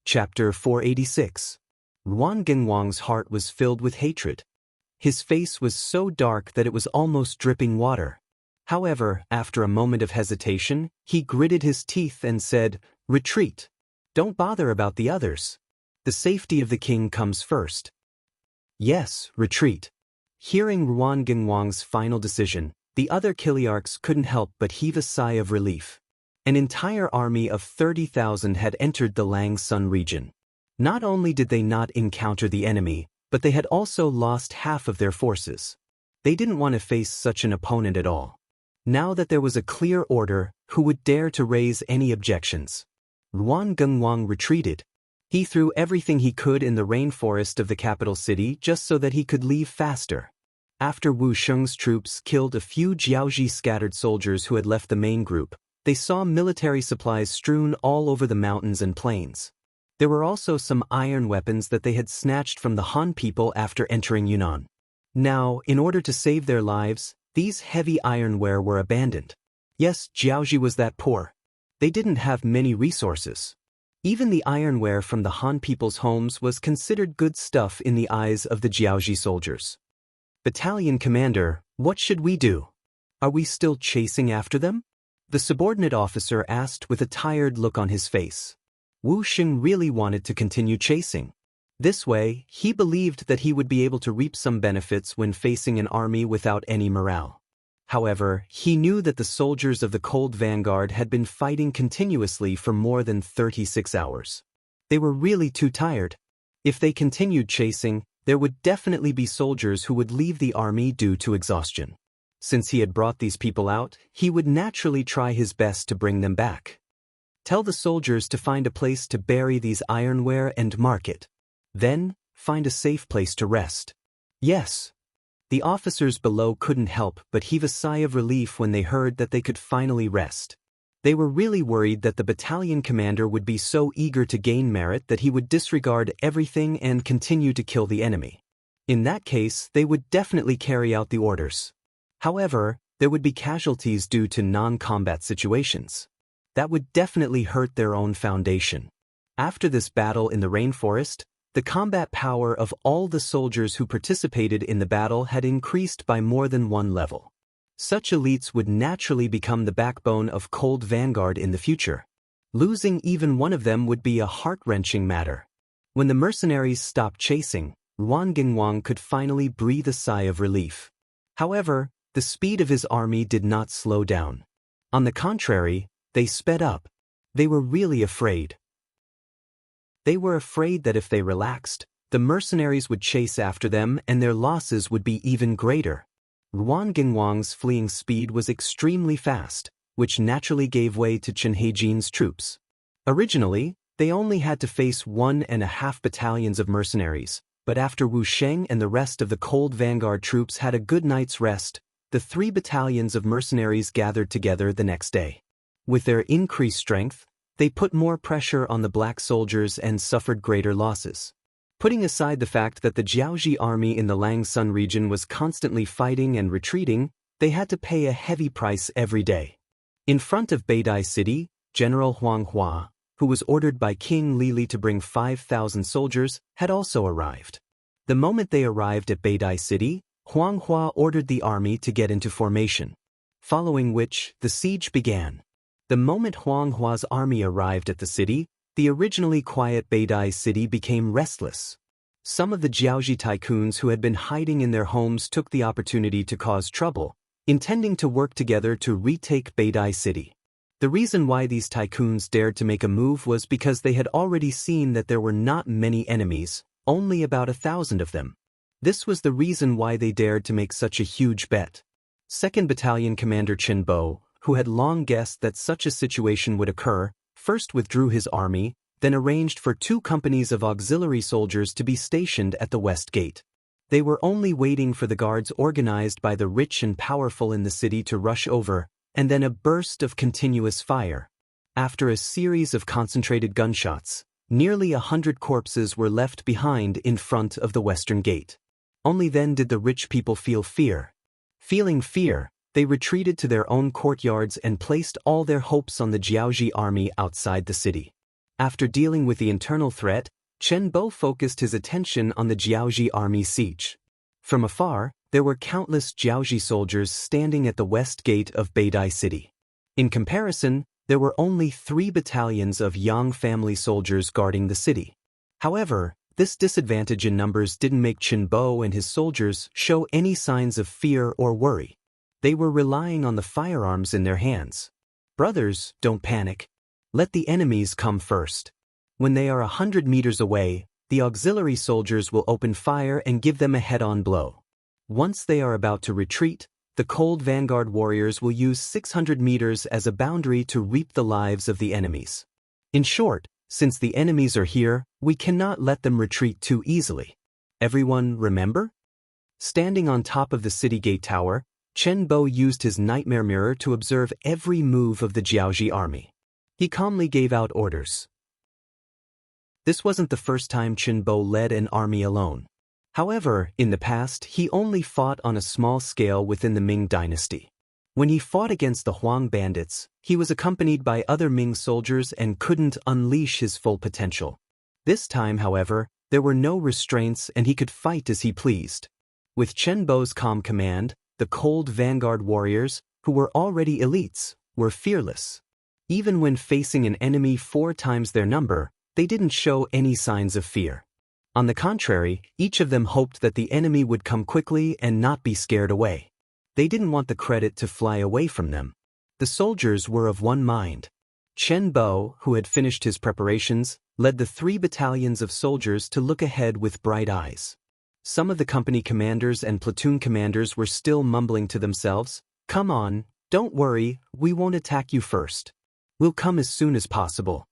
Chapter 486. Ruan Genwang's heart was filled with hatred. His face was so dark that it was almost dripping water. However, after a moment of hesitation, he gritted his teeth and said, "Retreat. Don't bother about the others. The safety of the king comes first." Yes, retreat. Hearing Ruan Genwang's final decision, the other Kiliarchs couldn't help but heave a sigh of relief. An entire army of 30,000 had entered the Lang Sun region. Not only did they not encounter the enemy, but they had also lost half of their forces. They didn't want to face such an opponent at all. Now that there was a clear order, who would dare to raise any objections? Ruan Genwang retreated. He threw everything he could in the rainforest of the capital city just so that he could leave faster. After Wu Sheng's troops killed a few Jiaoji scattered soldiers who had left the main group, they saw military supplies strewn all over the mountains and plains. There were also some iron weapons that they had snatched from the Han people after entering Yunnan. Now, in order to save their lives, these heavy ironware were abandoned. Yes, Jiaoji was that poor. They didn't have many resources. Even the ironware from the Han people's homes was considered good stuff in the eyes of the Jiaoji soldiers. "Battalion commander, what should we do? Are we still chasing after them?" the subordinate officer asked with a tired look on his face. Wu Sheng really wanted to continue chasing. This way, he believed that he would be able to reap some benefits when facing an army without any morale. However, he knew that the soldiers of the Cold Vanguard had been fighting continuously for more than 36 hours. They were really too tired. If they continued chasing, there would definitely be soldiers who would leave the army due to exhaustion. Since he had brought these people out, he would naturally try his best to bring them back. Tell the soldiers to find a place to bury these ironware and mark it. Then, find a safe place to rest. Yes. The officers below couldn't help but heave a sigh of relief when they heard that they could finally rest. They were really worried that the battalion commander would be so eager to gain merit that he would disregard everything and continue to kill the enemy. In that case, they would definitely carry out the orders. However, there would be casualties due to non-combat situations. That would definitely hurt their own foundation. After this battle in the rainforest, the combat power of all the soldiers who participated in the battle had increased by more than one level. Such elites would naturally become the backbone of Cold Vanguard in the future. Losing even one of them would be a heart-wrenching matter. When the mercenaries stopped chasing, Ruan Genwang could finally breathe a sigh of relief. However, the speed of his army did not slow down. On the contrary, they sped up. They were really afraid. They were afraid that if they relaxed, the mercenaries would chase after them and their losses would be even greater. Ruan Genwang's fleeing speed was extremely fast, which naturally gave way to Chen Heijin's troops. Originally, they only had to face 1.5 battalions of mercenaries, but after Wu Sheng and the rest of the Cold Vanguard troops had a good night's rest, the 3 battalions of mercenaries gathered together the next day. With their increased strength, they put more pressure on the black soldiers and suffered greater losses. Putting aside the fact that the Jiaoji army in the Lang Sun region was constantly fighting and retreating, they had to pay a heavy price every day. In front of Beidai City, General Huang Hua, who was ordered by King Lili to bring 5,000 soldiers, had also arrived. The moment they arrived at Beidai City, Huang Hua ordered the army to get into formation. Following which, the siege began. The moment Huang Hua's army arrived at the city, the originally quiet Beidai City became restless. Some of the Jiaoji tycoons who had been hiding in their homes took the opportunity to cause trouble, intending to work together to retake Beidai City. The reason why these tycoons dared to make a move was because they had already seen that there were not many enemies, only about 1,000 of them. This was the reason why they dared to make such a huge bet. 2nd Battalion Commander Chen Bo, who had long guessed that such a situation would occur, first withdrew his army, then arranged for 2 companies of auxiliary soldiers to be stationed at the West Gate. They were only waiting for the guards organized by the rich and powerful in the city to rush over, and then a burst of continuous fire. After a series of concentrated gunshots, nearly 100 corpses were left behind in front of the Western Gate. Only then did the rich people feel fear. Feeling fear, they retreated to their own courtyards and placed all their hopes on the Jiaoji army outside the city. After dealing with the internal threat, Chen Bo focused his attention on the Jiaoji army siege. From afar, there were countless Jiaoji soldiers standing at the west gate of Beidai City. In comparison, there were only 3 battalions of Yang family soldiers guarding the city. However, this disadvantage in numbers didn't make Chen Bo and his soldiers show any signs of fear or worry. They were relying on the firearms in their hands. Brothers, don't panic. Let the enemies come first. When they are 100 meters away, the auxiliary soldiers will open fire and give them a head-on blow. Once they are about to retreat, the cold vanguard warriors will use 600 meters as a boundary to reap the lives of the enemies. In short, since the enemies are here, we cannot let them retreat too easily. Everyone remember? Standing on top of the city gate tower, Chen Bo used his nightmare mirror to observe every move of the Jiaoji army. He calmly gave out orders. This wasn't the first time Chen Bo led an army alone. However, in the past, he only fought on a small scale within the Ming dynasty. When he fought against the Huang bandits, he was accompanied by other Ming soldiers and couldn't unleash his full potential. This time, however, there were no restraints and he could fight as he pleased. With Chen Bo's calm command, the cold vanguard warriors, who were already elites, were fearless. Even when facing an enemy 4 times their number, they didn't show any signs of fear. On the contrary, each of them hoped that the enemy would come quickly and not be scared away. They didn't want the credit to fly away from them. The soldiers were of one mind. Chen Bo, who had finished his preparations, led the 3 battalions of soldiers to look ahead with bright eyes. Some of the company commanders and platoon commanders were still mumbling to themselves, "Come on, don't worry, we won't attack you first. We'll come as soon as possible."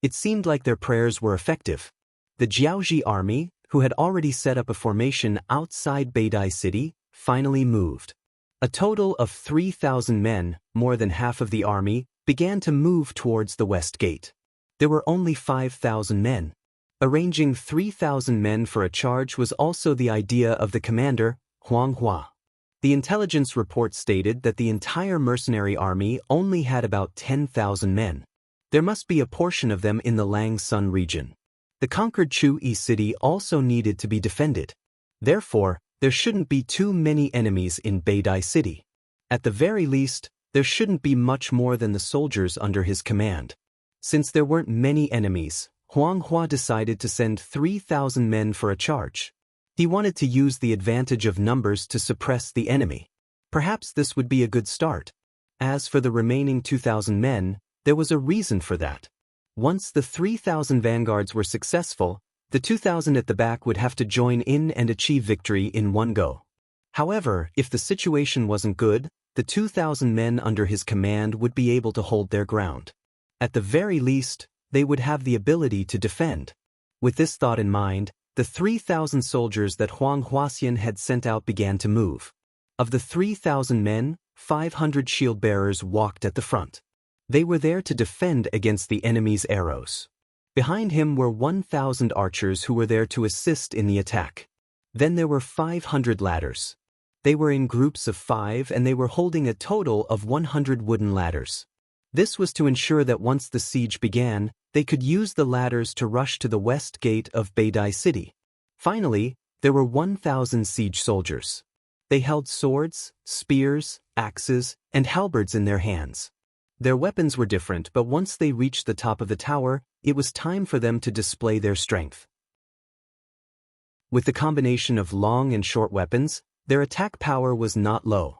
It seemed like their prayers were effective. The Jiaoji army, who had already set up a formation outside Beidai City, finally moved. A total of 3,000 men, more than half of the army, began to move towards the west gate. There were only 5,000 men. Arranging 3,000 men for a charge was also the idea of the commander, Huang Hua. The intelligence report stated that the entire mercenary army only had about 10,000 men. There must be a portion of them in the Lang Sun region. The conquered Chu-Yi city also needed to be defended. Therefore, there shouldn't be too many enemies in Beidai City. At the very least, there shouldn't be much more than the soldiers under his command. Since there weren't many enemies, Huang Hua decided to send 3,000 men for a charge. He wanted to use the advantage of numbers to suppress the enemy. Perhaps this would be a good start. As for the remaining 2,000 men, there was a reason for that. Once the 3,000 vanguards were successful, the 2,000 at the back would have to join in and achieve victory in one go. However, if the situation wasn't good, the 2,000 men under his command would be able to hold their ground. At the very least, they would have the ability to defend. With this thought in mind, the 3,000 soldiers that Huang Huaxian had sent out began to move. Of the 3,000 men, 500 shield-bearers walked at the front. They were there to defend against the enemy's arrows. Behind him were 1,000 archers who were there to assist in the attack. Then there were 500 ladders. They were in groups of 5 and they were holding a total of 100 wooden ladders. This was to ensure that once the siege began, they could use the ladders to rush to the west gate of Beidai City. Finally, there were 1,000 siege soldiers. They held swords, spears, axes, and halberds in their hands. Their weapons were different, but once they reached the top of the tower, it was time for them to display their strength. With the combination of long and short weapons, their attack power was not low.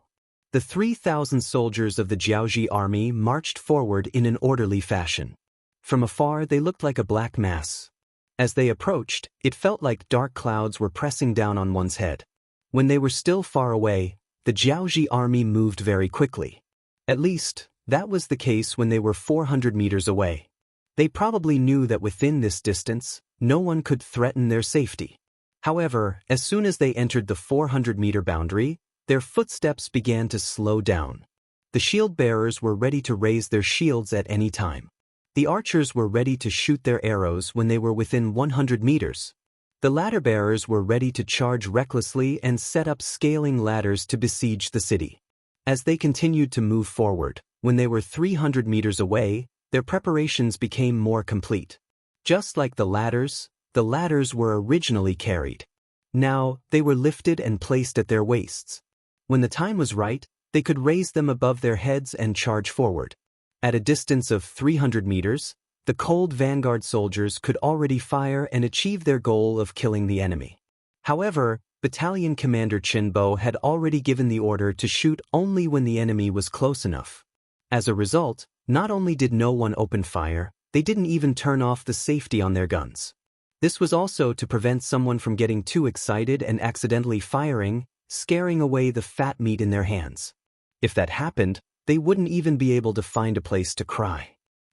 The 3,000 soldiers of the Jiaoji army marched forward in an orderly fashion. From afar, they looked like a black mass. As they approached, it felt like dark clouds were pressing down on one's head. When they were still far away, the Jiaoji army moved very quickly. At least, that was the case when they were 400 meters away. They probably knew that within this distance, no one could threaten their safety. However, as soon as they entered the 400-meter boundary, their footsteps began to slow down. The shield-bearers were ready to raise their shields at any time. The archers were ready to shoot their arrows when they were within 100 meters. The ladder-bearers were ready to charge recklessly and set up scaling ladders to besiege the city. As they continued to move forward, when they were 300 meters away, their preparations became more complete. Just like the ladders were originally carried. Now, they were lifted and placed at their waists. When the time was right, they could raise them above their heads and charge forward. At a distance of 300 meters, the cold vanguard soldiers could already fire and achieve their goal of killing the enemy. However, Battalion Commander Chinbo had already given the order to shoot only when the enemy was close enough. As a result, not only did no one open fire, they didn't even turn off the safety on their guns. This was also to prevent someone from getting too excited and accidentally firing, scaring away the fat meat in their hands. If that happened, they wouldn't even be able to find a place to cry.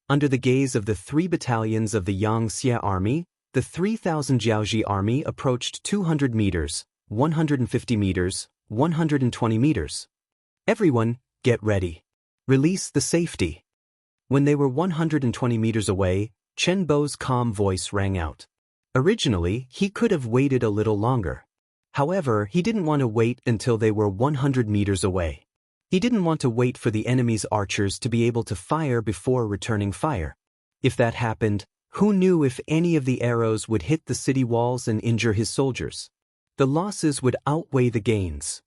Under the gaze of the 3 battalions of the Yangtze Army, the 3,000 Jiaoji Army approached 200 meters, 150 meters, 120 meters. Everyone, get ready. Release the safety. When they were 120 meters away, Chen Bo's calm voice rang out. Originally, he could have waited a little longer. However, he didn't want to wait until they were 100 meters away. He didn't want to wait for the enemy's archers to be able to fire before returning fire. If that happened, who knew if any of the arrows would hit the city walls and injure his soldiers? The losses would outweigh the gains.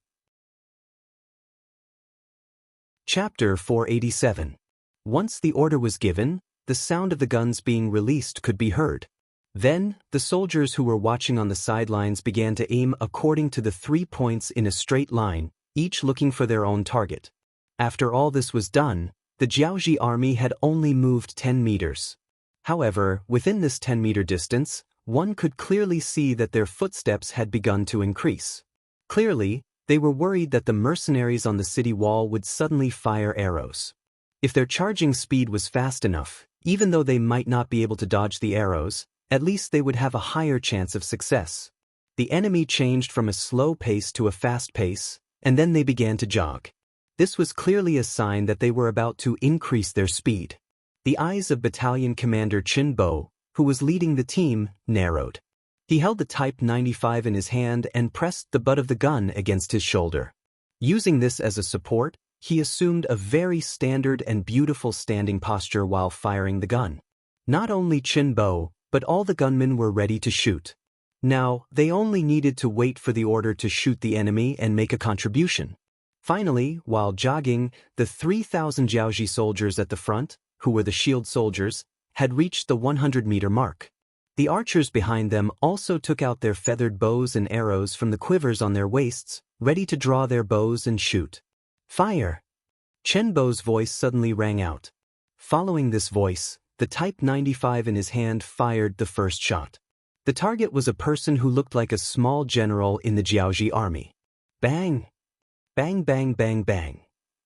Chapter 487. Once the order was given, the sound of the guns being released could be heard. Then, the soldiers who were watching on the sidelines began to aim according to the 3 points in a straight line, each looking for their own target. After all this was done, the Jiaoji army had only moved 10 meters. However, within this 10-meter distance, one could clearly see that their footsteps had begun to increase. Clearly, they were worried that the mercenaries on the city wall would suddenly fire arrows. If their charging speed was fast enough, even though they might not be able to dodge the arrows, at least they would have a higher chance of success. The enemy changed from a slow pace to a fast pace, and then they began to jog. This was clearly a sign that they were about to increase their speed. The eyes of Battalion Commander Chinbo, who was leading the team, narrowed. He held the Type 95 in his hand and pressed the butt of the gun against his shoulder. Using this as a support, he assumed a very standard and beautiful standing posture while firing the gun. Not only Chinbo, but all the gunmen were ready to shoot. Now, they only needed to wait for the order to shoot the enemy and make a contribution. Finally, while jogging, the 3,000 Jiaoji soldiers at the front, who were the shield soldiers, had reached the 100-meter mark. The archers behind them also took out their feathered bows and arrows from the quivers on their waists, ready to draw their bows and shoot. Fire! Chen Bo's voice suddenly rang out. Following this voice, the Type 95 in his hand fired the first shot. The target was a person who looked like a small general in the Jiaoji army. Bang! Bang bang bang bang.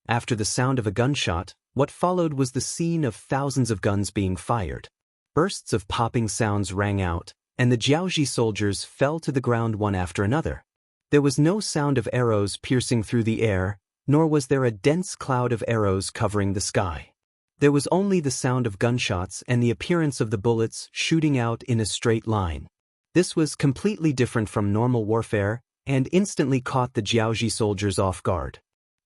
After the sound of a gunshot, what followed was the scene of thousands of guns being fired. Bursts of popping sounds rang out, and the Jiaoji soldiers fell to the ground one after another. There was no sound of arrows piercing through the air, nor was there a dense cloud of arrows covering the sky. There was only the sound of gunshots and the appearance of the bullets shooting out in a straight line. This was completely different from normal warfare and instantly caught the Jiaoji soldiers off guard.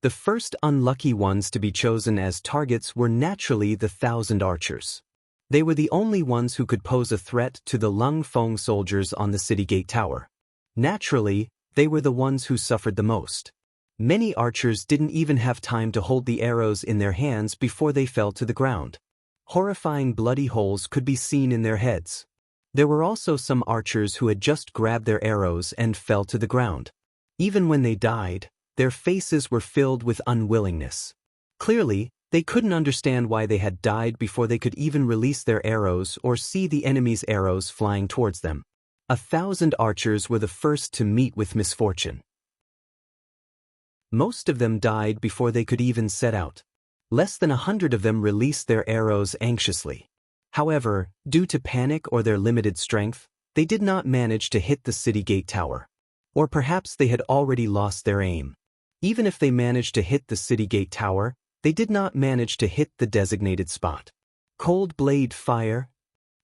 The first unlucky ones to be chosen as targets were naturally the 1,000 archers. They were the only ones who could pose a threat to the Lung Feng soldiers on the city gate tower. Naturally, they were the ones who suffered the most. Many archers didn't even have time to hold the arrows in their hands before they fell to the ground. Horrifying bloody holes could be seen in their heads. There were also some archers who had just grabbed their arrows and fell to the ground. Even when they died, their faces were filled with unwillingness. Clearly, they couldn't understand why they had died before they could even release their arrows or see the enemy's arrows flying towards them. 1,000 archers were the first to meet with misfortune. Most of them died before they could even set out. Less than 100 of them released their arrows anxiously. However, due to panic or their limited strength, they did not manage to hit the city gate tower. Or perhaps they had already lost their aim. Even if they managed to hit the city gate tower, they did not manage to hit the designated spot. Cold blade fire.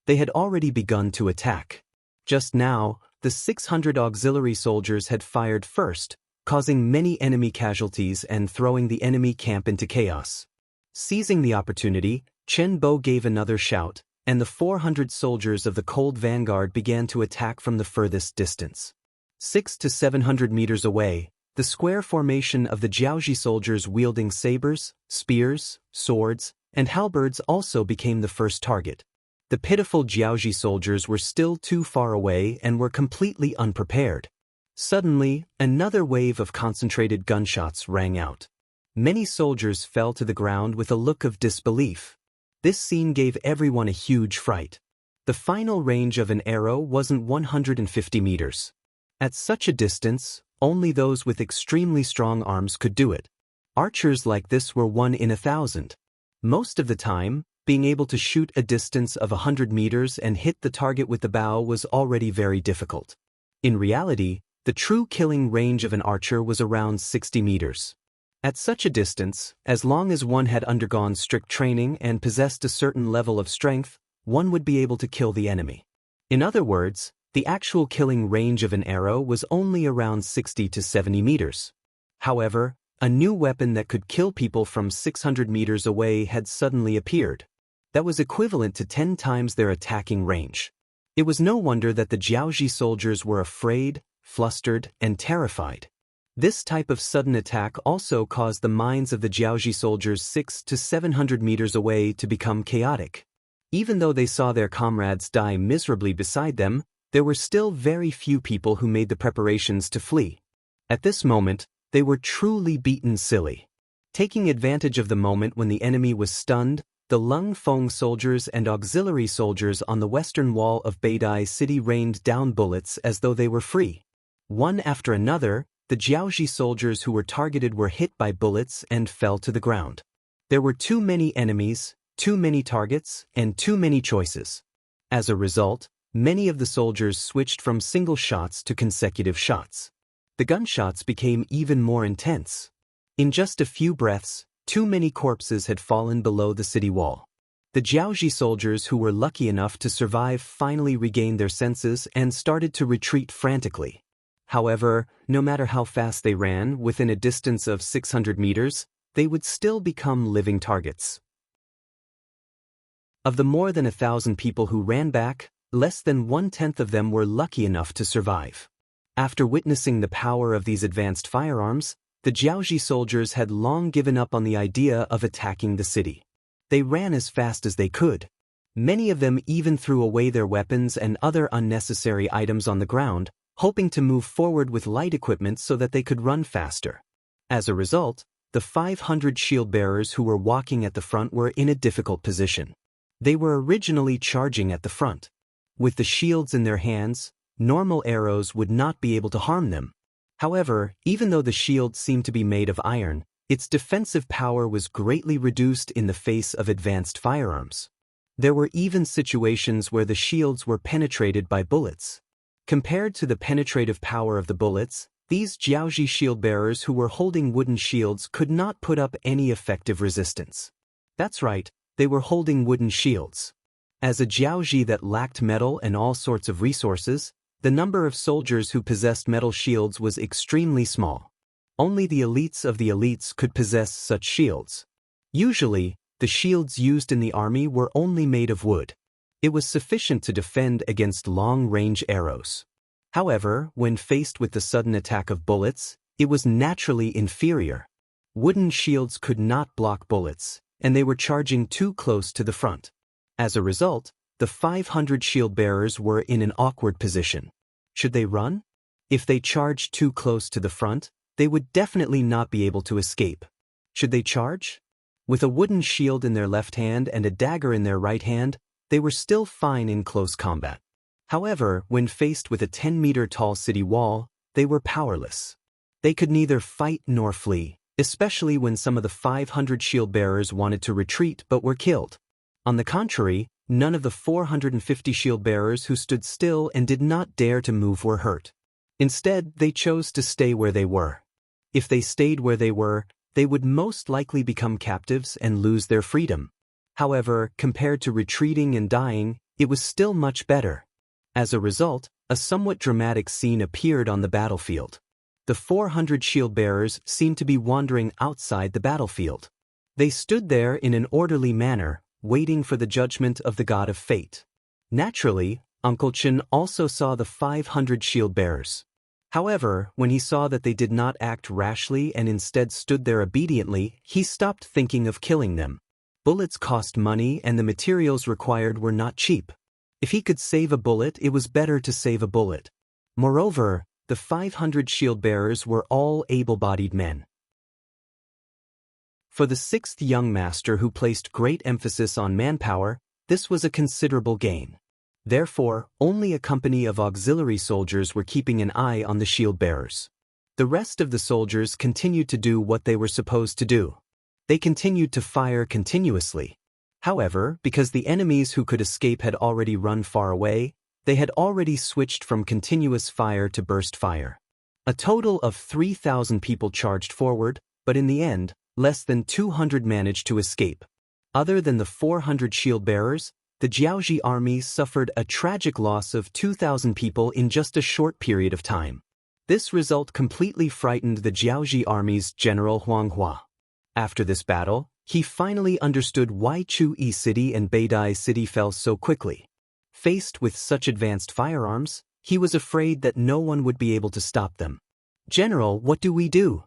They had already begun to attack. Just now, the 600 auxiliary soldiers had fired first, causing many enemy casualties and throwing the enemy camp into chaos. Seizing the opportunity, Chen Bo gave another shout, and the 400 soldiers of the cold vanguard began to attack from the furthest distance. 600 to 700 meters away, the square formation of the Jiaoji soldiers wielding sabers, spears, swords, and halberds also became the first target. The pitiful Jiaoji soldiers were still too far away and were completely unprepared. Suddenly, another wave of concentrated gunshots rang out. Many soldiers fell to the ground with a look of disbelief. This scene gave everyone a huge fright. The final range of an arrow wasn't 150 meters. At such a distance, only those with extremely strong arms could do it. Archers like this were 1 in 1,000. Most of the time, being able to shoot a distance of 100 meters and hit the target with the bow was already very difficult. In reality, the true killing range of an archer was around 60 meters. At such a distance, as long as one had undergone strict training and possessed a certain level of strength, one would be able to kill the enemy. In other words, the actual killing range of an arrow was only around 60 to 70 meters. However, a new weapon that could kill people from 600 meters away had suddenly appeared. That was equivalent to 10 times their attacking range. It was no wonder that the Jiaoji soldiers were afraid, flustered, and terrified. This type of sudden attack also caused the minds of the Jiaoji soldiers 600 to 700 meters away to become chaotic. Even though they saw their comrades die miserably beside them, there were still very few people who made the preparations to flee. At this moment, they were truly beaten silly. Taking advantage of the moment when the enemy was stunned, the Lung Feng soldiers and auxiliary soldiers on the western wall of Beidai city rained down bullets as though they were free. One after another, the Jiaoji soldiers who were targeted were hit by bullets and fell to the ground. There were too many enemies, too many targets, and too many choices. As a result, many of the soldiers switched from single shots to consecutive shots. The gunshots became even more intense. In just a few breaths, too many corpses had fallen below the city wall. The Jiaoji soldiers who were lucky enough to survive finally regained their senses and started to retreat frantically. However, no matter how fast they ran, within a distance of 600 meters, they would still become living targets. Of the more than 1,000 people who ran back, less than 1/10 of them were lucky enough to survive. After witnessing the power of these advanced firearms, the Jiaoji soldiers had long given up on the idea of attacking the city. They ran as fast as they could. Many of them even threw away their weapons and other unnecessary items on the ground, hoping to move forward with light equipment so that they could run faster. As a result, the 500 shield bearers who were walking at the front were in a difficult position. They were originally charging at the front. With the shields in their hands, normal arrows would not be able to harm them. However, even though the shield seemed to be made of iron, its defensive power was greatly reduced in the face of advanced firearms. There were even situations where the shields were penetrated by bullets. Compared to the penetrative power of the bullets, these Jiaoji shield bearers who were holding wooden shields could not put up any effective resistance. That's right, they were holding wooden shields. As a Jiaoji that lacked metal and all sorts of resources, the number of soldiers who possessed metal shields was extremely small. Only the elites of the elites could possess such shields. Usually, the shields used in the army were only made of wood. It was sufficient to defend against long-range arrows. However, when faced with the sudden attack of bullets, it was naturally inferior. Wooden shields could not block bullets, and they were charging too close to the front. As a result, the 500 shield bearers were in an awkward position. Should they run? If they charged too close to the front, they would definitely not be able to escape. Should they charge? With a wooden shield in their left hand and a dagger in their right hand, they were still fine in close combat. However, when faced with a 10-meter-tall city wall, they were powerless. They could neither fight nor flee, especially when some of the 500 shield bearers wanted to retreat but were killed. On the contrary, none of the 450 shield bearers who stood still and did not dare to move were hurt. Instead, they chose to stay where they were. If they stayed where they were, they would most likely become captives and lose their freedom. However, compared to retreating and dying, it was still much better. As a result, a somewhat dramatic scene appeared on the battlefield. The 400 shield bearers seemed to be wandering outside the battlefield. They stood there in an orderly manner, waiting for the judgment of the god of fate. Naturally, Uncle Chen also saw the 500 shield bearers. However, when he saw that they did not act rashly and instead stood there obediently, he stopped thinking of killing them. Bullets cost money and the materials required were not cheap. If he could save a bullet, it was better to save a bullet. Moreover, the 500 shield bearers were all able-bodied men. For the sixth young master who placed great emphasis on manpower, this was a considerable gain. Therefore, only a company of auxiliary soldiers were keeping an eye on the shield bearers. The rest of the soldiers continued to do what they were supposed to do. They continued to fire continuously. However, because the enemies who could escape had already run far away, they had already switched from continuous fire to burst fire. A total of 3,000 people charged forward, but in the end, less than 200 managed to escape. Other than the 400 shield bearers, the Jiaoji army suffered a tragic loss of 2,000 people in just a short period of time. This result completely frightened the Jiaoji army's general Huang Hua. After this battle, he finally understood why Chu-Yi City and Beidai City fell so quickly. Faced with such advanced firearms, he was afraid that no one would be able to stop them. "General, what do we do?"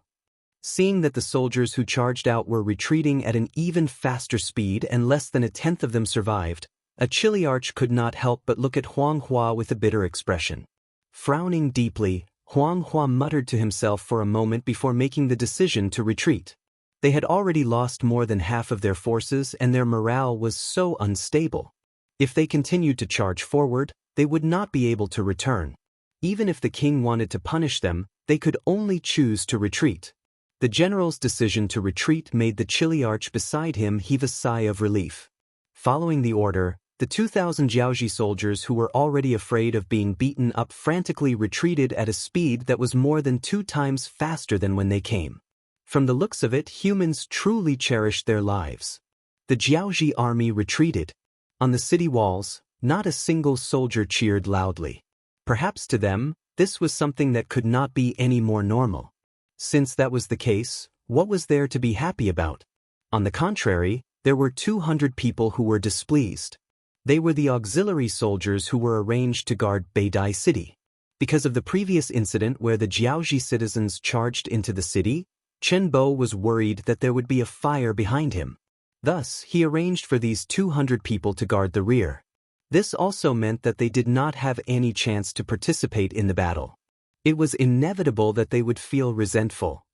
Seeing that the soldiers who charged out were retreating at an even faster speed and less than a tenth of them survived, a Chiliarch could not help but look at Huang Hua with a bitter expression. Frowning deeply, Huang Hua muttered to himself for a moment before making the decision to retreat. They had already lost more than half of their forces and their morale was so unstable. If they continued to charge forward, they would not be able to return. Even if the king wanted to punish them, they could only choose to retreat. The general's decision to retreat made the Chiliarch beside him heave a sigh of relief. Following the order, the 2,000 Jiaoji soldiers who were already afraid of being beaten up frantically retreated at a speed that was more than 2 times faster than when they came. From the looks of it, humans truly cherished their lives. The Jiaoji army retreated. On the city walls, not a single soldier cheered loudly. Perhaps to them, this was something that could not be any more normal. Since that was the case, what was there to be happy about? On the contrary, there were 200 people who were displeased. They were the auxiliary soldiers who were arranged to guard Beidai City. Because of the previous incident where the Jiaoji citizens charged into the city, Chen Bo was worried that there would be a fire behind him. Thus, he arranged for these 200 people to guard the rear. This also meant that they did not have any chance to participate in the battle. It was inevitable that they would feel resentful.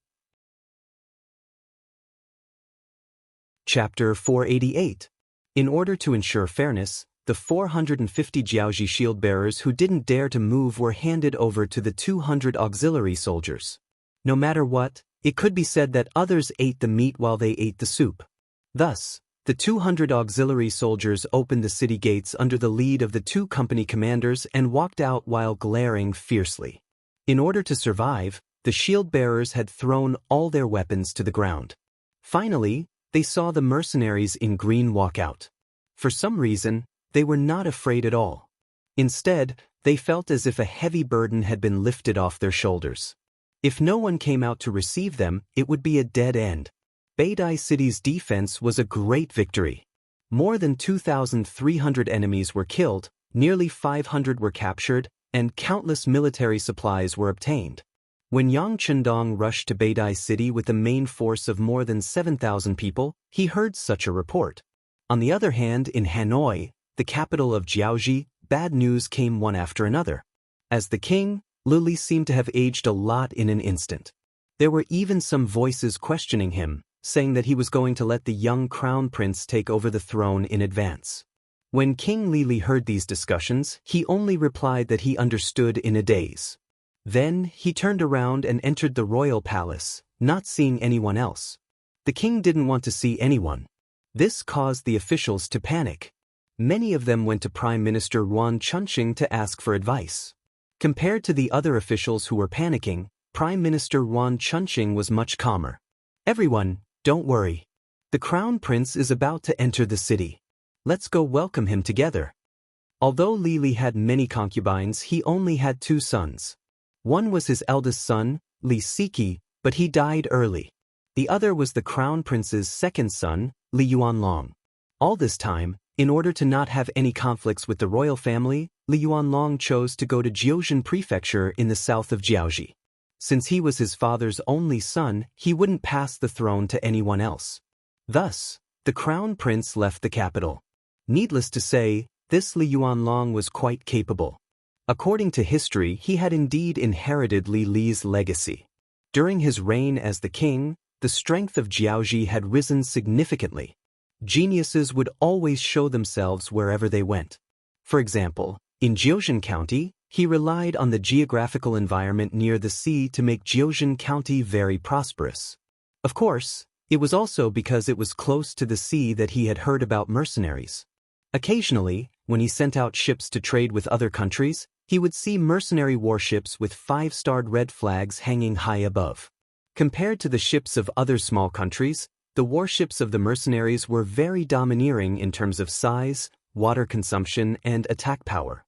Chapter 488. In order to ensure fairness, the 450 Jiaoji shield bearers who didn't dare to move were handed over to the 200 auxiliary soldiers. No matter what, it could be said that others ate the meat while they ate the soup. Thus, the 200 auxiliary soldiers opened the city gates under the lead of the 2 company commanders and walked out while glaring fiercely. In order to survive, the shield bearers had thrown all their weapons to the ground. Finally, they saw the mercenaries in green walk out. For some reason, they were not afraid at all. Instead, they felt as if a heavy burden had been lifted off their shoulders. If no one came out to receive them, it would be a dead end. Beidai City's defense was a great victory. More than 2,300 enemies were killed, nearly 500 were captured, and countless military supplies were obtained. When Yang Chendong rushed to Beidai City with a main force of more than 7,000 people, he heard such a report. On the other hand, in Hanoi, the capital of Jiaoji, bad news came one after another. As the king, Lili seemed to have aged a lot in an instant. There were even some voices questioning him, saying that he was going to let the young crown prince take over the throne in advance. When King Lili heard these discussions, he only replied that he understood in a daze. Then, he turned around and entered the royal palace, not seeing anyone else. The king didn't want to see anyone. This caused the officials to panic. Many of them went to Prime Minister Yuan Chunqing to ask for advice. Compared to the other officials who were panicking, Prime Minister Yuan Chunqing was much calmer. "Everyone, don't worry. The crown prince is about to enter the city. Let's go welcome him together." Although Lili had many concubines, he only had 2 sons. One was his eldest son, Li Siki, but he died early. The other was the crown prince's second son, Li Yuanlong. All this time, in order to not have any conflicts with the royal family, Li Yuanlong chose to go to Jiuzhen Prefecture in the south of Jiaoxi. Since he was his father's only son, he wouldn't pass the throne to anyone else. Thus, the crown prince left the capital. Needless to say, this Li Yuanlong was quite capable. According to history, he had indeed inherited Li Li's legacy. During his reign as the king, the strength of Jiaoxi had risen significantly. Geniuses would always show themselves wherever they went. For example, in Jiuzhen County, he relied on the geographical environment near the sea to make Jiuzhen County very prosperous. Of course, it was also because it was close to the sea that he had heard about mercenaries. Occasionally, when he sent out ships to trade with other countries, he would see mercenary warships with 5-starred red flags hanging high above. Compared to the ships of other small countries, the warships of the mercenaries were very domineering in terms of size, water consumption, and attack power.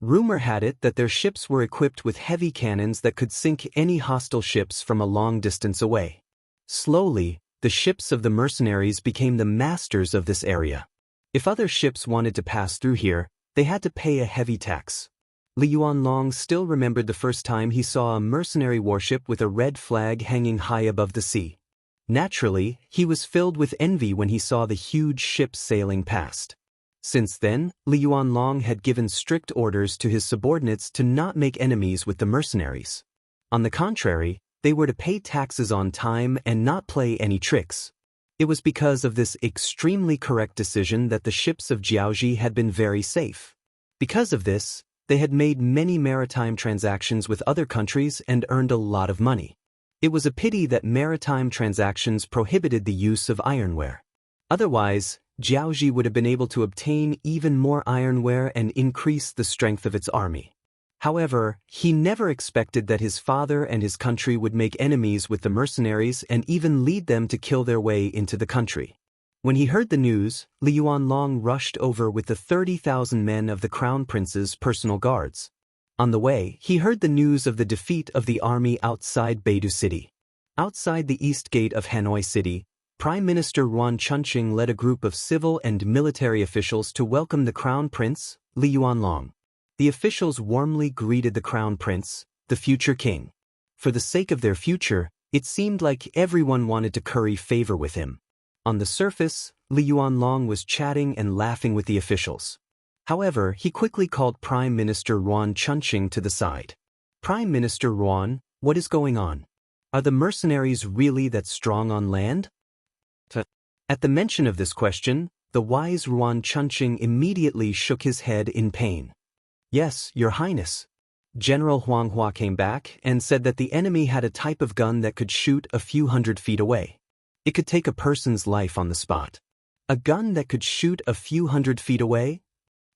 Rumor had it that their ships were equipped with heavy cannons that could sink any hostile ships from a long distance away. Slowly, the ships of the mercenaries became the masters of this area. If other ships wanted to pass through here, they had to pay a heavy tax. Li Yuanlong still remembered the first time he saw a mercenary warship with a red flag hanging high above the sea. Naturally, he was filled with envy when he saw the huge ships sailing past. Since then, Li Yuanlong had given strict orders to his subordinates to not make enemies with the mercenaries. On the contrary, they were to pay taxes on time and not play any tricks. It was because of this extremely correct decision that the ships of Jiaoxi had been very safe. Because of this, they had made many maritime transactions with other countries and earned a lot of money. It was a pity that maritime transactions prohibited the use of ironware. Otherwise, Jiaoxi would have been able to obtain even more ironware and increase the strength of its army. However, he never expected that his father and his country would make enemies with the mercenaries and even lead them to kill their way into the country. When he heard the news, Li Yuanlong rushed over with the 30,000 men of the Crown Prince's personal guards. On the way, he heard the news of the defeat of the army outside Beidou City. Outside the east gate of Hanoi City, Prime Minister Yuan Chunqing led a group of civil and military officials to welcome the Crown Prince, Li Yuanlong. The officials warmly greeted the Crown Prince, the future king. For the sake of their future, it seemed like everyone wanted to curry favor with him. On the surface, Li Yuanlong was chatting and laughing with the officials. However, he quickly called Prime Minister Yuan Chunqing to the side. Prime Minister Yuan, what is going on? Are the mercenaries really that strong on land? At the mention of this question, the wise Yuan Chunqing immediately shook his head in pain. Yes, Your Highness. General Huang Hua came back and said that the enemy had a type of gun that could shoot a few hundred feet away. It could take a person's life on the spot. A gun that could shoot a few hundred feet away?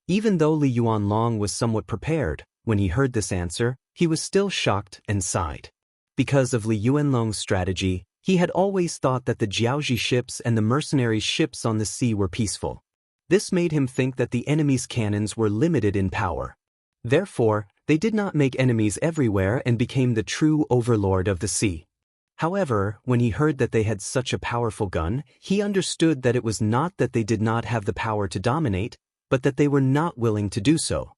Even though Li Yuanlong was somewhat prepared, when he heard this answer, he was still shocked and sighed. Because of Li Yuanlong's strategy, he had always thought that the Jiaoxi ships and the mercenary ships on the sea were peaceful. This made him think that the enemy's cannons were limited in power. Therefore, they did not make enemies everywhere and became the true overlord of the sea. However, when he heard that they had such a powerful gun, he understood that it was not that they did not have the power to dominate, but that they were not willing to do so.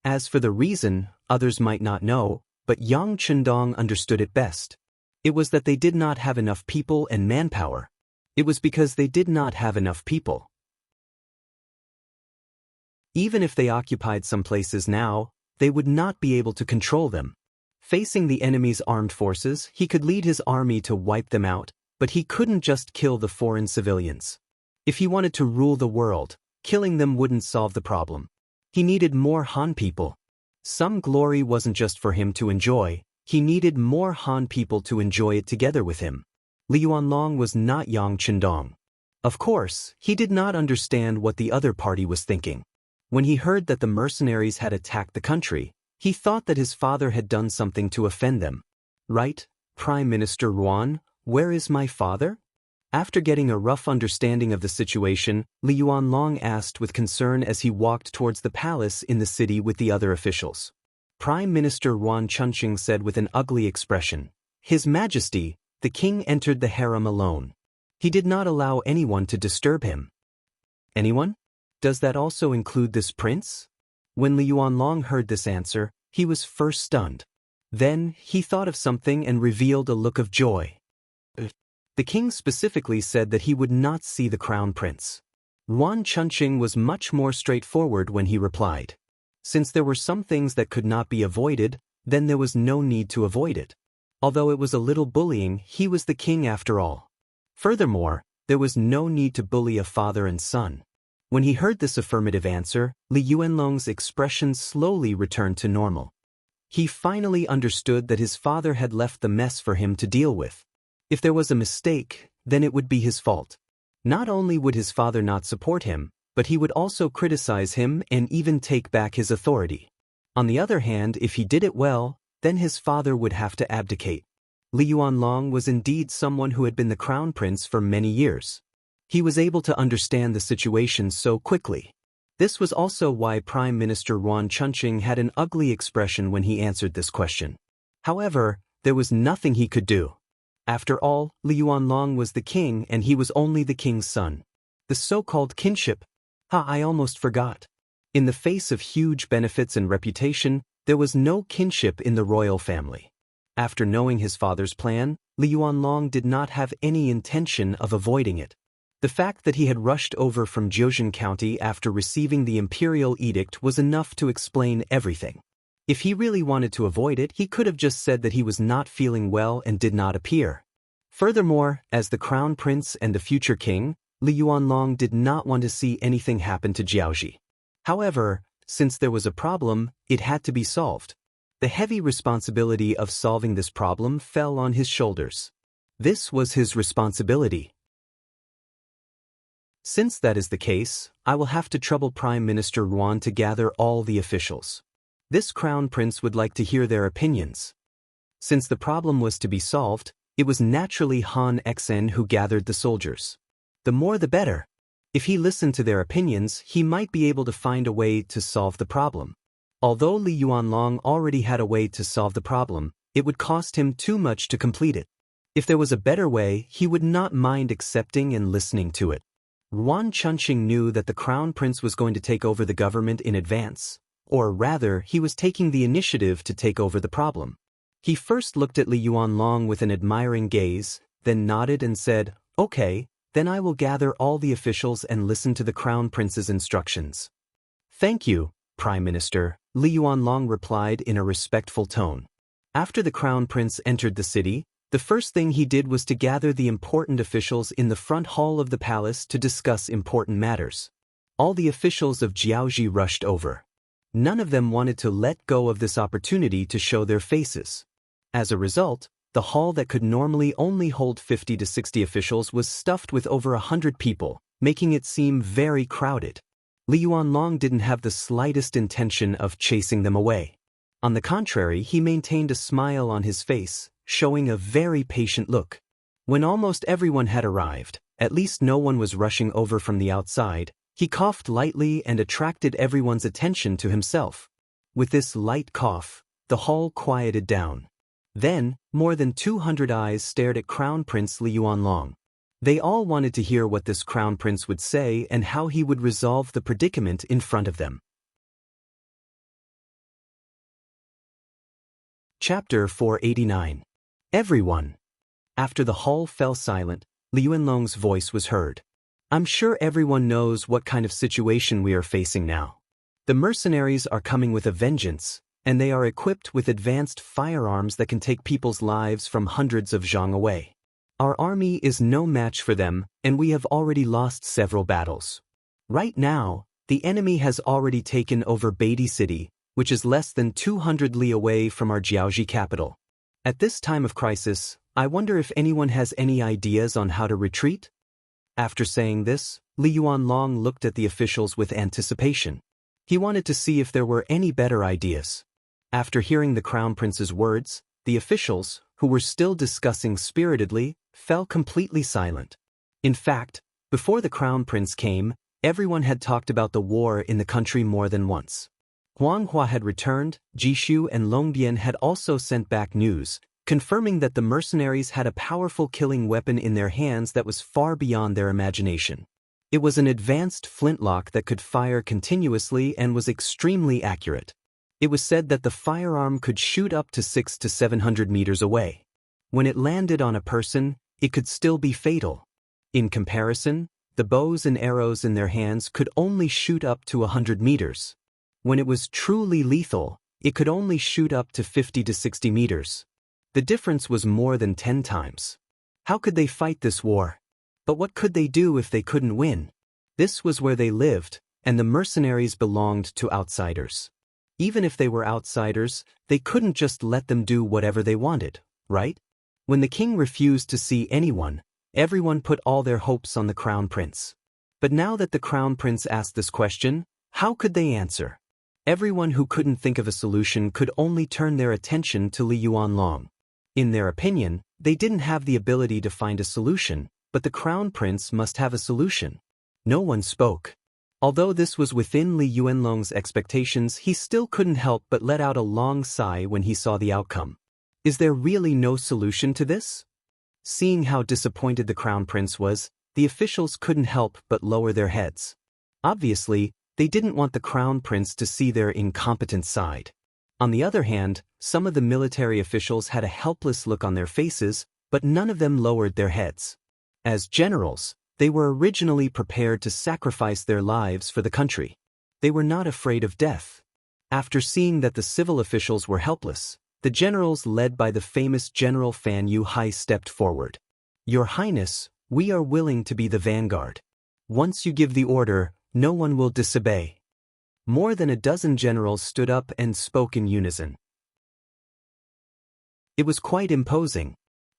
As for the reason, others might not know, but Yang Chundong understood it best. It was that they did not have enough people and manpower. It was because they did not have enough people. Even if they occupied some places now, they would not be able to control them. Facing the enemy's armed forces, he could lead his army to wipe them out, but he couldn't just kill the foreign civilians. If he wanted to rule the world, killing them wouldn't solve the problem. He needed more Han people. Some glory wasn't just for him to enjoy, he needed more Han people to enjoy it together with him. Li Yuanlong was not Yang Chundong. Of course, he did not understand what the other party was thinking. When he heard that the mercenaries had attacked the country, he thought that his father had done something to offend them. Right, Prime Minister Yuan, where is my father? After getting a rough understanding of the situation, Li Yuanlong asked with concern as he walked towards the palace in the city with the other officials. Prime Minister Yuan Chunqing said with an ugly expression, "His Majesty, the king entered the harem alone. He did not allow anyone to disturb him. Anyone? Does that also include this prince? When Li Yuanlong heard this answer, he was first stunned. Then, he thought of something and revealed a look of joy. The king specifically said that he would not see the crown prince. Yuan Chunqing was much more straightforward when he replied. Since there were some things that could not be avoided, then there was no need to avoid it. Although it was a little bullying, he was the king after all. Furthermore, there was no need to bully a father and son. When he heard this affirmative answer, Li Yuanlong's expression slowly returned to normal. He finally understood that his father had left the mess for him to deal with. If there was a mistake, then it would be his fault. Not only would his father not support him, but he would also criticize him and even take back his authority. On the other hand, if he did it well, then his father would have to abdicate. Li Yuanlong was indeed someone who had been the crown prince for many years. He was able to understand the situation so quickly. This was also why Prime Minister Yuan Chunqing had an ugly expression when he answered this question. However, there was nothing he could do. After all, Li Yuanlong was the king and he was only the king's son. The so-called kinship. I almost forgot. In the face of huge benefits and reputation, there was no kinship in the royal family. After knowing his father's plan, Li Yuanlong did not have any intention of avoiding it. The fact that he had rushed over from Jiuzhen County after receiving the imperial edict was enough to explain everything. If he really wanted to avoid it, he could have just said that he was not feeling well and did not appear. Furthermore, as the crown prince and the future king, Li Yuanlong did not want to see anything happen to Jiaozhi. However, since there was a problem, it had to be solved. The heavy responsibility of solving this problem fell on his shoulders. This was his responsibility. Since that is the case, I will have to trouble Prime Minister Yuan to gather all the officials. This crown prince would like to hear their opinions. Since the problem was to be solved, it was naturally Han Xen who gathered the soldiers. The more the better. If he listened to their opinions, he might be able to find a way to solve the problem. Although Li Yuanlong already had a way to solve the problem, it would cost him too much to complete it. If there was a better way, he would not mind accepting and listening to it. Yuan Chunqing knew that the crown prince was going to take over the government in advance, or rather, he was taking the initiative to take over the problem. He first looked at Li Yuanlong with an admiring gaze, then nodded and said, "Okay, then I will gather all the officials and listen to the crown prince's instructions." "Thank you, Prime Minister," Li Yuanlong replied in a respectful tone. After the crown prince entered the city, the first thing he did was to gather the important officials in the front hall of the palace to discuss important matters. All the officials of Jiaozhi rushed over. None of them wanted to let go of this opportunity to show their faces. As a result, the hall that could normally only hold 50 to 60 officials was stuffed with over 100 people, making it seem very crowded. Li Yuanlong didn't have the slightest intention of chasing them away. On the contrary, he maintained a smile on his face, showing a very patient look. When almost everyone had arrived, at least no one was rushing over from the outside, he coughed lightly and attracted everyone's attention to himself. With this light cough, the hall quieted down. Then, more than 200 eyes stared at Crown Prince Li Yuanlong. They all wanted to hear what this Crown Prince would say and how he would resolve the predicament in front of them. Chapter 489. Everyone. After the hall fell silent, Li Yuanlong's voice was heard. "I'm sure everyone knows what kind of situation we are facing now. The mercenaries are coming with a vengeance, and they are equipped with advanced firearms that can take people's lives from hundreds of zhang away. Our army is no match for them, and we have already lost several battles. Right now, the enemy has already taken over Beidi City, which is less than 200 li away from our Jiaozhi capital. At this time of crisis, I wonder if anyone has any ideas on how to retreat?" After saying this, Li Yuanlong looked at the officials with anticipation. He wanted to see if there were any better ideas. After hearing the Crown Prince's words, the officials, who were still discussing spiritedly, fell completely silent. In fact, before the Crown Prince came, everyone had talked about the war in the country more than once. Huang Hua had returned, Jishu and Longbian had also sent back news, confirming that the mercenaries had a powerful killing weapon in their hands that was far beyond their imagination. It was an advanced flintlock that could fire continuously and was extremely accurate. It was said that the firearm could shoot up to 600 to 700 meters away. When it landed on a person, it could still be fatal. In comparison, the bows and arrows in their hands could only shoot up to 100 meters. When it was truly lethal, it could only shoot up to 50 to 60 meters. The difference was more than 10 times. How could they fight this war? But what could they do if they couldn't win? This was where they lived, and the mercenaries belonged to outsiders. Even if they were outsiders, they couldn't just let them do whatever they wanted, right? When the king refused to see anyone, everyone put all their hopes on the crown prince. But now that the crown prince asked this question, how could they answer? Everyone who couldn't think of a solution could only turn their attention to Li Yuanlong. In their opinion, they didn't have the ability to find a solution, but the crown prince must have a solution. No one spoke. Although this was within Li Yuanlong's expectations, he still couldn't help but let out a long sigh when he saw the outcome. Is there really no solution to this? Seeing how disappointed the crown prince was, the officials couldn't help but lower their heads. Obviously, they didn't want the crown prince to see their incompetent side. On the other hand, some of the military officials had a helpless look on their faces, but none of them lowered their heads. As generals, they were originally prepared to sacrifice their lives for the country. They were not afraid of death. After seeing that the civil officials were helpless, the generals led by the famous General Fan Yuhai stepped forward. Your Highness, we are willing to be the vanguard. Once you give the order, no one will disobey. More than a dozen generals stood up and spoke in unison. It was quite imposing.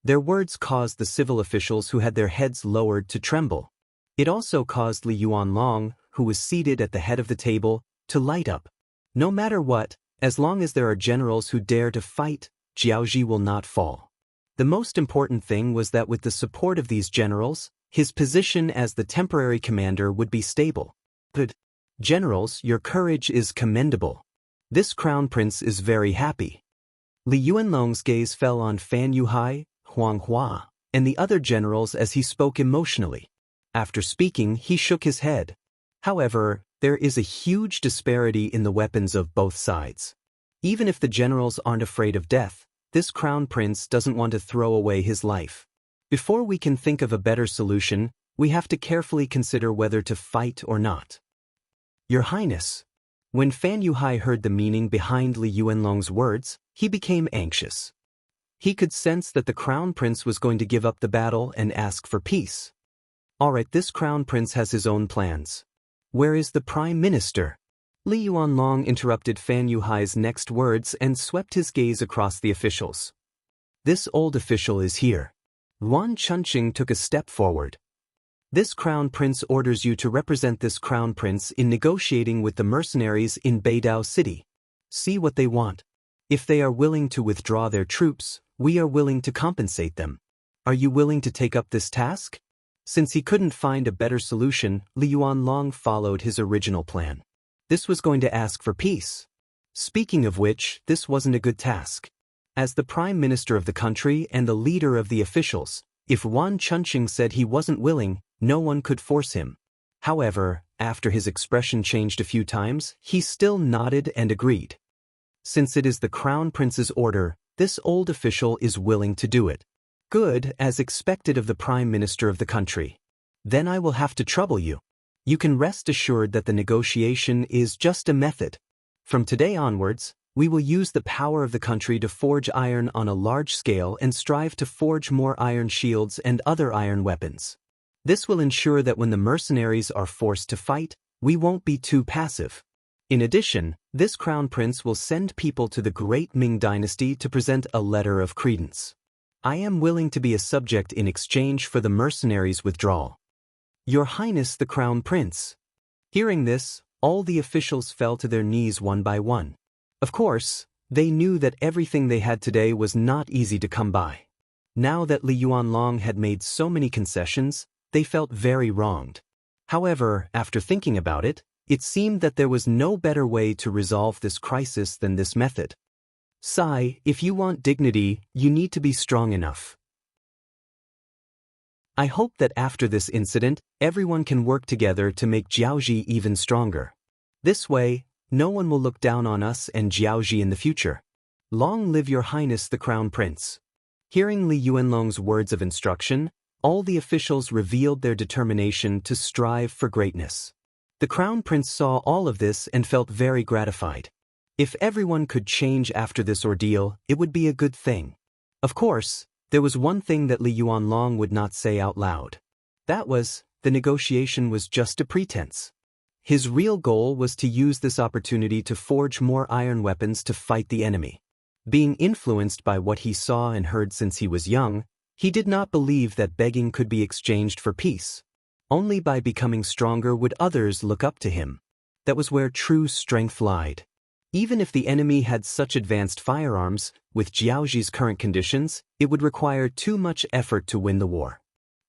Their words caused the civil officials who had their heads lowered to tremble. It also caused Li Yuanlong, who was seated at the head of the table, to light up. No matter what, as long as there are generals who dare to fight, Jiaoji will not fall. The most important thing was that with the support of these generals, his position as the temporary commander would be stable. Good. Generals, your courage is commendable. This crown prince is very happy. Li Yuanlong's gaze fell on Fan Yuhai, Huang Hua, and the other generals as he spoke emotionally. After speaking, he shook his head. However, there is a huge disparity in the weapons of both sides. Even if the generals aren't afraid of death, this crown prince doesn't want to throw away his life. Before we can think of a better solution, we have to carefully consider whether to fight or not. Your Highness. When Fan Yuhai heard the meaning behind Li Yuanlong's words, he became anxious. He could sense that the crown prince was going to give up the battle and ask for peace. Alright, this crown prince has his own plans. Where is the prime minister? Li Yuanlong interrupted Fan Yuhai's next words and swept his gaze across the officials. This old official is here. Yuan Chunqing took a step forward. This crown prince orders you to represent this crown prince in negotiating with the mercenaries in Beidao City. See what they want. If they are willing to withdraw their troops, we are willing to compensate them. Are you willing to take up this task? Since he couldn't find a better solution, Li Yuanlong followed his original plan. This was going to ask for peace. Speaking of which, this wasn't a good task. As the prime minister of the country and the leader of the officials, if Yuan Chunqing said he wasn't willing, no one could force him. However, after his expression changed a few times, he still nodded and agreed. Since it is the crown prince's order, this old official is willing to do it. Good, as expected of the prime minister of the country. Then I will have to trouble you. You can rest assured that the negotiation is just a method. From today onwards, we will use the power of the country to forge iron on a large scale and strive to forge more iron shields and other iron weapons. This will ensure that when the mercenaries are forced to fight, we won't be too passive. In addition, this crown prince will send people to the great Ming dynasty to present a letter of credence. I am willing to be a subject in exchange for the mercenaries' withdrawal. Your Highness the Crown Prince. Hearing this, all the officials fell to their knees one by one. Of course, they knew that everything they had today was not easy to come by. Now that Li Yuanlong had made so many concessions, they felt very wronged. However, after thinking about it, it seemed that there was no better way to resolve this crisis than this method. Sai, if you want dignity, you need to be strong enough. I hope that after this incident, everyone can work together to make Jiaoji even stronger. This way, no one will look down on us and Jiaoji in the future. Long live your highness the crown prince. Hearing Li Yuanlong's words of instruction, all the officials revealed their determination to strive for greatness. The crown prince saw all of this and felt very gratified. If everyone could change after this ordeal, it would be a good thing. Of course, there was one thing that Li Yuanlong would not say out loud. That was, the negotiation was just a pretense. His real goal was to use this opportunity to forge more iron weapons to fight the enemy. Being influenced by what he saw and heard since he was young, he did not believe that begging could be exchanged for peace. Only by becoming stronger would others look up to him. That was where true strength lied. Even if the enemy had such advanced firearms, with Jiaoji's current conditions, it would require too much effort to win the war.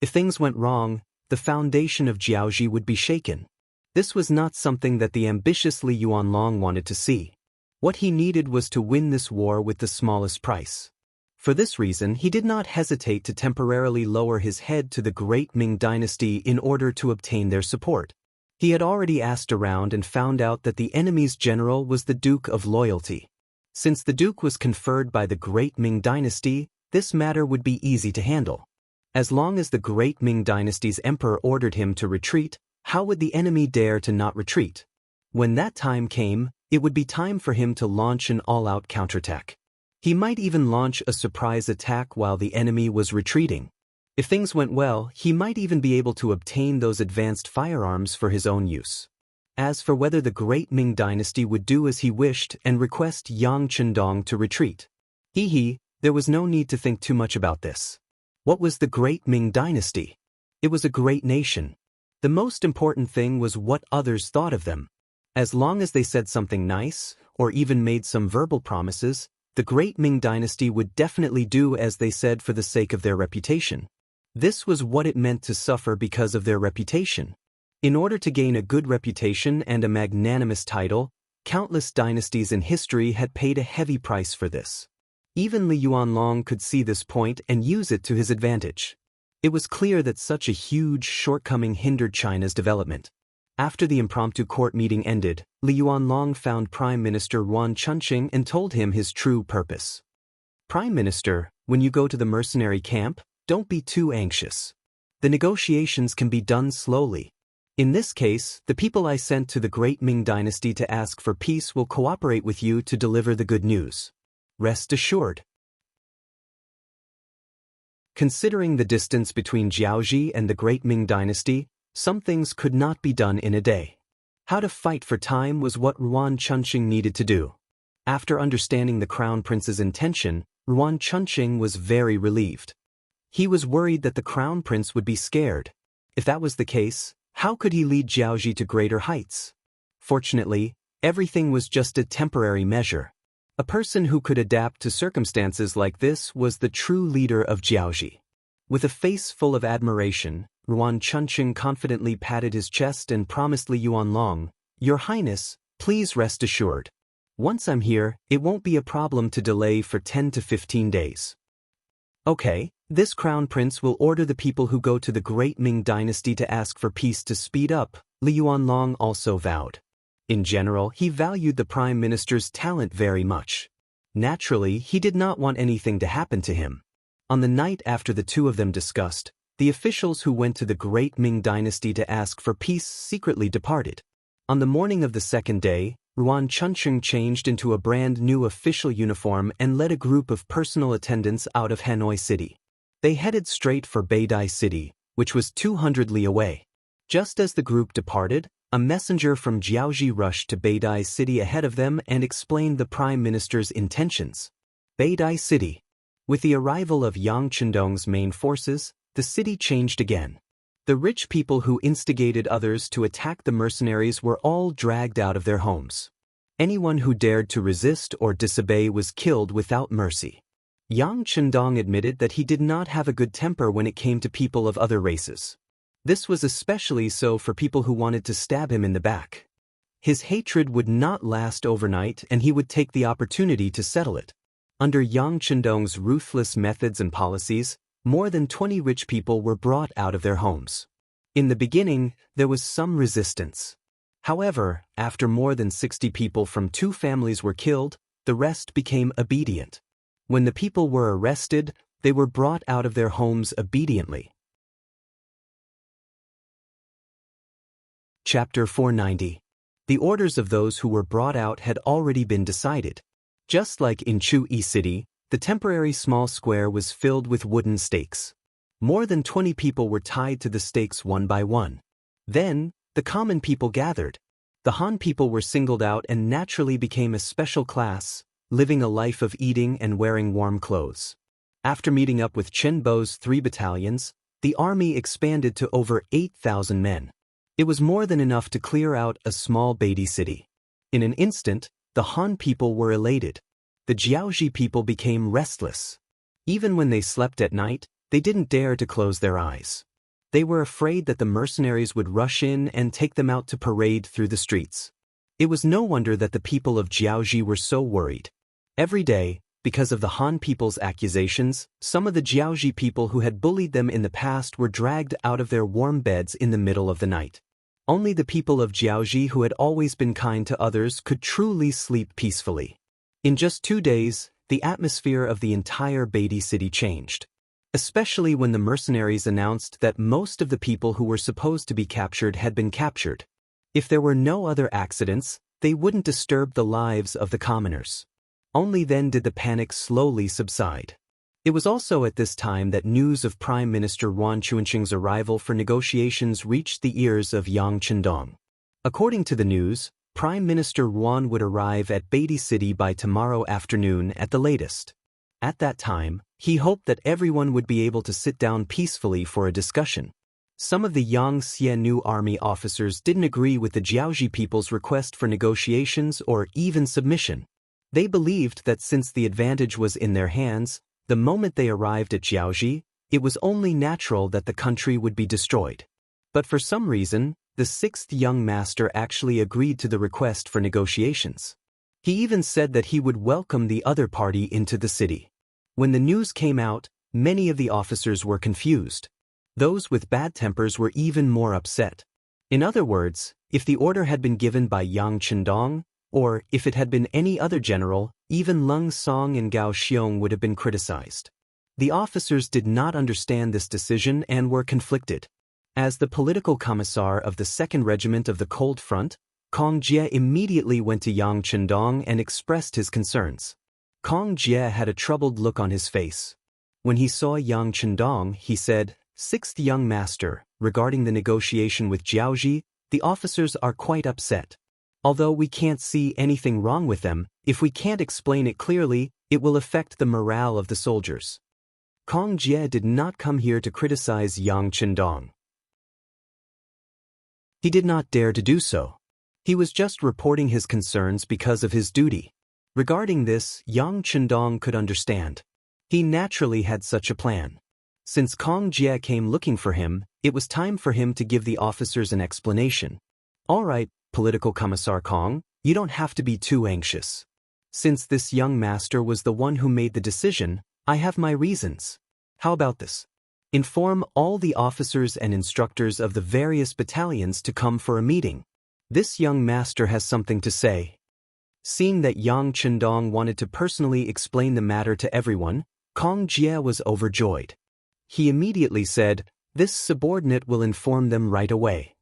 If things went wrong, the foundation of Jiaoji would be shaken. This was not something that the ambitious Li Yuanlong wanted to see. What he needed was to win this war with the smallest price. For this reason, he did not hesitate to temporarily lower his head to the great Ming dynasty in order to obtain their support. He had already asked around and found out that the enemy's general was the Duke of Loyalty. Since the Duke was conferred by the great Ming dynasty, this matter would be easy to handle. As long as the great Ming dynasty's emperor ordered him to retreat, how would the enemy dare to not retreat? When that time came, it would be time for him to launch an all-out counterattack. He might even launch a surprise attack while the enemy was retreating. If things went well, he might even be able to obtain those advanced firearms for his own use. As for whether the great Ming dynasty would do as he wished and request Yang Chendong to retreat, there was no need to think too much about this. What was the great Ming dynasty? It was a great nation. The most important thing was what others thought of them. As long as they said something nice, or even made some verbal promises, the great Ming dynasty would definitely do as they said for the sake of their reputation. This was what it meant to suffer because of their reputation. In order to gain a good reputation and a magnanimous title, countless dynasties in history had paid a heavy price for this. Even Li Yuanlong could see this point and use it to his advantage. It was clear that such a huge shortcoming hindered China's development. After the impromptu court meeting ended, Li Yuanlong found Prime Minister Yuan Chunqing and told him his true purpose. Prime Minister, when you go to the mercenary camp, don't be too anxious. The negotiations can be done slowly. In this case, the people I sent to the great Ming dynasty to ask for peace will cooperate with you to deliver the good news. Rest assured. Considering the distance between Jiaoji and the great Ming dynasty, some things could not be done in a day. How to fight for time was what Yuan Chunqing needed to do. After understanding the crown prince's intention, Yuan Chunqing was very relieved. He was worried that the crown prince would be scared. If that was the case, how could he lead Jiaoji to greater heights? Fortunately, everything was just a temporary measure. A person who could adapt to circumstances like this was the true leader of Jiaoji. With a face full of admiration, Yuan Chunqing confidently patted his chest and promised Li Yuanlong, "Your Highness, please rest assured. Once I'm here, it won't be a problem to delay for 10 to 15 days. Okay, this crown prince will order the people who go to the great Ming dynasty to ask for peace to speed up," Li Yuanlong also vowed. In general, he valued the prime minister's talent very much. Naturally, he did not want anything to happen to him. On the night after the two of them discussed, the officials who went to the great Ming dynasty to ask for peace secretly departed. On the morning of the second day, Yuan Chunqing changed into a brand new official uniform and led a group of personal attendants out of Hanoi City. They headed straight for Beidai City, which was 200 li away. Just as the group departed, a messenger from Jiaoji rushed to Beidai City ahead of them and explained the prime minister's intentions. Beidai City. With the arrival of Yang Chendong's main forces, the city changed again. The rich people who instigated others to attack the mercenaries were all dragged out of their homes. Anyone who dared to resist or disobey was killed without mercy. Yang Chendong admitted that he did not have a good temper when it came to people of other races. This was especially so for people who wanted to stab him in the back. His hatred would not last overnight and he would take the opportunity to settle it. Under Yang Chendong's ruthless methods and policies, more than 20 rich people were brought out of their homes. In the beginning, there was some resistance. However, after more than 60 people from 2 families were killed, the rest became obedient. When the people were arrested, they were brought out of their homes obediently. Chapter 490. The orders of those who were brought out had already been decided. Just like in Chu-Yi City, the temporary small square was filled with wooden stakes. More than 20 people were tied to the stakes one by one. Then, the common people gathered. The Han people were singled out and naturally became a special class, living a life of eating and wearing warm clothes. After meeting up with Chen Bo's 3 battalions, the army expanded to over 8,000 men. It was more than enough to clear out a small Beatty city. In an instant, the Han people were elated. The Jiaoji people became restless. Even when they slept at night, they didn't dare to close their eyes. They were afraid that the mercenaries would rush in and take them out to parade through the streets. It was no wonder that the people of Jiaoji were so worried. Every day, because of the Han people's accusations, some of the Jiaoji people who had bullied them in the past were dragged out of their warm beds in the middle of the night. Only the people of Jiaoji who had always been kind to others could truly sleep peacefully. In just 2 days, the atmosphere of the entire Beatty city changed. Especially when the mercenaries announced that most of the people who were supposed to be captured had been captured. If there were no other accidents, they wouldn't disturb the lives of the commoners. Only then did the panic slowly subside. It was also at this time that news of Prime Minister Yuan Chuanqing's arrival for negotiations reached the ears of Yang Chendong. According to the news, Prime Minister Yuan would arrive at Beatty City by tomorrow afternoon at the latest. At that time, he hoped that everyone would be able to sit down peacefully for a discussion. Some of the Yang Xianu army officers didn't agree with the Jiaoji people's request for negotiations or even submission. They believed that since the advantage was in their hands, the moment they arrived at Jiaoji, it was only natural that the country would be destroyed. But for some reason, the 6th young master actually agreed to the request for negotiations. He even said that he would welcome the other party into the city. When the news came out, many of the officers were confused. Those with bad tempers were even more upset. In other words, if the order had been given by Yang Chendong, or if it had been any other general, even Leng Song and Gao Xiong would have been criticized. The officers did not understand this decision and were conflicted. As the political commissar of the 2nd Regiment of the Cold Front, Kong Jie immediately went to Yang Chendong and expressed his concerns. Kong Jie had a troubled look on his face. When he saw Yang Chendong, he said, "6th young master, regarding the negotiation with Jiaoji, the officers are quite upset. Although we can't see anything wrong with them, if we can't explain it clearly, it will affect the morale of the soldiers." Kong Jie did not come here to criticize Yang Chendong. He did not dare to do so. He was just reporting his concerns because of his duty. Regarding this, Yang Chendong could understand. He naturally had such a plan. Since Kong Jie came looking for him, it was time for him to give the officers an explanation. "All right, Political Commissar Kong, you don't have to be too anxious. Since this young master was the one who made the decision, I have my reasons. How about this? Inform all the officers and instructors of the various battalions to come for a meeting. This young master has something to say." Seeing that Yang Chendong wanted to personally explain the matter to everyone, Kong Jie was overjoyed. He immediately said, "This subordinate will inform them right away."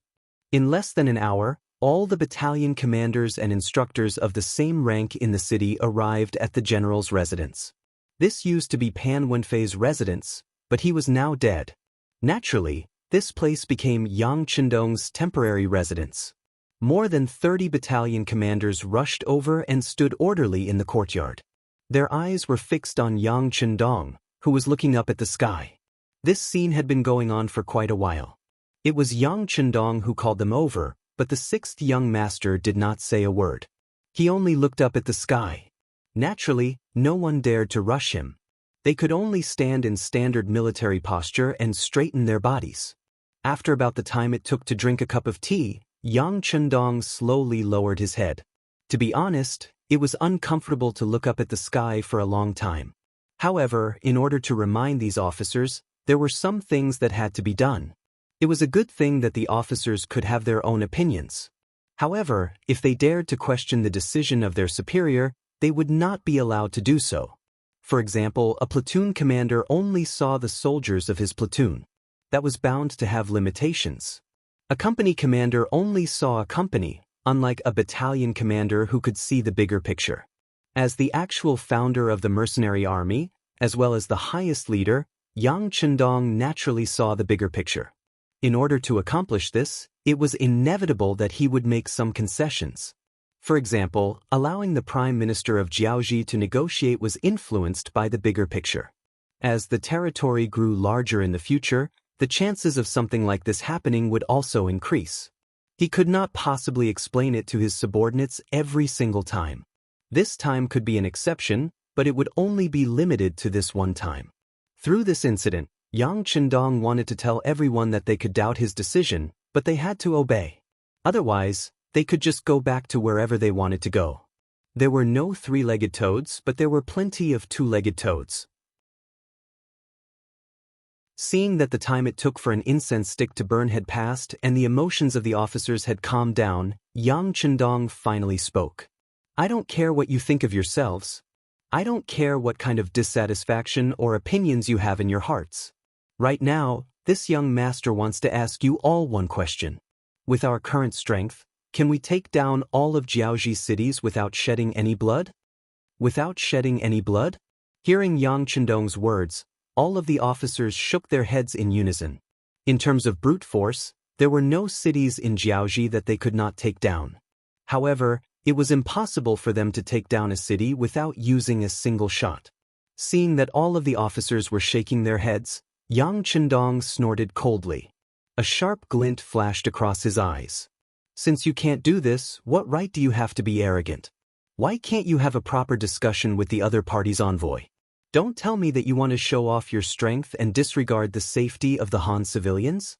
In less than an hour, all the battalion commanders and instructors of the same rank in the city arrived at the general's residence. This used to be Pan Wenfei's residence, but he was now dead. Naturally, this place became Yang Chendong's temporary residence. More than 30 battalion commanders rushed over and stood orderly in the courtyard. Their eyes were fixed on Yang Chendong, who was looking up at the sky. This scene had been going on for quite a while. It was Yang Chendong who called them over, but the 6th young master did not say a word. He only looked up at the sky. Naturally, no one dared to rush him. They could only stand in standard military posture and straighten their bodies. After about the time it took to drink a cup of tea, Yang Chendong slowly lowered his head. To be honest, It was uncomfortable to look up at the sky for a long time. However, in order to remind these officers, there were some things that had to be done. It was a good thing that the officers could have their own opinions. However, if they dared to question the decision of their superior, they would not be allowed to do so. For example, a platoon commander only saw the soldiers of his platoon. That was bound to have limitations. A company commander only saw a company, unlike a battalion commander who could see the bigger picture. As the actual founder of the mercenary army, as well as the highest leader, Yang Chendong naturally saw the bigger picture. In order to accomplish this, it was inevitable that he would make some concessions. For example, allowing the Prime Minister of Jiaoji to negotiate was influenced by the bigger picture. As the territory grew larger in the future, the chances of something like this happening would also increase. He could not possibly explain it to his subordinates every single time. This time could be an exception, but it would only be limited to this one time. Through this incident, Yang Chendong wanted to tell everyone that they could doubt his decision, but they had to obey. Otherwise, they could just go back to wherever they wanted to go. There were no three-legged toads, but there were plenty of two-legged toads. Seeing that the time it took for an incense stick to burn had passed and the emotions of the officers had calmed down, Yang Chendong finally spoke. "I don't care what you think of yourselves. I don't care what kind of dissatisfaction or opinions you have in your hearts. Right now, this young master wants to ask you all one question. With our current strength, can we take down all of Jiaoji's cities without shedding any blood?" Without shedding any blood? Hearing Yang Chendong's words, all of the officers shook their heads in unison. In terms of brute force, there were no cities in Jiaoji that they could not take down. However, it was impossible for them to take down a city without using a single shot. Seeing that all of the officers were shaking their heads, Yang Chendong snorted coldly. A sharp glint flashed across his eyes. "Since you can't do this, what right do you have to be arrogant? Why can't you have a proper discussion with the other party's envoy? Don't tell me that you want to show off your strength and disregard the safety of the Han civilians?"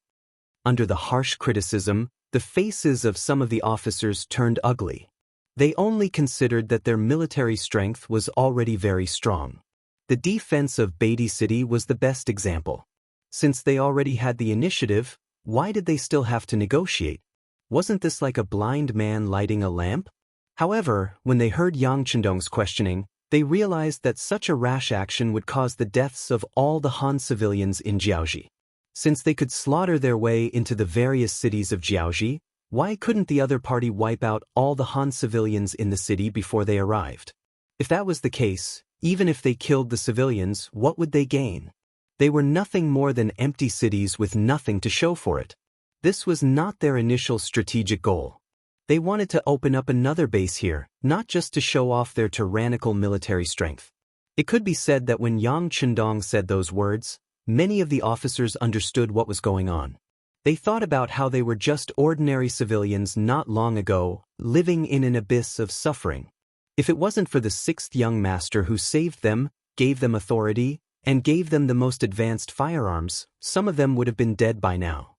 Under the harsh criticism, the faces of some of the officers turned ugly. They only considered that their military strength was already very strong. The defense of Beatty City was the best example. Since they already had the initiative, why did they still have to negotiate? Wasn't this like a blind man lighting a lamp? However, when they heard Yang Chendong's questioning, they realized that such a rash action would cause the deaths of all the Han civilians in Jiaoji. Since they could slaughter their way into the various cities of Jiaoji, why couldn't the other party wipe out all the Han civilians in the city before they arrived? If that was the case, even if they killed the civilians, what would they gain? They were nothing more than empty cities with nothing to show for it. This was not their initial strategic goal. They wanted to open up another base here, not just to show off their tyrannical military strength. It could be said that when Yang Chendong said those words, many of the officers understood what was going on. They thought about how they were just ordinary civilians not long ago, living in an abyss of suffering. If it wasn't for the sixth young master who saved them, gave them authority, and gave them the most advanced firearms, some of them would have been dead by now.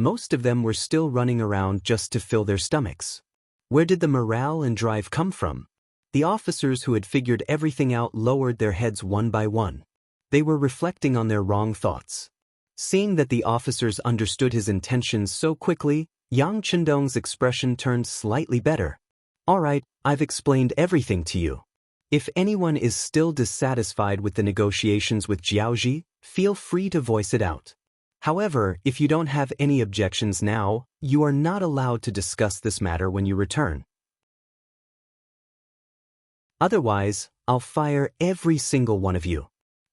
Most of them were still running around just to fill their stomachs. Where did the morale and drive come from? The officers who had figured everything out lowered their heads one by one. They were reflecting on their wrong thoughts. Seeing that the officers understood his intentions so quickly, Yang Chendong's expression turned slightly better. "All right, I've explained everything to you. If anyone is still dissatisfied with the negotiations with Jiaoji, feel free to voice it out. However, if you don't have any objections now, you are not allowed to discuss this matter when you return. Otherwise, I'll fire every single one of you.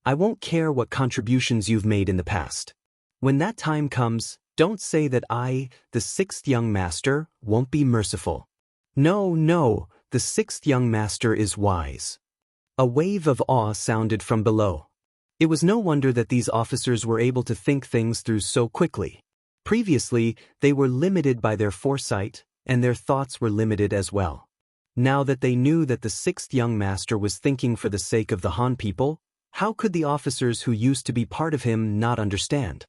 I won't care what contributions you've made in the past. When that time comes, don't say that I, the sixth young master, won't be merciful. No, the sixth young master is wise." A wave of awe sounded from below. It was no wonder that these officers were able to think things through so quickly. Previously, they were limited by their foresight, and their thoughts were limited as well. Now that they knew that the sixth young master was thinking for the sake of the Han people, how could the officers who used to be part of him not understand?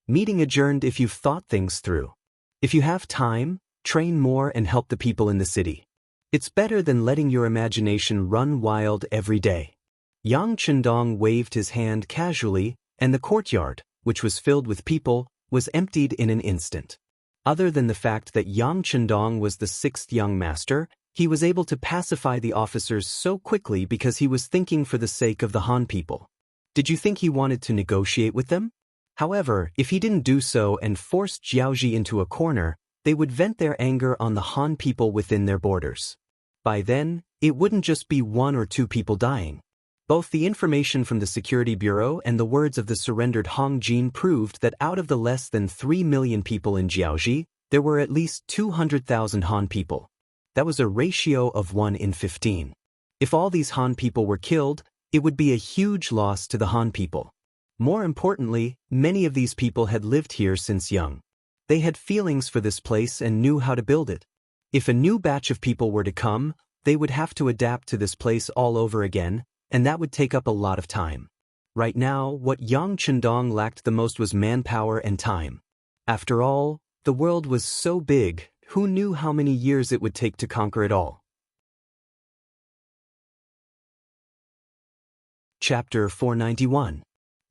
Meeting adjourned if you've thought things through. If you have time, train more and help the people in the city. It's better than letting your imagination run wild every day. Yang Chendong waved his hand casually, and the courtyard, which was filled with people, was emptied in an instant. Other than the fact that Yang Chendong was the sixth young master, he was able to pacify the officers so quickly because he was thinking for the sake of the Han people. Did you think he wanted to negotiate with them? However, if he didn't do so and forced Jiaoji into a corner, they would vent their anger on the Han people within their borders. By then, it wouldn't just be 1 or 2 people dying. Both the information from the Security Bureau and the words of the surrendered Hong Jin proved that out of the less than 3 million people in Jiaoji, there were at least 200,000 Han people. That was a ratio of 1 in 15. If all these Han people were killed, it would be a huge loss to the Han people. More importantly, many of these people had lived here since young. They had feelings for this place and knew how to build it. If a new batch of people were to come, they would have to adapt to this place all over again, and that would take up a lot of time. Right now, what Yang Chendong lacked the most was manpower and time. After all, the world was so big, who knew how many years it would take to conquer it all? Chapter 491.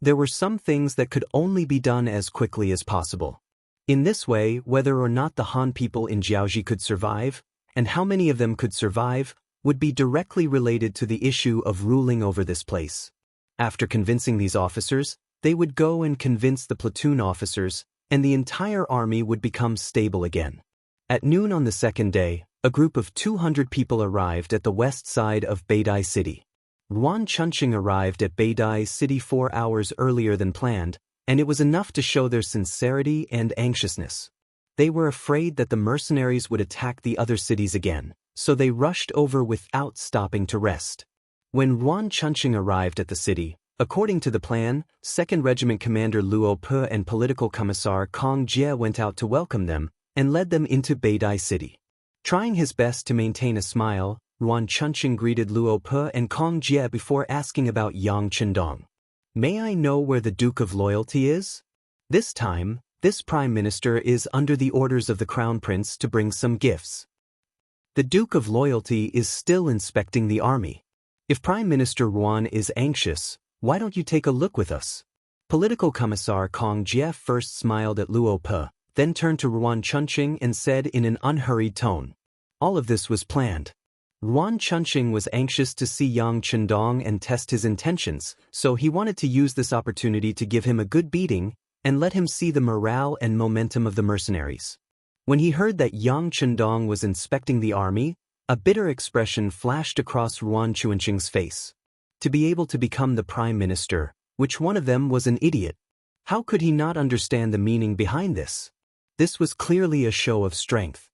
There were some things that could only be done as quickly as possible. In this way, whether or not the Han people in Jiaoji could survive, and how many of them could survive, would be directly related to the issue of ruling over this place. After convincing these officers, they would go and convince the platoon officers, and the entire army would become stable again. At noon on the second day, a group of 200 people arrived at the west side of Beidai City. Yuan Chunqing arrived at Beidai City 4 hours earlier than planned, and it was enough to show their sincerity and anxiousness. They were afraid that the mercenaries would attack the other cities again, so they rushed over without stopping to rest. When Yuan Chunqing arrived at the city, according to the plan, 2nd Regiment Commander Luo Pe and Political Commissar Kong Jie went out to welcome them and led them into Beidai City. Trying his best to maintain a smile, Yuan Chunqing greeted Luo Pe and Kong Jie before asking about Yang Chendong. May I know where the Duke of Loyalty is? This time, this Prime Minister is under the orders of the Crown Prince to bring some gifts. The Duke of Loyalty is still inspecting the army. If Prime Minister Yuan is anxious, why don't you take a look with us? Political Commissar Kong Jie first smiled at Luo Pe, then turned to Yuan Chunqing and said in an unhurried tone. All of this was planned. Yuan Chunqing was anxious to see Yang Chendong and test his intentions, so he wanted to use this opportunity to give him a good beating and let him see the morale and momentum of the mercenaries. When he heard that Yang Chendong was inspecting the army, a bitter expression flashed across Yuan Chunqing's face. To be able to become the Prime Minister, which one of them was an idiot? How could he not understand the meaning behind this? This was clearly a show of strength.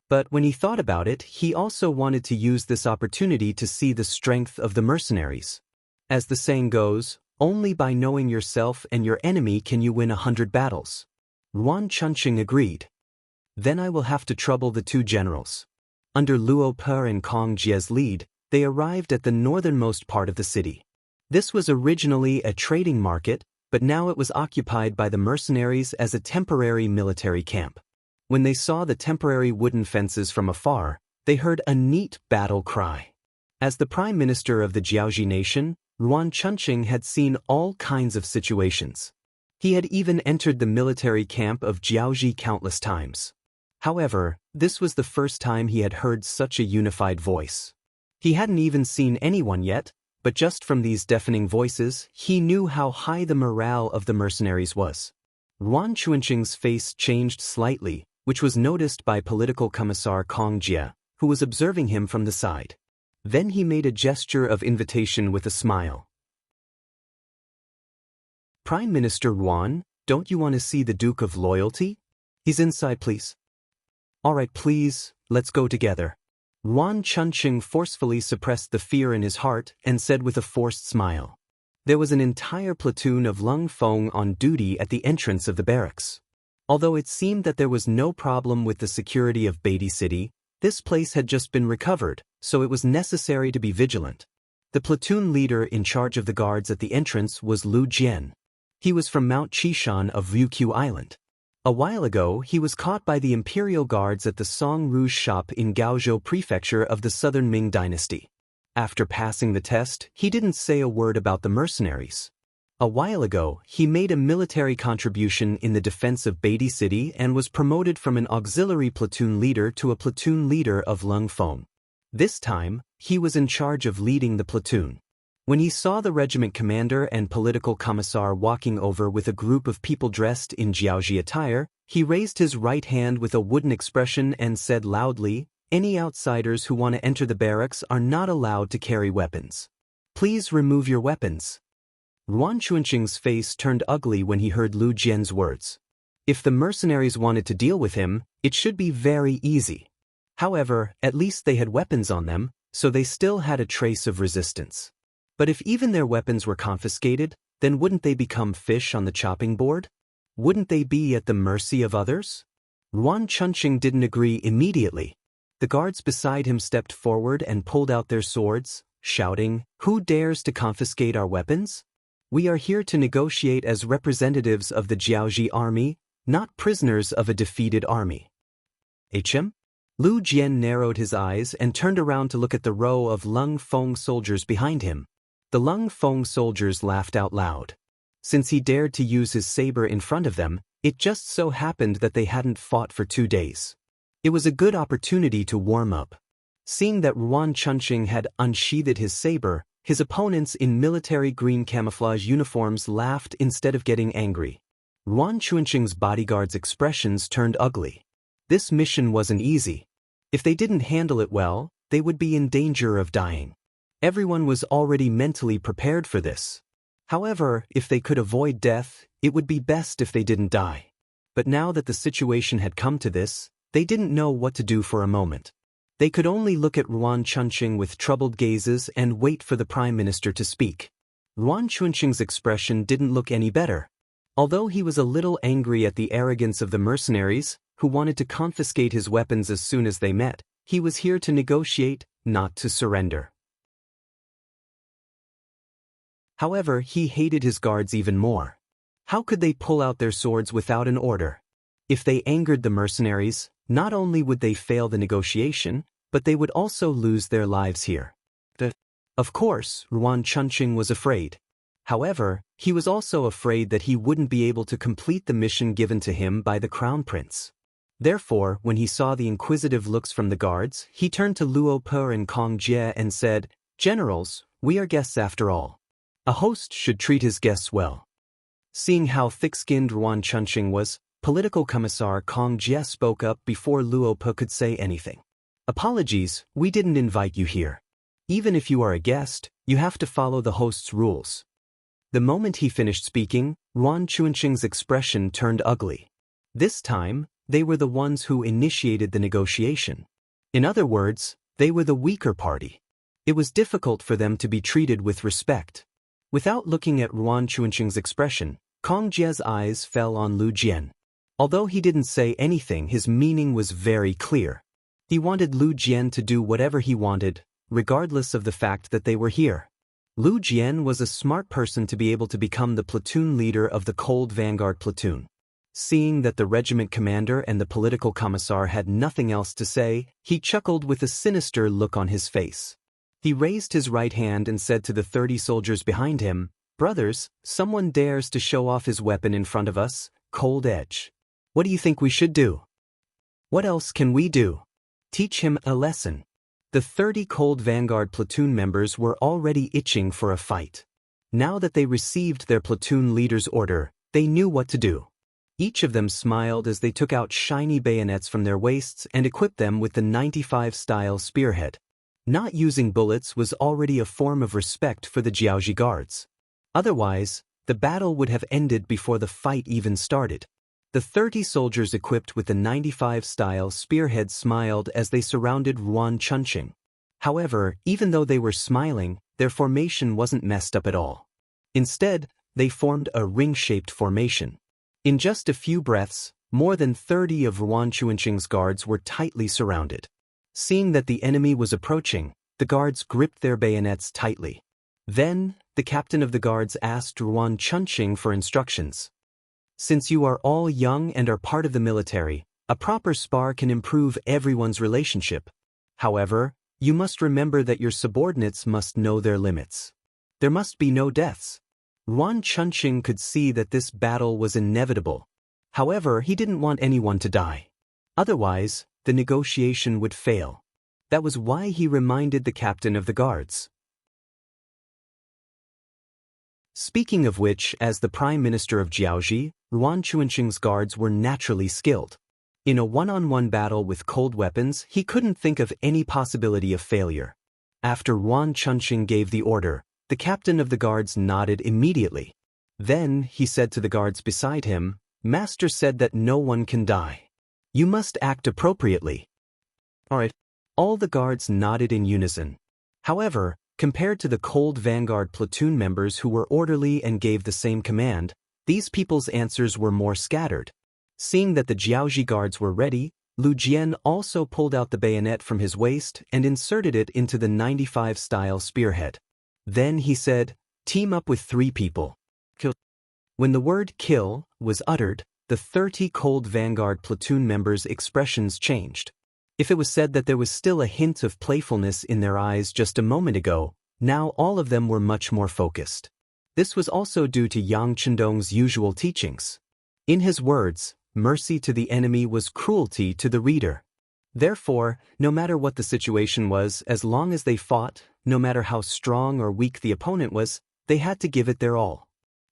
But when he thought about it, he also wanted to use this opportunity to see the strength of the mercenaries. As the saying goes, only by knowing yourself and your enemy can you win 100 battles. Yuan Chunqing agreed. Then I will have to trouble the 2 generals. Under Luo Pe and Kong Jie's lead, they arrived at the northernmost part of the city. This was originally a trading market, but now it was occupied by the mercenaries as a temporary military camp. When they saw the temporary wooden fences from afar, they heard a neat battle cry. As the Prime Minister of the Jiaoji nation, Yuan Chunqing had seen all kinds of situations. He had even entered the military camp of Jiaoji countless times. However, this was the first time he had heard such a unified voice. He hadn't even seen anyone yet, but just from these deafening voices, he knew how high the morale of the mercenaries was. Yuan Chunqing's face changed slightly, which was noticed by Political Commissar Kong Jie, who was observing him from the side. Then he made a gesture of invitation with a smile. Prime Minister Yuan, don't you want to see the Duke of Loyalty? He's inside, please. All right, please, let's go together. Yuan Chunqing forcefully suppressed the fear in his heart and said with a forced smile. There was an entire platoon of Lung Feng on duty at the entrance of the barracks. Although it seemed that there was no problem with the security of Beidai City, this place had just been recovered, so it was necessary to be vigilant. The platoon leader in charge of the guards at the entrance was Lu Jian. He was from Mount Qishan of Ryukyu Island. A while ago, he was caught by the imperial guards at the Song Rouge shop in Gaozhou Prefecture of the Southern Ming Dynasty. After passing the test, he didn't say a word about the mercenaries. A while ago, he made a military contribution in the defense of Beatty City and was promoted from an auxiliary platoon leader to a platoon leader of Lung Feng. This time, he was in charge of leading the platoon. When he saw the regiment commander and political commissar walking over with a group of people dressed in Jiaoji attire, he raised his right hand with a wooden expression and said loudly, "Any outsiders who want to enter the barracks are not allowed to carry weapons. Please remove your weapons." Ruan Chuanqing's face turned ugly when he heard Lu Jian's words. If the mercenaries wanted to deal with him, it should be very easy. However, at least they had weapons on them, so they still had a trace of resistance. But if even their weapons were confiscated, then wouldn't they become fish on the chopping board? Wouldn't they be at the mercy of others? Ruan Chuanqing didn't agree immediately. The guards beside him stepped forward and pulled out their swords, shouting, "Who dares to confiscate our weapons? We are here to negotiate as representatives of the Jiaoji army, not prisoners of a defeated army." HM? Lu Jian narrowed his eyes and turned around to look at the row of Lung Feng soldiers behind him. The Lung Feng soldiers laughed out loud. Since he dared to use his saber in front of them, it just so happened that they hadn't fought for 2 days. It was a good opportunity to warm up. Seeing that Ruan Chuanqing had unsheathed his saber, his opponents in military green camouflage uniforms laughed instead of getting angry. Ruan Chuanqing's bodyguards' expressions turned ugly. This mission wasn't easy. If they didn't handle it well, they would be in danger of dying. Everyone was already mentally prepared for this. However, if they could avoid death, it would be best if they didn't die. But now that the situation had come to this, they didn't know what to do for a moment. They could only look at Ruan Chuanqing with troubled gazes and wait for the Prime Minister to speak. Ruan Chuanqing's expression didn't look any better. Although he was a little angry at the arrogance of the mercenaries, who wanted to confiscate his weapons as soon as they met, he was here to negotiate, not to surrender. However, he hated his guards even more. How could they pull out their swords without an order? If they angered the mercenaries, not only would they fail the negotiation, but they would also lose their lives here. Of course, Ruan Chuanqing was afraid. However, he was also afraid that he wouldn't be able to complete the mission given to him by the Crown Prince. Therefore, when he saw the inquisitive looks from the guards, he turned to Luo Per and Kong Jie and said, "Generals, we are guests after all. A host should treat his guests well." Seeing how thick-skinned Ruan Chuanqing was, Political Commissar Kong Jie spoke up before Luo Per could say anything. "Apologies, we didn't invite you here. Even if you are a guest, you have to follow the host's rules." The moment he finished speaking, Ruan Chuanqing's expression turned ugly. This time, they were the ones who initiated the negotiation. In other words, they were the weaker party. It was difficult for them to be treated with respect. Without looking at Ruan Chuanqing's expression, Kong Jie's eyes fell on Lu Jian. Although he didn't say anything, his meaning was very clear. He wanted Lu Jian to do whatever he wanted, regardless of the fact that they were here. Lu Jian was a smart person to be able to become the platoon leader of the Cold Vanguard platoon. Seeing that the regiment commander and the political commissar had nothing else to say, he chuckled with a sinister look on his face. He raised his right hand and said to the 30 soldiers behind him, "Brothers, someone dares to show off his weapon in front of us, Cold Edge. What do you think we should do? What else can we do? Teach him a lesson." The 30 Cold Vanguard platoon members were already itching for a fight. Now that they received their platoon leader's order, they knew what to do. Each of them smiled as they took out shiny bayonets from their waists and equipped them with the 95-style spearhead. Not using bullets was already a form of respect for the Jiaoji guards. Otherwise, the battle would have ended before the fight even started. The 30 soldiers equipped with the 95-style spearhead smiled as they surrounded Ruan Chuanqing. However, even though they were smiling, their formation wasn't messed up at all. Instead, they formed a ring-shaped formation. In just a few breaths, more than 30 of Ruan Chuanqing's guards were tightly surrounded. Seeing that the enemy was approaching, the guards gripped their bayonets tightly. Then, the captain of the guards asked Ruan Chuanqing for instructions. Since you are all young and are part of the military, a proper spar can improve everyone's relationship. However, you must remember that your subordinates must know their limits. There must be no deaths. Yuan Chunqing could see that this battle was inevitable. However, he didn't want anyone to die. Otherwise, the negotiation would fail. That was why he reminded the captain of the guards. Speaking of which, as the Prime Minister of Jiaoji, Yuan Chunqing's guards were naturally skilled. In a one-on-one battle with cold weapons, he couldn't think of any possibility of failure. After Yuan Chunqing gave the order, the captain of the guards nodded immediately. Then, he said to the guards beside him, "Master said that no one can die. You must act appropriately." All right. All the guards nodded in unison. However, compared to the cold vanguard platoon members who were orderly and gave the same command, these people's answers were more scattered. Seeing that the Jiaoji guards were ready, Lu Jian also pulled out the bayonet from his waist and inserted it into the 95-style spearhead. Then he said, "Team up with 3 people. Kill." When the word "kill" was uttered, the 30 cold vanguard platoon members' expressions changed. If it was said that there was still a hint of playfulness in their eyes just a moment ago, now all of them were much more focused. This was also due to Yang Chendong's usual teachings. In his words, mercy to the enemy was cruelty to the reader. Therefore, no matter what the situation was, as long as they fought, no matter how strong or weak the opponent was, they had to give it their all.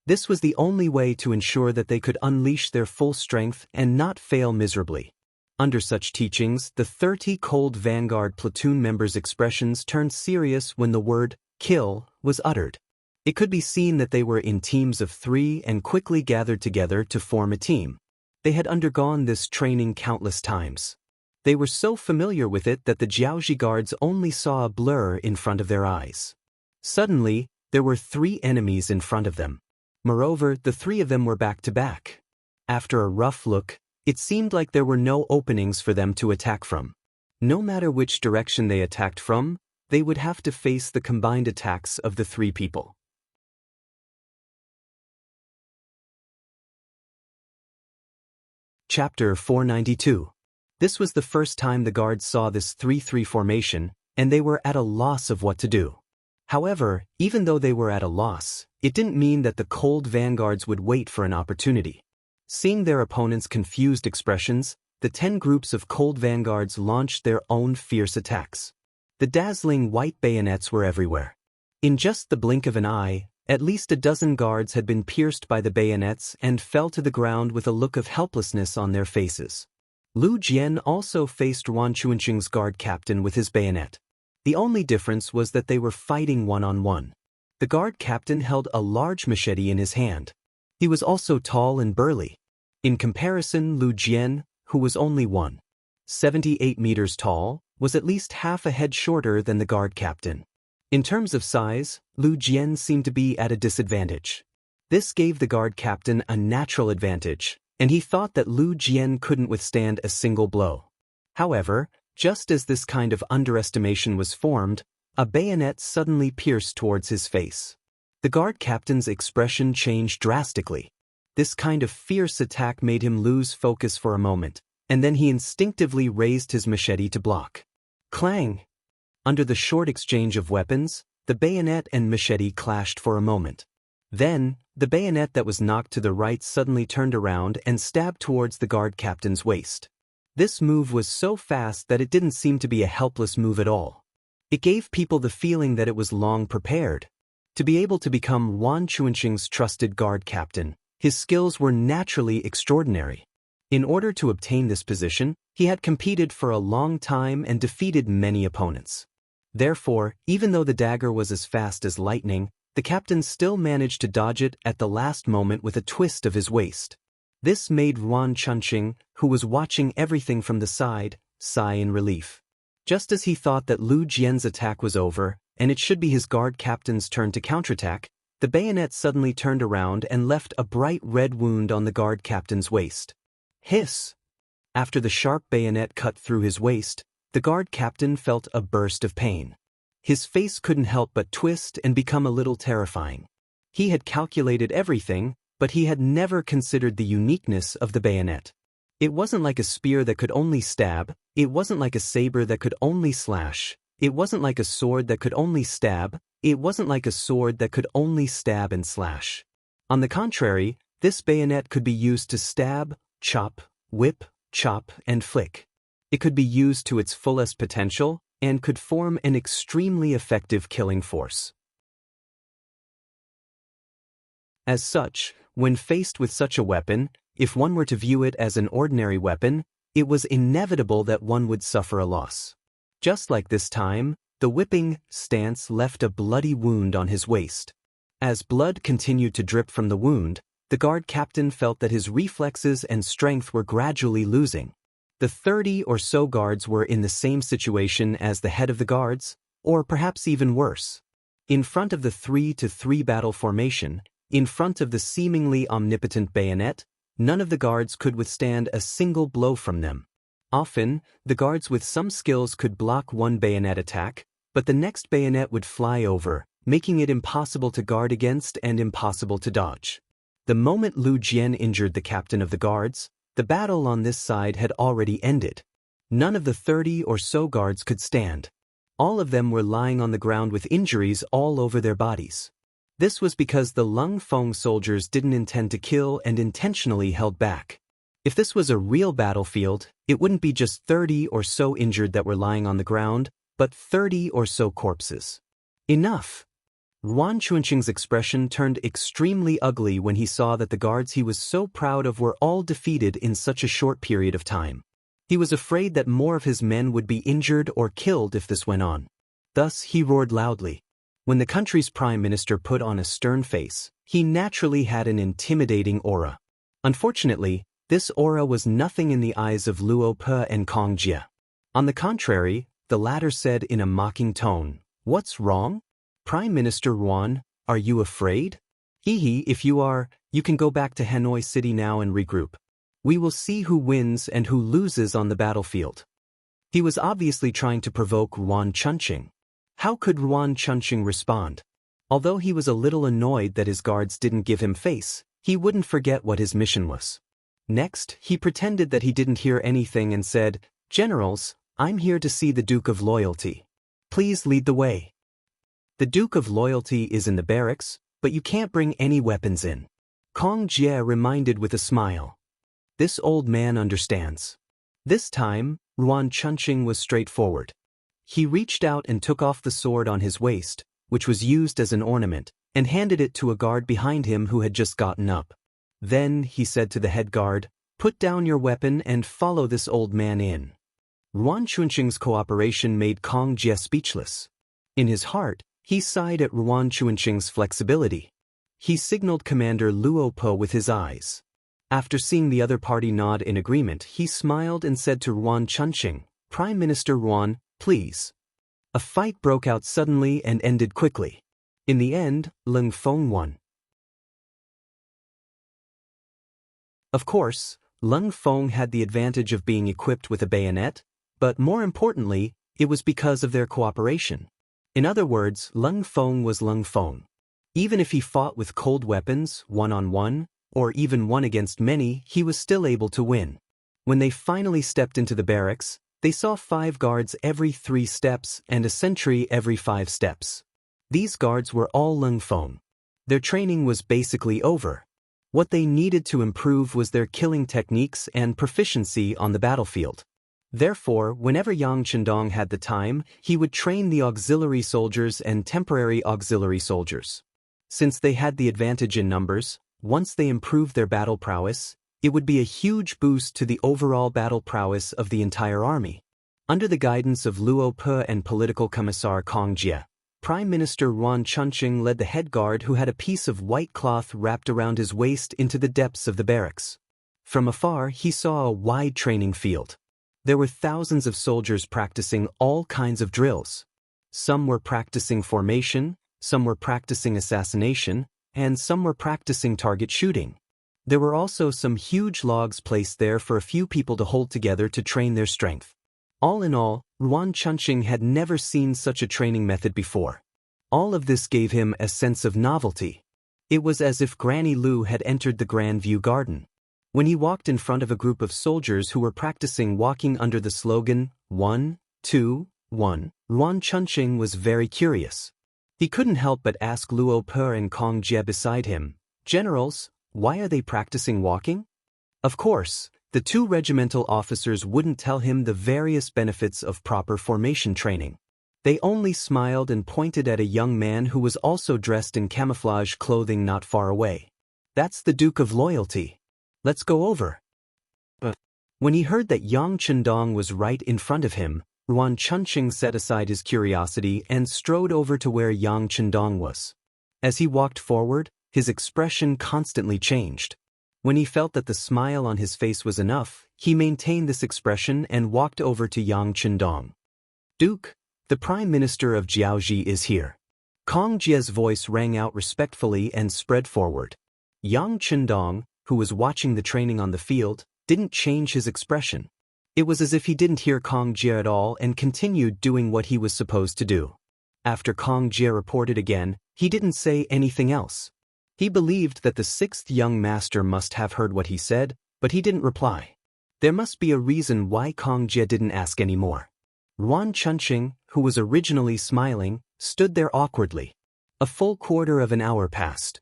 This was the only way to ensure that they could unleash their full strength and not fail miserably. Under such teachings, the 30 cold vanguard platoon members' expressions turned serious when the word "kill" was uttered. It could be seen that they were in teams of 3 and quickly gathered together to form a team. They had undergone this training countless times. They were so familiar with it that the Jiaoji guards only saw a blur in front of their eyes. Suddenly, there were 3 enemies in front of them. Moreover, the 3 of them were back to back. After a rough look, it seemed like there were no openings for them to attack from. No matter which direction they attacked from, they would have to face the combined attacks of the 3 people. Chapter 492. This was the first time the guards saw this 3-3 formation, and they were at a loss of what to do. However, even though they were at a loss, it didn't mean that the cold vanguards would wait for an opportunity. Seeing their opponents' confused expressions, the 10 groups of cold vanguards launched their own fierce attacks. The dazzling white bayonets were everywhere. In just the blink of an eye, at least a dozen guards had been pierced by the bayonets and fell to the ground with a look of helplessness on their faces. Lu Jian also faced Yuan Chunqing's guard captain with his bayonet. The only difference was that they were fighting one-on-one. The guard captain held a large machete in his hand. He was also tall and burly. In comparison, Lu Jian, who was only 1.78 meters tall, was at least half a head shorter than the guard captain. In terms of size, Lu Jian seemed to be at a disadvantage. This gave the guard captain a natural advantage, and he thought that Lu Jian couldn't withstand a single blow. However, just as this kind of underestimation was formed, a bayonet suddenly pierced towards his face. The guard captain's expression changed drastically. This kind of fierce attack made him lose focus for a moment, and then he instinctively raised his machete to block. Clang! Under the short exchange of weapons, the bayonet and machete clashed for a moment. Then, the bayonet that was knocked to the right suddenly turned around and stabbed towards the guard captain's waist. This move was so fast that it didn't seem to be a helpless move at all. It gave people the feeling that it was long prepared. To be able to become Yuan Chunqing's trusted guard captain, his skills were naturally extraordinary. In order to obtain this position, he had competed for a long time and defeated many opponents. Therefore, even though the dagger was as fast as lightning, the captain still managed to dodge it at the last moment with a twist of his waist. This made Yuan Chunqing, who was watching everything from the side, sigh in relief. Just as he thought that Lu Jian's attack was over, and it should be his guard captain's turn to counterattack, the bayonet suddenly turned around and left a bright red wound on the guard captain's waist. Hiss! After the sharp bayonet cut through his waist, the guard captain felt a burst of pain. His face couldn't help but twist and become a little terrifying. He had calculated everything, but he had never considered the uniqueness of the bayonet. It wasn't like a spear that could only stab, it wasn't like a saber that could only slash, it wasn't like a sword that could only stab, it wasn't like a sword that could only stab and slash. On the contrary, this bayonet could be used to stab, chop, whip, chop, and flick. It could be used to its fullest potential and could form an extremely effective killing force. As such, when faced with such a weapon, if one were to view it as an ordinary weapon, it was inevitable that one would suffer a loss. Just like this time, the whipping stance left a bloody wound on his waist. As blood continued to drip from the wound, the guard captain felt that his reflexes and strength were gradually losing. The 30 or so guards were in the same situation as the head of the guards, or perhaps even worse. In front of the 3-to-3 battle formation, in front of the seemingly omnipotent bayonet, none of the guards could withstand a single blow from them. Often, the guards with some skills could block one bayonet attack, but the next bayonet would fly over, making it impossible to guard against and impossible to dodge. The moment Lu Jian injured the captain of the guards, the battle on this side had already ended. None of the 30 or so guards could stand. All of them were lying on the ground with injuries all over their bodies. This was because the Lung Feng soldiers didn't intend to kill and intentionally held back. If this was a real battlefield, it wouldn't be just 30 or so injured that were lying on the ground, but 30 or so corpses. Enough! Ruan Chunqing's expression turned extremely ugly when he saw that the guards he was so proud of were all defeated in such a short period of time. He was afraid that more of his men would be injured or killed if this went on. Thus he roared loudly. When the country's prime minister put on a stern face, he naturally had an intimidating aura. Unfortunately, this aura was nothing in the eyes of Luo Pe and Kong Jie. On the contrary, the latter said in a mocking tone, "What's wrong? Prime Minister Ruan, are you afraid? If you are, you can go back to Hanoi City now and regroup. We will see who wins and who loses on the battlefield." He was obviously trying to provoke Ruan Chunqing. How could Ruan Chunqing respond? Although he was a little annoyed that his guards didn't give him face, he wouldn't forget what his mission was. Next, he pretended that he didn't hear anything and said, "Generals, I'm here to see the Duke of Loyalty. Please lead the way." The Duke of Loyalty is in the barracks, but you can't bring any weapons in. Kong Jie reminded with a smile. This old man understands. This time, Ruan Chunqing was straightforward. He reached out and took off the sword on his waist, which was used as an ornament, and handed it to a guard behind him who had just gotten up. Then, he said to the head guard, "Put down your weapon and follow this old man in." Ruan Chunqing's cooperation made Kong Jie speechless. In his heart, he sighed at Ruan Chunqing's flexibility. He signaled Commander Luo Po with his eyes. After seeing the other party nod in agreement, he smiled and said to Ruan Chunqing, "Prime Minister Ruan, please." A fight broke out suddenly and ended quickly. In the end, Lung Feng won. Of course, Lung Feng had the advantage of being equipped with a bayonet, but more importantly, it was because of their cooperation. In other words, Lung Feng was Lung Feng. Even if he fought with cold weapons, one-on-one, or even one against many, he was still able to win. When they finally stepped into the barracks, they saw 5 guards every 3 steps and a sentry every 5 steps. These guards were all Lung Feng. Their training was basically over. What they needed to improve was their killing techniques and proficiency on the battlefield. Therefore, whenever Yang Chendong had the time, he would train the auxiliary soldiers and temporary auxiliary soldiers. Since they had the advantage in numbers, once they improved their battle prowess, it would be a huge boost to the overall battle prowess of the entire army. Under the guidance of Luo Pe and political commissar Kong Jie, Prime Minister Ruan Chunqing led the head guard who had a piece of white cloth wrapped around his waist into the depths of the barracks. From afar, he saw a wide training field. There were thousands of soldiers practicing all kinds of drills. Some were practicing formation, some were practicing assassination, and some were practicing target shooting. There were also some huge logs placed there for a few people to hold together to train their strength. All in all, Ruan Chunqing had never seen such a training method before. All of this gave him a sense of novelty. It was as if Granny Lu had entered the Grand View Garden. When he walked in front of a group of soldiers who were practicing walking under the slogan, 1, 2, 1, Yuan Chunqing was very curious. He couldn't help but ask Luo Per and Kong Jie beside him, "Generals, why are they practicing walking?" Of course, the two regimental officers wouldn't tell him the various benefits of proper formation training. They only smiled and pointed at a young man who was also dressed in camouflage clothing not far away. "That's the Duke of Loyalty. Let's go over." But when he heard that Yang Chendong was right in front of him, Yuan Chunqing set aside his curiosity and strode over to where Yang Chendong was. As he walked forward, his expression constantly changed. When he felt that the smile on his face was enough, he maintained this expression and walked over to Yang Chendong. "Duke, the Prime Minister of Jiaoji is here." Kong Jie's voice rang out respectfully and spread forward. Yang Chendong, who was watching the training on the field, didn't change his expression. It was as if he didn't hear Kong Jie at all and continued doing what he was supposed to do. After Kong Jie reported again, he didn't say anything else. He believed that the sixth young master must have heard what he said, but he didn't reply. There must be a reason why Kong Jie didn't ask any more. Yuan Chunqing, who was originally smiling, stood there awkwardly. A full quarter of an hour passed.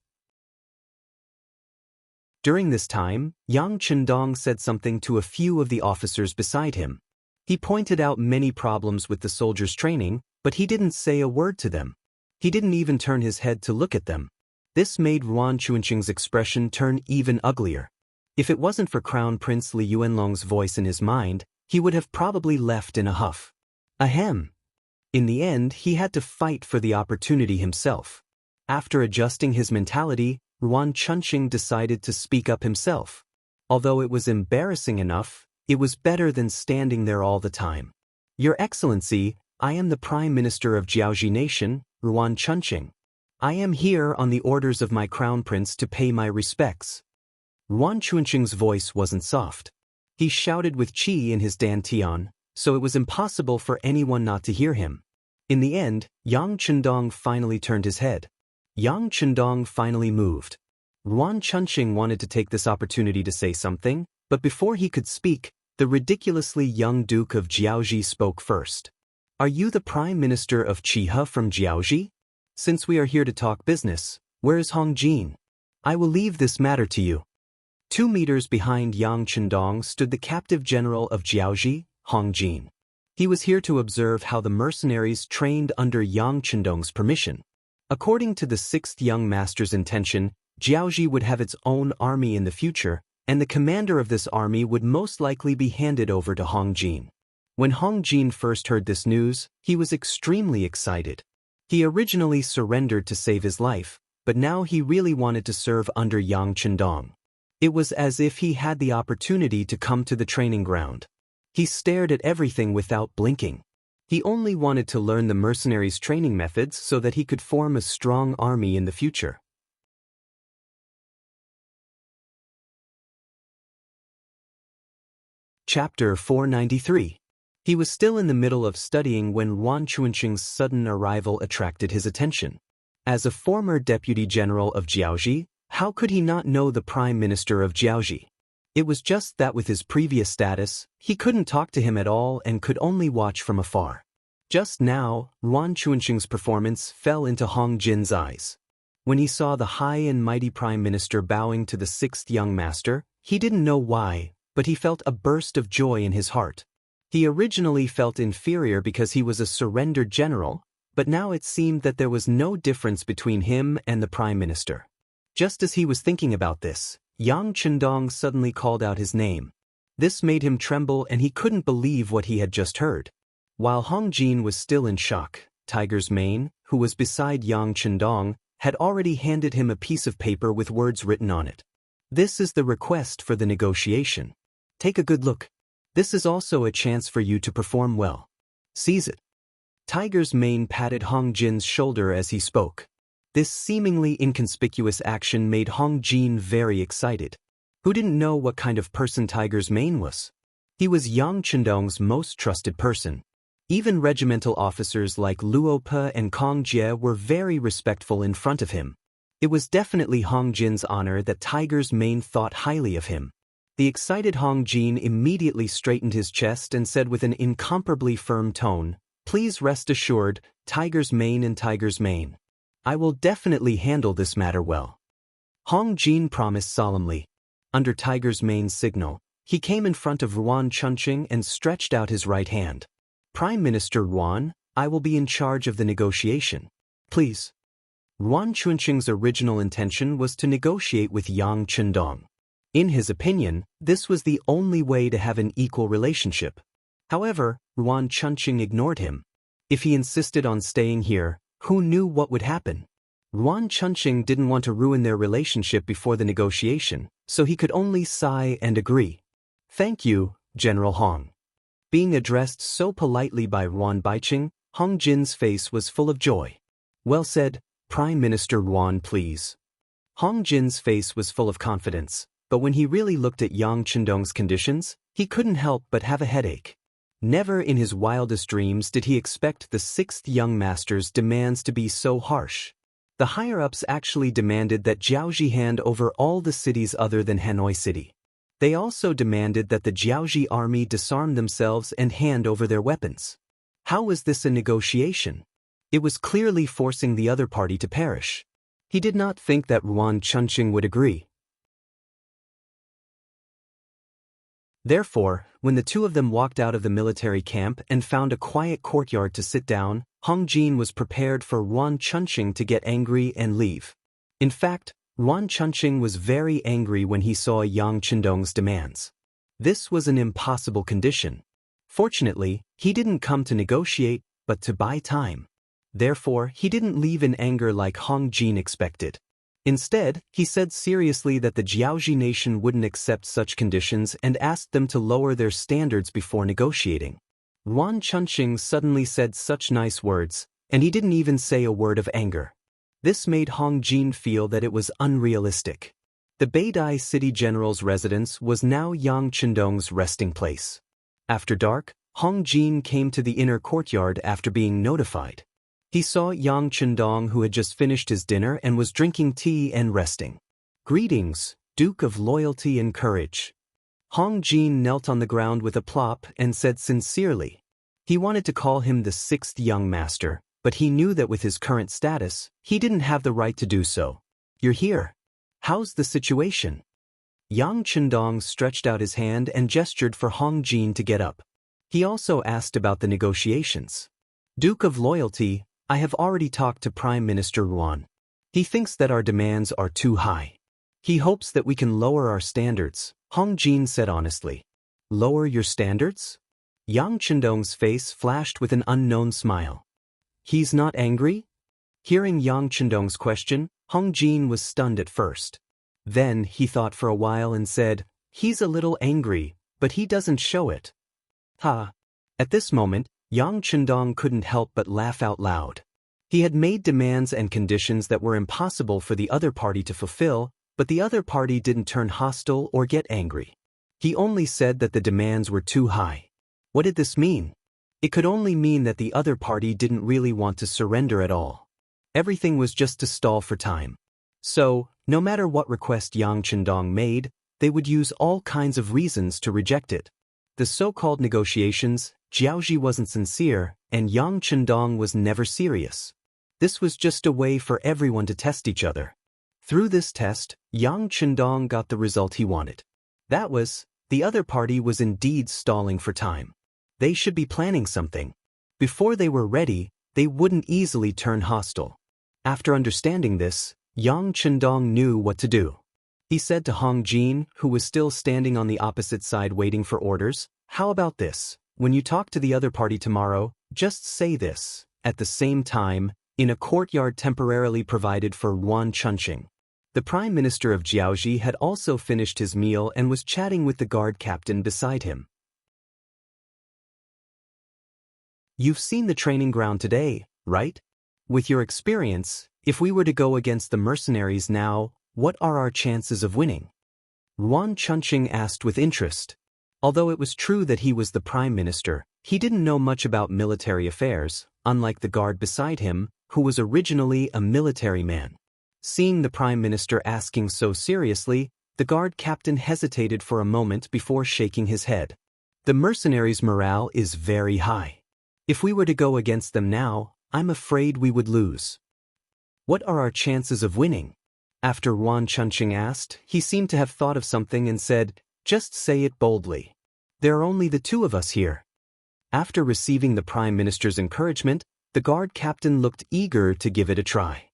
During this time, Yang Chendong said something to a few of the officers beside him. He pointed out many problems with the soldiers' training, but he didn't say a word to them. He didn't even turn his head to look at them. This made Yuan Chunqing's expression turn even uglier. If it wasn't for Crown Prince Li Yuanlong's voice in his mind, he would have probably left in a huff. Ahem. In the end, he had to fight for the opportunity himself. After adjusting his mentality, Yuan Chunqing decided to speak up himself. Although it was embarrassing enough, it was better than standing there all the time. "Your Excellency, I am the Prime Minister of Jiaoji Nation, Yuan Chunqing. I am here on the orders of my Crown Prince to pay my respects." Yuan Chunqing's voice wasn't soft. He shouted with qi in his dantian, so it was impossible for anyone not to hear him. In the end, Yang Chendong finally turned his head. Yang Chendong finally moved. Yuan Chunqing wanted to take this opportunity to say something, but before he could speak, the ridiculously young Duke of Jiaoji spoke first. "Are you the Prime Minister of Chihe from Jiaoji? Since we are here to talk business, where is Hong Jin? I will leave this matter to you." 2 meters behind Yang Chendong stood the captive general of Jiaoji, Hong Jin. He was here to observe how the mercenaries trained under Yang Chendong's permission. According to the sixth young master's intention, Jiaoji would have its own army in the future, and the commander of this army would most likely be handed over to Hong Jin. When Hong Jin first heard this news, he was extremely excited. He originally surrendered to save his life, but now he really wanted to serve under Yang Chendong. It was as if he had the opportunity to come to the training ground. He stared at everything without blinking. He only wanted to learn the mercenaries' training methods so that he could form a strong army in the future. Chapter 493. He was still in the middle of studying when Yuan Chunqing's sudden arrival attracted his attention. As a former deputy general of Jiaoji, how could he not know the Prime Minister of Jiaoji? It was just that with his previous status, he couldn't talk to him at all and could only watch from afar. Just now, Yuan Chunqing's performance fell into Hong Jin's eyes. When he saw the high and mighty Prime Minister bowing to the sixth young master, he didn't know why, but he felt a burst of joy in his heart. He originally felt inferior because he was a surrendered general, but now it seemed that there was no difference between him and the Prime Minister. Just as he was thinking about this, Yang Chendong suddenly called out his name. This made him tremble and he couldn't believe what he had just heard. While Hong Jin was still in shock, Tiger's Mane, who was beside Yang Chendong, had already handed him a piece of paper with words written on it. "This is the request for the negotiation. Take a good look. This is also a chance for you to perform well. Seize it." Tiger's Mane patted Hong Jin's shoulder as he spoke. This seemingly inconspicuous action made Hong Jin very excited. Who didn't know what kind of person Tiger's Mane was? He was Yang Chendong's most trusted person. Even regimental officers like Luo Pe and Kong Jie were very respectful in front of him. It was definitely Hong Jin's honor that Tiger's mane thought highly of him. The excited Hong Jin immediately straightened his chest and said with an incomparably firm tone, "Please rest assured, Tiger's mane and Tiger's mane. I will definitely handle this matter well." Hong Jin promised solemnly. Under Tiger's mane's signal, he came in front of Ruan Chunqing and stretched out his right hand. "Prime Minister Ruan, I will be in charge of the negotiation. Please." Ruan Chunqing's original intention was to negotiate with Yang Chendong. In his opinion, this was the only way to have an equal relationship. However, Ruan Chunqing ignored him. If he insisted on staying here, who knew what would happen? Ruan Chunqing didn't want to ruin their relationship before the negotiation, so he could only sigh and agree. "Thank you, General Hong." Being addressed so politely by Ruan Baiqing, Hong Jin's face was full of joy. "Well said, Prime Minister Ruan, please." Hong Jin's face was full of confidence, but when he really looked at Yang Chendong's conditions, he couldn't help but have a headache. Never in his wildest dreams did he expect the sixth young master's demands to be so harsh. The higher-ups actually demanded that Jiaoji hand over all the cities other than Hanoi City. They also demanded that the Jiaoji army disarm themselves and hand over their weapons. How was this a negotiation? It was clearly forcing the other party to perish. He did not think that Ruan Chunqing would agree. Therefore, when the two of them walked out of the military camp and found a quiet courtyard to sit down, Hong Jin was prepared for Ruan Chunqing to get angry and leave. In fact, Ruan Chunqing was very angry when he saw Yang Chendong's demands. This was an impossible condition. Fortunately, he didn't come to negotiate, but to buy time. Therefore, he didn't leave in anger like Hong Jin expected. Instead, he said seriously that the Jiaoji nation wouldn't accept such conditions and asked them to lower their standards before negotiating. Ruan Chunqing suddenly said such nice words, and he didn't even say a word of anger. This made Hong Jin feel that it was unrealistic. The Beidai city general's residence was now Yang Chendong's resting place. After dark, Hong Jin came to the inner courtyard after being notified. He saw Yang Chendong, who had just finished his dinner and was drinking tea and resting. "Greetings, Duke of Loyalty and Courage." Hong Jin knelt on the ground with a plop and said sincerely. He wanted to call him the sixth young master, but he knew that with his current status, he didn't have the right to do so. "You're here. How's the situation?" Yang Chendong stretched out his hand and gestured for Hong Jin to get up. He also asked about the negotiations. "Duke of Loyalty, I have already talked to Prime Minister Ruan. He thinks that our demands are too high. He hopes that we can lower our standards," Hong Jin said honestly. "Lower your standards?" Yang Chendong's face flashed with an unknown smile. "He's not angry?" Hearing Yang Chendong's question, Hong Jin was stunned at first. Then he thought for a while and said, "He's a little angry, but he doesn't show it." Ha! At this moment, Yang Chendong couldn't help but laugh out loud. He had made demands and conditions that were impossible for the other party to fulfill, but the other party didn't turn hostile or get angry. He only said that the demands were too high. What did this mean? It could only mean that the other party didn't really want to surrender at all. Everything was just to stall for time. So, no matter what request Yang Chendong made, they would use all kinds of reasons to reject it. The so-called negotiations, Jiaoji wasn't sincere, and Yang Chendong was never serious. This was just a way for everyone to test each other. Through this test, Yang Chendong got the result he wanted. That was, the other party was indeed stalling for time. They should be planning something. Before they were ready, they wouldn't easily turn hostile. After understanding this, Yang Chendong knew what to do. He said to Hong Jin, who was still standing on the opposite side waiting for orders, "How about this? When you talk to the other party tomorrow, just say this." At the same time, in a courtyard temporarily provided for Ruan Chunqing, the Prime Minister of Jiaoji had also finished his meal and was chatting with the guard captain beside him. "You've seen the training ground today, right? With your experience, if we were to go against the mercenaries now, what are our chances of winning?" Ruan Chunqing asked with interest. Although it was true that he was the Prime Minister, he didn't know much about military affairs, unlike the guard beside him, who was originally a military man. Seeing the Prime Minister asking so seriously, the guard captain hesitated for a moment before shaking his head. The mercenaries' morale is very high. If we were to go against them now, I'm afraid we would lose. What are our chances of winning? After Yuan Chunqing asked, he seemed to have thought of something and said, just say it boldly. There are only the two of us here. After receiving the Prime Minister's encouragement, the guard captain looked eager to give it a try.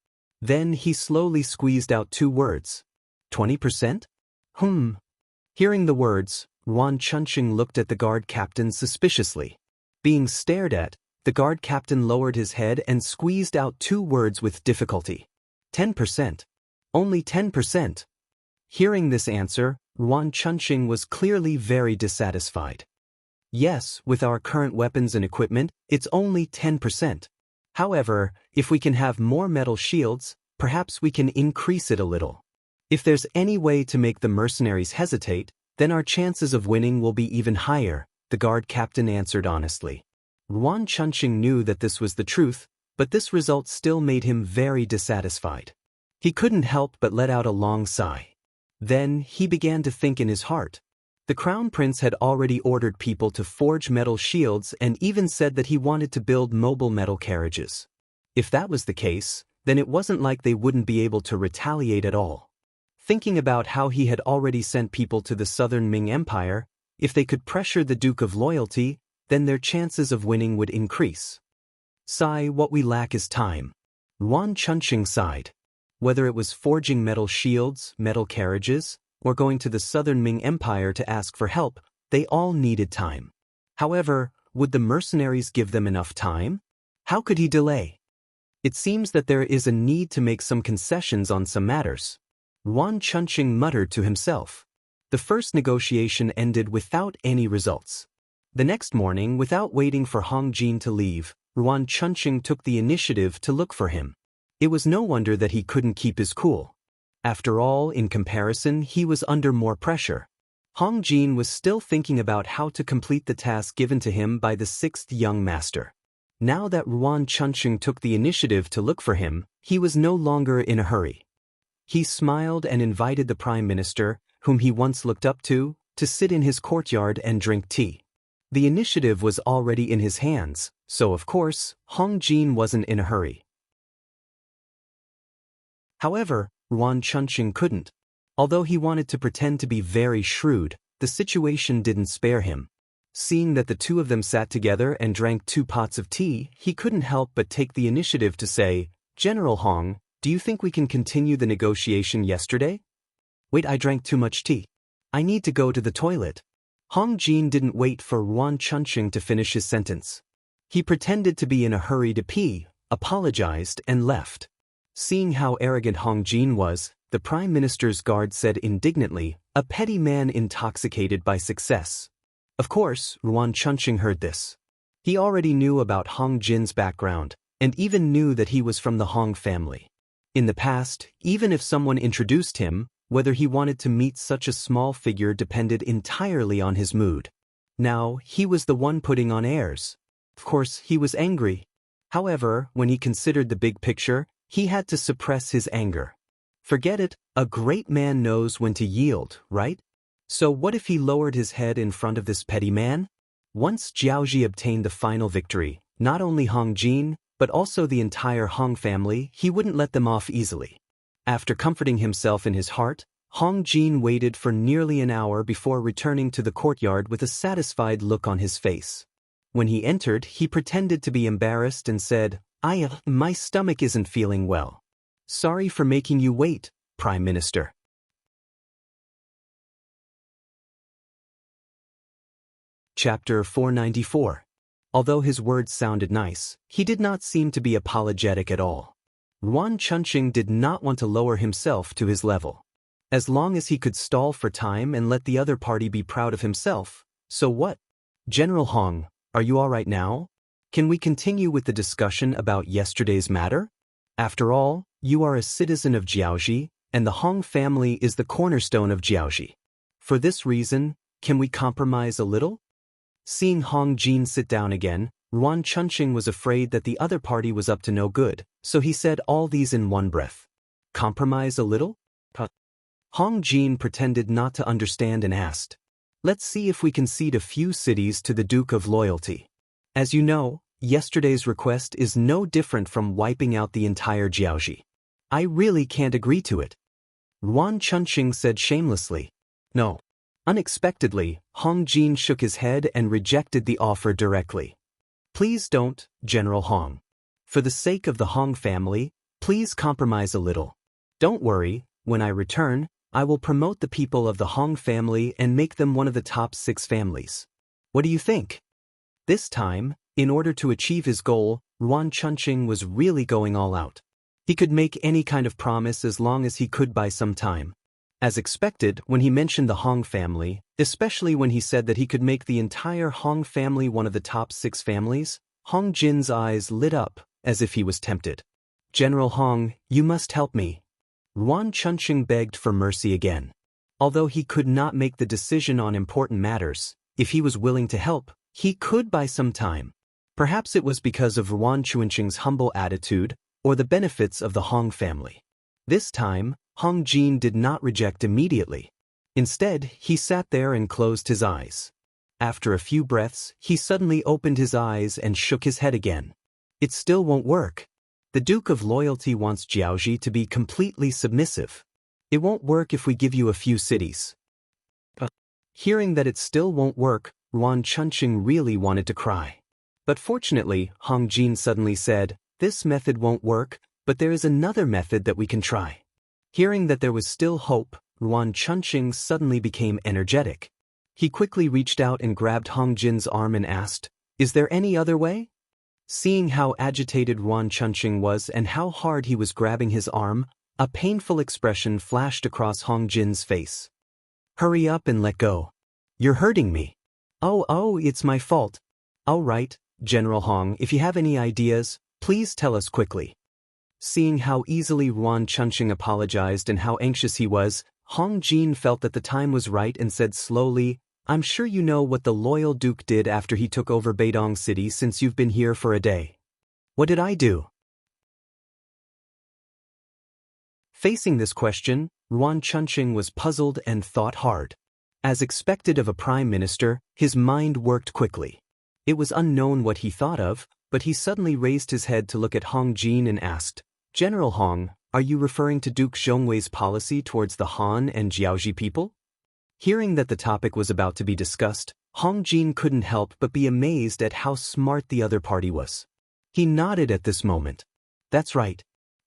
Then he slowly squeezed out 2 words. 20%? Hearing the words, Yuan Chunqing looked at the guard captain suspiciously. Being stared at, the guard captain lowered his head and squeezed out 2 words with difficulty. 10%. Only 10%. Hearing this answer, Yuan Chunqing was clearly very dissatisfied. Yes, with our current weapons and equipment, it's only 10%. However, if we can have more metal shields, perhaps we can increase it a little. If there's any way to make the mercenaries hesitate, then our chances of winning will be even higher, the guard captain answered honestly. Yuan Chunqing knew that this was the truth, but this result still made him very dissatisfied. He couldn't help but let out a long sigh. Then he began to think in his heart. The Crown Prince had already ordered people to forge metal shields and even said that he wanted to build mobile metal carriages. If that was the case, then it wasn't like they wouldn't be able to retaliate at all. Thinking about how he had already sent people to the southern Ming Empire, if they could pressure the Duke of Loyalty, then their chances of winning would increase. Sigh, what we lack is time. Yuan Chunqing sighed. Whether it was forging metal shields, metal carriages, or going to the southern Ming Empire to ask for help, they all needed time. However, would the mercenaries give them enough time? How could he delay? It seems that there is a need to make some concessions on some matters. Yuan Chunqing muttered to himself. The first negotiation ended without any results. The next morning, without waiting for Hong Jin to leave, Yuan Chunqing took the initiative to look for him. It was no wonder that he couldn't keep his cool. After all, in comparison, he was under more pressure. Hong Jin was still thinking about how to complete the task given to him by the 6th young master. Now that Yuan Chunqing took the initiative to look for him, he was no longer in a hurry. He smiled and invited the Prime Minister, whom he once looked up to sit in his courtyard and drink tea. The initiative was already in his hands, so of course, Hong Jin wasn't in a hurry. However, Yuan Chunqing couldn't. Although he wanted to pretend to be very shrewd, the situation didn't spare him. Seeing that the two of them sat together and drank 2 pots of tea, he couldn't help but take the initiative to say, General Hong, do you think we can continue the negotiation yesterday? Wait, I drank too much tea. I need to go to the toilet. Hong Jin didn't wait for Yuan Chunqing to finish his sentence. He pretended to be in a hurry to pee, apologized, and left. Seeing how arrogant Hong Jin was, the Prime Minister's guard said indignantly, a petty man intoxicated by success. Of course, Yuan Chunqing heard this. He already knew about Hong Jin's background, and even knew that he was from the Hong family. In the past, even if someone introduced him, whether he wanted to meet such a small figure depended entirely on his mood. Now, he was the one putting on airs. Of course, he was angry. However, when he considered the big picture, he had to suppress his anger. Forget it, a great man knows when to yield, right? So what if he lowered his head in front of this petty man? Once Jiaoji obtained the final victory, not only Hong Jin, but also the entire Hong family, he wouldn't let them off easily. After comforting himself in his heart, Hong Jin waited for nearly an hour before returning to the courtyard with a satisfied look on his face. When he entered, he pretended to be embarrassed and said, my stomach isn't feeling well. Sorry for making you wait, Prime Minister. Chapter 494. Although his words sounded nice, he did not seem to be apologetic at all. Yuan Chunqing did not want to lower himself to his level. As long as he could stall for time and let the other party be proud of himself, so what? General Hong, are you all right now? Can we continue with the discussion about yesterday's matter? After all, you are a citizen of Jiaoji, and the Hong family is the cornerstone of Jiaoji. For this reason, can we compromise a little? Seeing Hong Jin sit down again, Yuan Chunqing was afraid that the other party was up to no good, so he said all these in one breath. Compromise a little? Hong Jin pretended not to understand and asked. Let's see if we can cede a few cities to the Duke of Loyalty. As you know, yesterday's request is no different from wiping out the entire Jiaoji. I really can't agree to it. Yuan Chunqing said shamelessly. No. Unexpectedly, Hong Jin shook his head and rejected the offer directly. Please don't, General Hong. For the sake of the Hong family, please compromise a little. Don't worry, when I return, I will promote the people of the Hong family and make them one of the top 6 families. What do you think? This time, in order to achieve his goal, Yuan Chunqing was really going all out. He could make any kind of promise as long as he could buy some time. As expected, when he mentioned the Hong family, especially when he said that he could make the entire Hong family one of the top 6 families, Hong Jin's eyes lit up, as if he was tempted. General Hong, you must help me. Yuan Chunqing begged for mercy again. Although he could not make the decision on important matters, if he was willing to help, he could buy some time. Perhaps it was because of Yuan Chunqing's humble attitude, or the benefits of the Hong family. This time, Hong Jin did not reject immediately. Instead, he sat there and closed his eyes. After a few breaths, he suddenly opened his eyes and shook his head again. It still won't work. The Duke of Loyalty wants Jiaoji to be completely submissive. It won't work if we give you a few cities. Hearing that it still won't work, Yuan Chunqing really wanted to cry. But fortunately, Hong Jin suddenly said, this method won't work, but there is another method that we can try. Hearing that there was still hope, Yuan Chunqing suddenly became energetic. He quickly reached out and grabbed Hong Jin's arm and asked, is there any other way? Seeing how agitated Yuan Chunqing was and how hard he was grabbing his arm, a painful expression flashed across Hong Jin's face. Hurry up and let go. You're hurting me. Oh, it's my fault. All right, General Hong, if you have any ideas, please tell us quickly. Seeing how easily Yuan Chunqing apologized and how anxious he was, Hong Jin felt that the time was right and said slowly, I'm sure you know what the loyal Duke did after he took over Beidong City since you've been here for a day. What did I do? Facing this question, Yuan Chunqing was puzzled and thought hard. As expected of a prime minister, his mind worked quickly. It was unknown what he thought of, but he suddenly raised his head to look at Hong Jin and asked, General Hong, are you referring to Duke Zhongwei's policy towards the Han and Jiaoji people? Hearing that the topic was about to be discussed, Hong Jin couldn't help but be amazed at how smart the other party was. He nodded at this moment. That's right.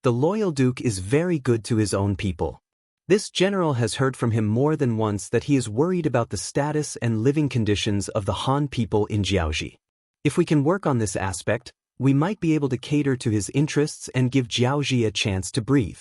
The loyal Duke is very good to his own people. This general has heard from him more than once that he is worried about the status and living conditions of the Han people in Jiaoji. If we can work on this aspect, we might be able to cater to his interests and give Jiaoji a chance to breathe.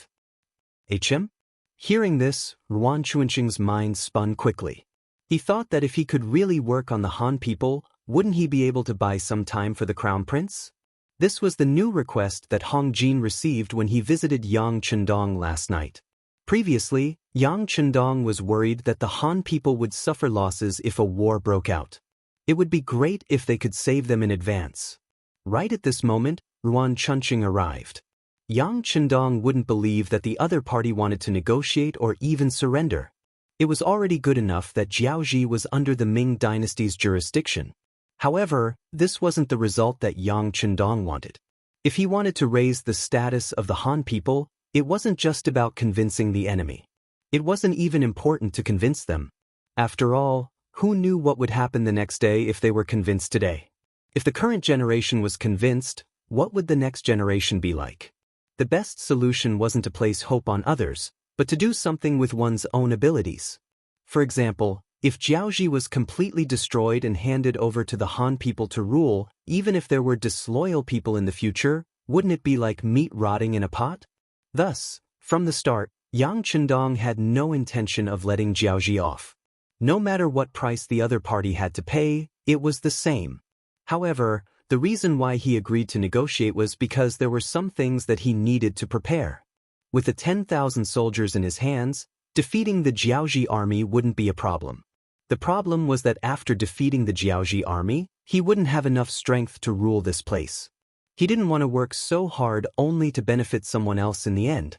HM? Hearing this, Yuan Chunqing's mind spun quickly. He thought that if he could really work on the Han people, wouldn't he be able to buy some time for the crown prince? This was the new request that Hong Jin received when he visited Yang Chendong last night. Previously, Yang Chendong was worried that the Han people would suffer losses if a war broke out. It would be great if they could save them in advance. Right at this moment, Yuan Chunqing arrived. Yang Chendong wouldn't believe that the other party wanted to negotiate or even surrender. It was already good enough that Jiaoji was under the Ming dynasty's jurisdiction. However, this wasn't the result that Yang Chendong wanted. If he wanted to raise the status of the Han people, it wasn't just about convincing the enemy. It wasn't even important to convince them. After all, who knew what would happen the next day if they were convinced today? If the current generation was convinced, what would the next generation be like? The best solution wasn't to place hope on others, but to do something with one's own abilities. For example, if Jiaoji was completely destroyed and handed over to the Han people to rule, even if there were disloyal people in the future, wouldn't it be like meat rotting in a pot? Thus, from the start, Yang Chendong had no intention of letting Jiaoji off. No matter what price the other party had to pay, it was the same. However, the reason why he agreed to negotiate was because there were some things that he needed to prepare. With the 10,000 soldiers in his hands, defeating the Jiaoji army wouldn't be a problem. The problem was that after defeating the Jiaoji army, he wouldn't have enough strength to rule this place. He didn't want to work so hard only to benefit someone else in the end.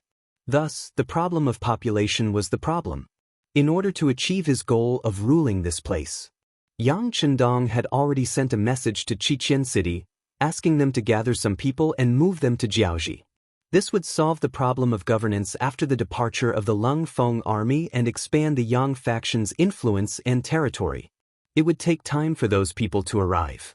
Thus, the problem of population was the problem. In order to achieve his goal of ruling this place, Yang Chendong had already sent a message to Chichen City, asking them to gather some people and move them to Jiaoji. This would solve the problem of governance after the departure of the Lung Feng army and expand the Yang faction's influence and territory. It would take time for those people to arrive.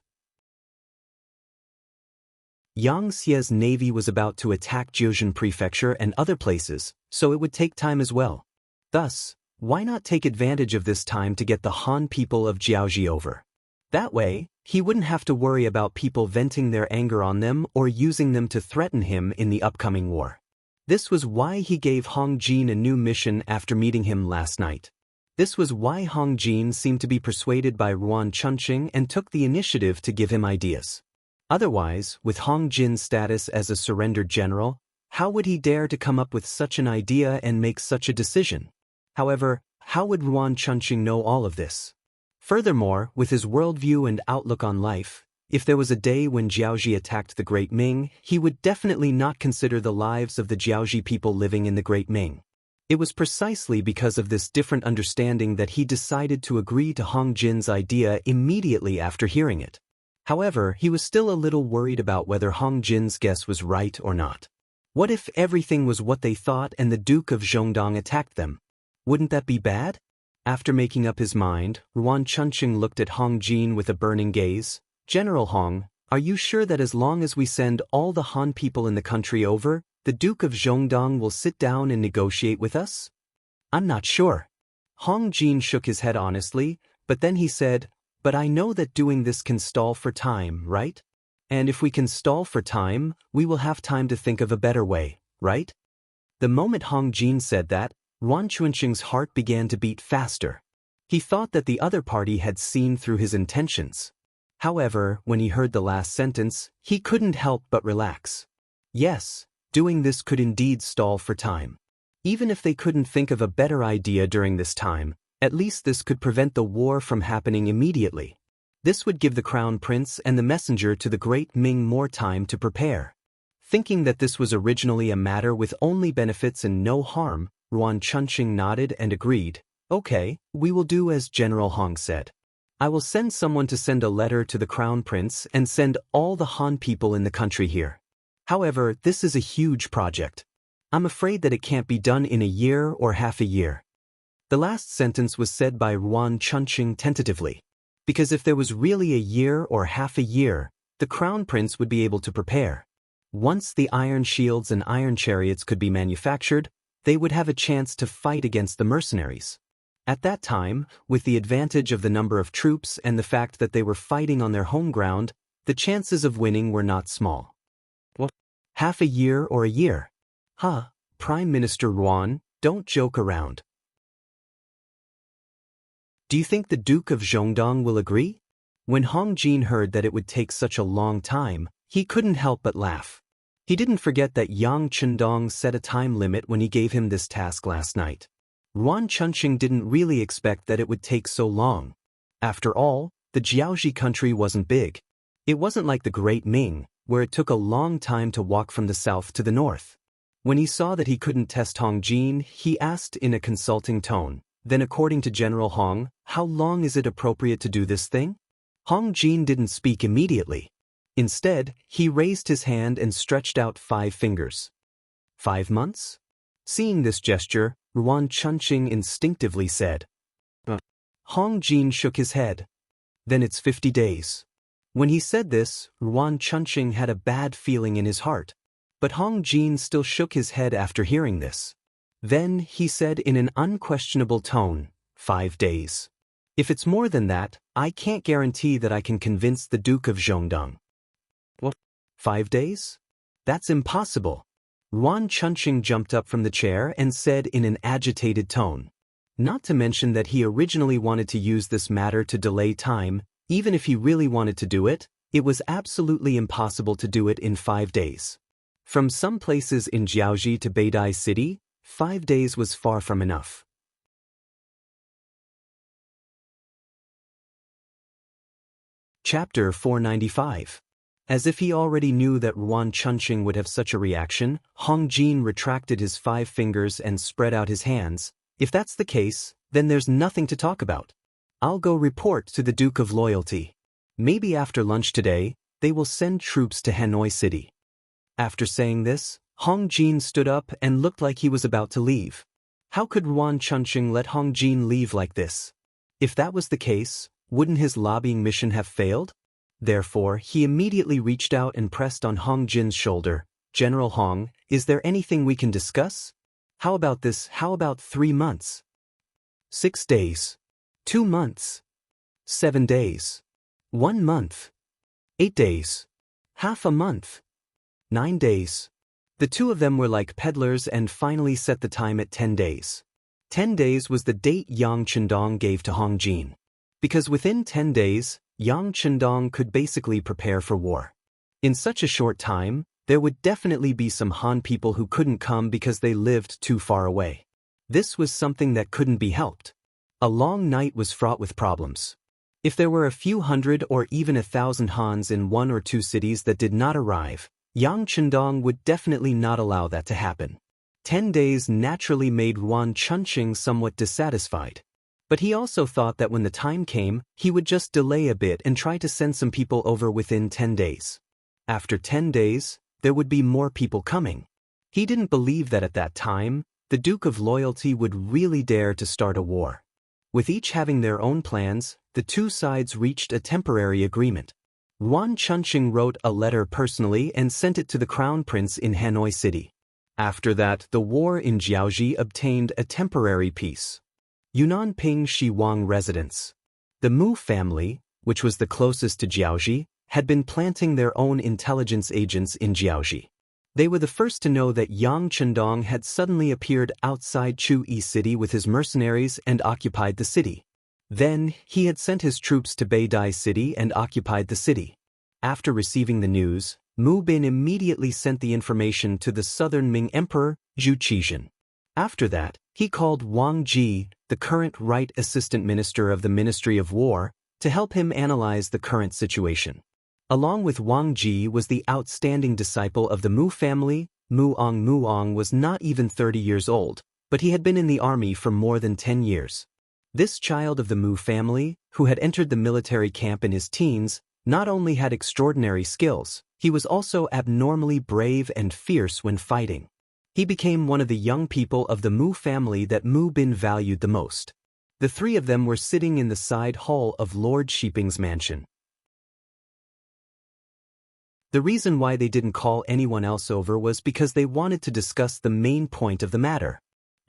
Yang Xie's navy was about to attack Jiuzhen Prefecture and other places, so it would take time as well. Thus, why not take advantage of this time to get the Han people of Jiaoji over? That way, he wouldn't have to worry about people venting their anger on them or using them to threaten him in the upcoming war. This was why he gave Hong Jin a new mission after meeting him last night. This was why Hong Jin seemed to be persuaded by Ruan Chunqing and took the initiative to give him ideas. Otherwise, with Hong Jin's status as a surrendered general, how would he dare to come up with such an idea and make such a decision? However, how would Ruan Chunqing know all of this? Furthermore, with his worldview and outlook on life, if there was a day when Jiaoji attacked the Great Ming, he would definitely not consider the lives of the Jiaoji people living in the Great Ming. It was precisely because of this different understanding that he decided to agree to Hong Jin's idea immediately after hearing it. However, he was still a little worried about whether Hong Jin's guess was right or not. What if everything was what they thought and the Duke of Zhongdong attacked them? Wouldn't that be bad? After making up his mind, Ruan Chunqing looked at Hong Jin with a burning gaze. General Hong, are you sure that as long as we send all the Han people in the country over, the Duke of Zhongdong will sit down and negotiate with us? I'm not sure. Hong Jin shook his head honestly, but then he said, but I know that doing this can stall for time, right? And if we can stall for time, we will have time to think of a better way, right? The moment Hong Jin said that, Ruan Chunqing's heart began to beat faster. He thought that the other party had seen through his intentions. However, when he heard the last sentence, he couldn't help but relax. Yes, doing this could indeed stall for time. Even if they couldn't think of a better idea during this time, at least this could prevent the war from happening immediately. This would give the crown prince and the messenger to the Great Ming more time to prepare. Thinking that this was originally a matter with only benefits and no harm, Ruan Chunqing nodded and agreed. Okay, we will do as General Hong said. I will send someone to send a letter to the crown prince and send all the Han people in the country here. However, this is a huge project. I'm afraid that it can't be done in a year or half a year. The last sentence was said by Ruan Chunqing tentatively. Because if there was really a year or half a year, the crown prince would be able to prepare. Once the iron shields and iron chariots could be manufactured, they would have a chance to fight against the mercenaries. At that time, with the advantage of the number of troops and the fact that they were fighting on their home ground, the chances of winning were not small. What? Half a year or a year? Huh, Prime Minister Ruan, don't joke around. Do you think the Duke of Zhongdong will agree? When Hong Jin heard that it would take such a long time, he couldn't help but laugh. He didn't forget that Yang Chendong set a time limit when he gave him this task last night. Ruan Chunqing didn't really expect that it would take so long. After all, the Jiaoji country wasn't big. It wasn't like the Great Ming, where it took a long time to walk from the south to the north. When he saw that he couldn't test Hong Jin, he asked in a consulting tone, then according to General Hong, how long is it appropriate to do this thing? Hong Jin didn't speak immediately. Instead, he raised his hand and stretched out 5 fingers. 5 months? Seeing this gesture, Ruan Chunqing instinctively said. Hong Jin shook his head. Then it's 50 days. When he said this, Ruan Chunqing had a bad feeling in his heart. But Hong Jin still shook his head after hearing this. Then he said in an unquestionable tone, 5 days. If it's more than that, I can't guarantee that I can convince the Duke of Zhongdong. What? 5 days? That's impossible. Ruan Chunqing jumped up from the chair and said in an agitated tone. Not to mention that he originally wanted to use this matter to delay time, even if he really wanted to do it, it was absolutely impossible to do it in 5 days. From some places in Jiaoji to Beidai City, 5 days was far from enough. Chapter 495. As if he already knew that Yuan Chunqing would have such a reaction, Hong Jin retracted his 5 fingers and spread out his hands. If that's the case, then there's nothing to talk about. I'll go report to the Duke of Loyalty. Maybe after lunch today, they will send troops to Hanoi City. After saying this, Hong Jin stood up and looked like he was about to leave. How could Yuan Chunqing let Hong Jin leave like this? If that was the case, wouldn't his lobbying mission have failed? Therefore, he immediately reached out and pressed on Hong Jin's shoulder. General Hong, is there anything we can discuss? How about this? How about 3 months? 6 days. 2 months. 7 days. 1 month. 8 days. Half a month. 9 days. The two of them were like peddlers and finally set the time at 10 days. 10 days was the date Yang Chendong gave to Hong Jin. Because within 10 days, Yang Chendong could basically prepare for war. In such a short time, there would definitely be some Han people who couldn't come because they lived too far away. This was something that couldn't be helped. A long night was fraught with problems. If there were a few hundred or even 1,000 Hans in 1 or 2 cities that did not arrive, Yang Chendong would definitely not allow that to happen. 10 days naturally made Yuan Chunqing somewhat dissatisfied. But he also thought that when the time came, he would just delay a bit and try to send some people over within 10 days. After 10 days, there would be more people coming. He didn't believe that at that time, the Duke of Loyalty would really dare to start a war. With each having their own plans, the two sides reached a temporary agreement. Yuan Chunqing wrote a letter personally and sent it to the Crown Prince in Hanoi City. After that, the war in Jiaoji obtained a temporary peace. Yunnan Ping Shi Wang residence. The Mu family, which was the closest to Jiaoji, had been planting their own intelligence agents in Jiaoji. They were the first to know that Yang Chendong had suddenly appeared outside Chu-Yi City with his mercenaries and occupied the city. Then, he had sent his troops to Beidai City and occupied the city. After receiving the news, Mu Bin immediately sent the information to the southern Ming Emperor, Zhu Qizhen. After that, he called Wang Ji, the current Right Assistant Minister of the Ministry of War, to help him analyze the current situation. Along with Wang Ji was the outstanding disciple of the Mu family. Muong. Muong was not even 30 years old, but he had been in the army for more than 10 years. This child of the Mu family, who had entered the military camp in his teens, not only had extraordinary skills, he was also abnormally brave and fierce when fighting. He became one of the young people of the Mu family that Mu Bin valued the most. The 3 of them were sitting in the side hall of Lord Shiping's mansion. The reason why they didn't call anyone else over was because they wanted to discuss the main point of the matter.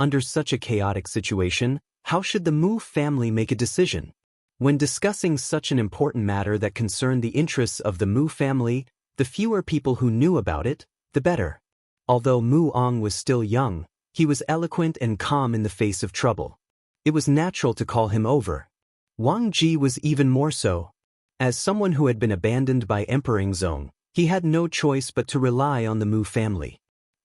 Under such a chaotic situation, how should the Mu family make a decision? When discussing such an important matter that concerned the interests of the Mu family, the fewer people who knew about it, the better. Although Muong was still young, he was eloquent and calm in the face of trouble. It was natural to call him over. Wang Ji was even more so. As someone who had been abandoned by Emperor Zong, he had no choice but to rely on the Mu family.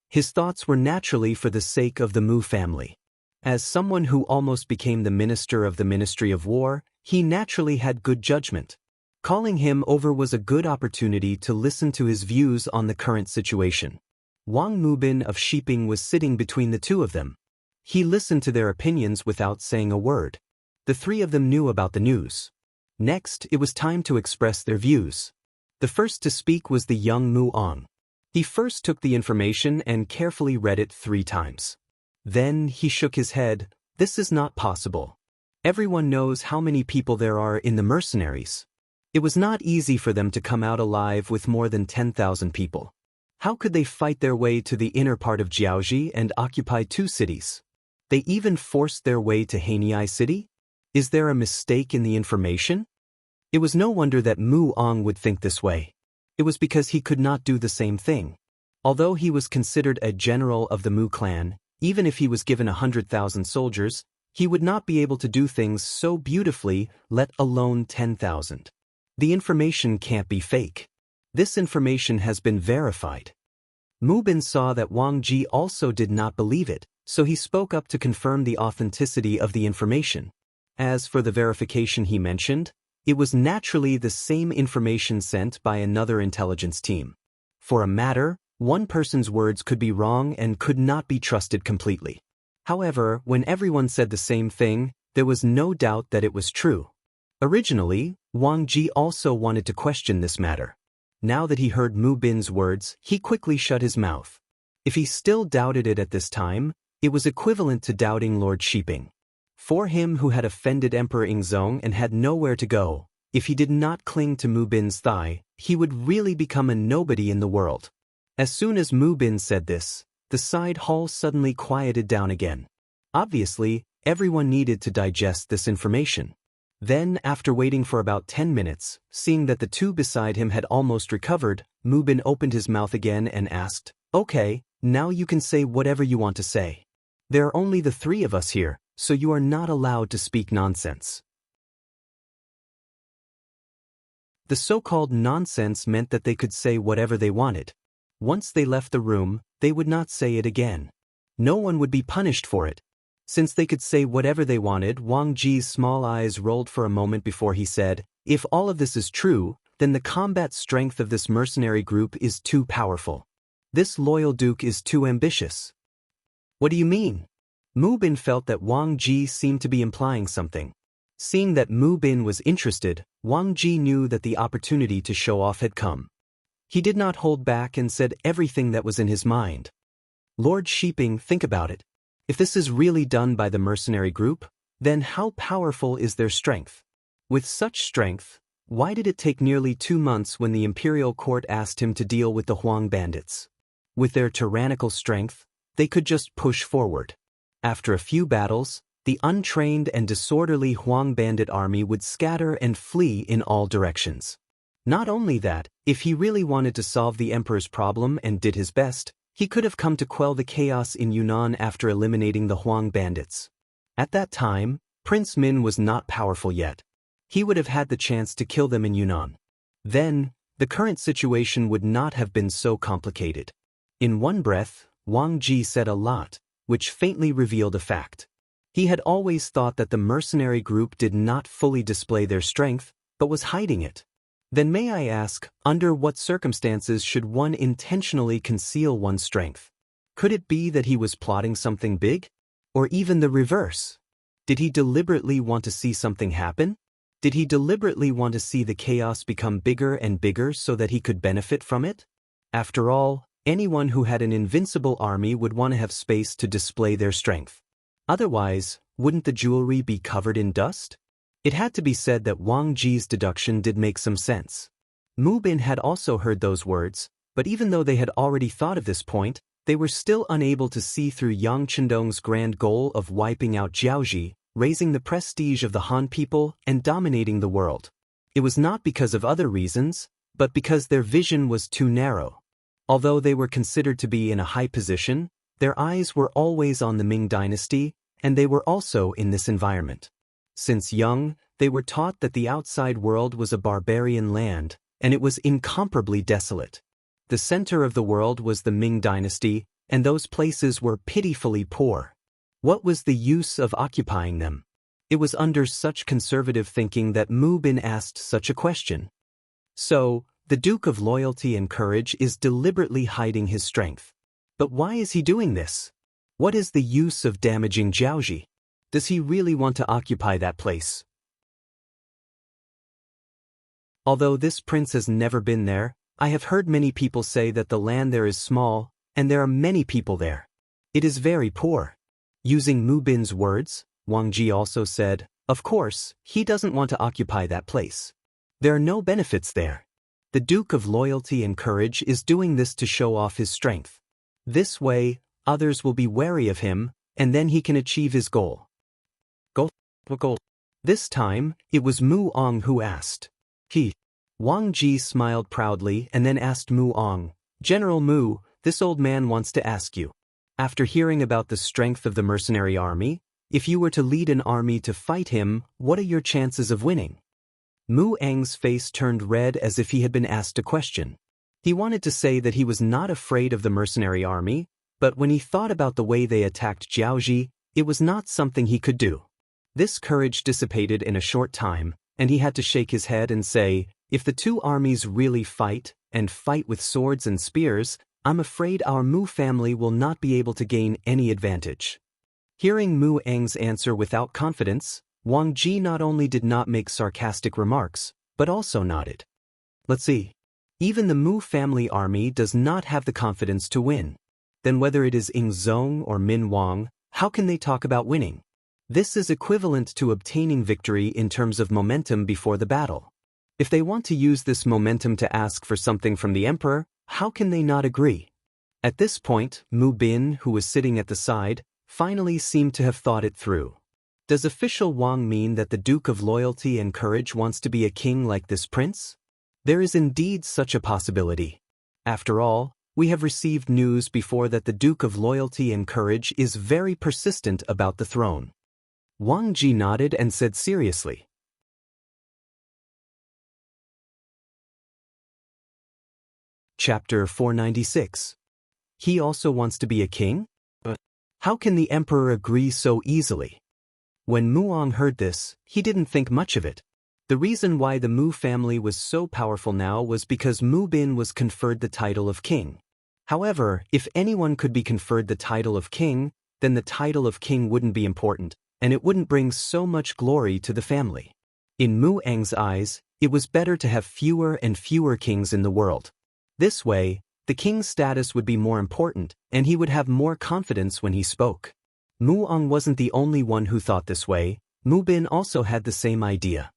His thoughts were naturally for the sake of the Mu family. As someone who almost became the minister of the Ministry of War, he naturally had good judgment. Calling him over was a good opportunity to listen to his views on the current situation. Wang Mubin of Shiping was sitting between the two of them. He listened to their opinions without saying a word. The 3 of them knew about the news. Next, it was time to express their views. The first to speak was the young Muong. He first took the information and carefully read it 3 times. Then he shook his head. This is not possible. Everyone knows how many people there are in the mercenaries. It was not easy for them to come out alive with more than 10,000 people. How could they fight their way to the inner part of Jiaoji and occupy 2 cities? They even forced their way to Hanoi City? Is there a mistake in the information? It was no wonder that Muong would think this way. It was because he could not do the same thing. Although he was considered a general of the Mu clan, even if he was given 100,000 soldiers, he would not be able to do things so beautifully, let alone 10,000. The information can't be fake. This information has been verified. Mu Bin saw that Wang Ji also did not believe it, so he spoke up to confirm the authenticity of the information. As for the verification he mentioned, It was naturally the same information sent by another intelligence team. For a matter, one person's words could be wrong and could not be trusted completely. However, when everyone said the same thing, there was no doubt that it was true. Originally, Wang Ji also wanted to question this matter. Now that he heard Mu Bin's words, he quickly shut his mouth. If he still doubted it at this time, it was equivalent to doubting Lord Shiping. For him who had offended Emperor Ingzong and had nowhere to go, if he did not cling to Mu Bin's thigh, he would really become a nobody in the world. As soon as Mu Bin said this, the side hall suddenly quieted down again. Obviously, everyone needed to digest this information. Then, after waiting for about 10 minutes, seeing that the two beside him had almost recovered, Mu Bin opened his mouth again and asked, "Okay, now you can say whatever you want to say. There are only the three of us here, so you are not allowed to speak nonsense." The so-called nonsense meant that they could say whatever they wanted. Once they left the room, they would not say it again. No one would be punished for it. Since they could say whatever they wanted, Wang Ji's small eyes rolled for a moment before he said, "If all of this is true, then the combat strength of this mercenary group is too powerful. This loyal duke is too ambitious." "What do you mean?" Mu Bin felt that Wang Ji seemed to be implying something. Seeing that Mu Bin was interested, Wang Ji knew that the opportunity to show off had come. He did not hold back and said everything that was in his mind. "Lord Shiping, think about it. If this is really done by the mercenary group, then how powerful is their strength? With such strength, why did it take nearly 2 months when the imperial court asked him to deal with the Huang bandits? With their tyrannical strength, they could just push forward. After a few battles, the untrained and disorderly Huang bandit army would scatter and flee in all directions. Not only that, if he really wanted to solve the emperor's problem and did his best, he could have come to quell the chaos in Yunnan after eliminating the Huang bandits. At that time, Prince Min was not powerful yet. He would have had the chance to kill them in Yunnan. Then, the current situation would not have been so complicated." In one breath, Wang Ji said a lot, which faintly revealed a fact. He had always thought that the mercenary group did not fully display their strength, but was hiding it. Then may I ask, under what circumstances should one intentionally conceal one's strength? Could it be that he was plotting something big? Or even the reverse? Did he deliberately want to see something happen? Did he deliberately want to see the chaos become bigger and bigger so that he could benefit from it? After all, anyone who had an invincible army would want to have space to display their strength. Otherwise, wouldn't the jewelry be covered in dust? It had to be said that Wang Ji's deduction did make some sense. Mu Bin had also heard those words, but even though they had already thought of this point, they were still unable to see through Yang Chendong's grand goal of wiping out Jiaoji, raising the prestige of the Han people, and dominating the world. It was not because of other reasons, but because their vision was too narrow. Although they were considered to be in a high position, their eyes were always on the Ming dynasty, and they were also in this environment. Since young, they were taught that the outside world was a barbarian land, and it was incomparably desolate. The center of the world was the Ming dynasty, and those places were pitifully poor. What was the use of occupying them? It was under such conservative thinking that Mu Bin asked such a question. So, the Duke of Loyalty and Courage is deliberately hiding his strength. But why is he doing this? What is the use of damaging Jiaoji? Does he really want to occupy that place? Although this prince has never been there, I have heard many people say that the land there is small, and there are many people there. It is very poor. Using Mu Bin's words, Wang Ji also said, of course, he doesn't want to occupy that place. There are no benefits there. The Duke of Loyalty and Courage is doing this to show off his strength. This way, others will be wary of him, and then he can achieve his goal. Goal. This time, it was Mu Ong who asked. Wang Ji smiled proudly and then asked Mu Ong, General Mu, this old man wants to ask you. After hearing about the strength of the mercenary army, if you were to lead an army to fight him, what are your chances of winning? Mu Ang's face turned red as if he had been asked a question. He wanted to say that he was not afraid of the mercenary army, but when he thought about the way they attacked Jiaoji, it was not something he could do. This courage dissipated in a short time, and he had to shake his head and say, "If the two armies really fight, and fight with swords and spears, I'm afraid our Mu family will not be able to gain any advantage." Hearing Mu Eng's answer without confidence, Wang Ji not only did not make sarcastic remarks, but also nodded. Let's see. Even the Mu family army does not have the confidence to win. Then whether it is Ing Zong or Min Wang, how can they talk about winning? This is equivalent to obtaining victory in terms of momentum before the battle. If they want to use this momentum to ask for something from the emperor, how can they not agree? At this point, Mu Bin, who was sitting at the side, finally seemed to have thought it through. Does official Wang mean that the Duke of Loyalty and Courage wants to be a king like this prince? There is indeed such a possibility. After all, we have received news before that the Duke of Loyalty and Courage is very persistent about the throne. Wang Ji nodded and said seriously. Chapter 496. He also wants to be a king? But how can the emperor agree so easily? When Muong heard this, he didn't think much of it. The reason why the Mu family was so powerful now was because Mu Bin was conferred the title of king. However, if anyone could be conferred the title of king, then the title of king wouldn't be important, and it wouldn't bring so much glory to the family. In Mu Eng's eyes, it was better to have fewer and fewer kings in the world. This way, the king's status would be more important, and he would have more confidence when he spoke. Muong wasn't the only one who thought this way. Mu Bin also had the same idea.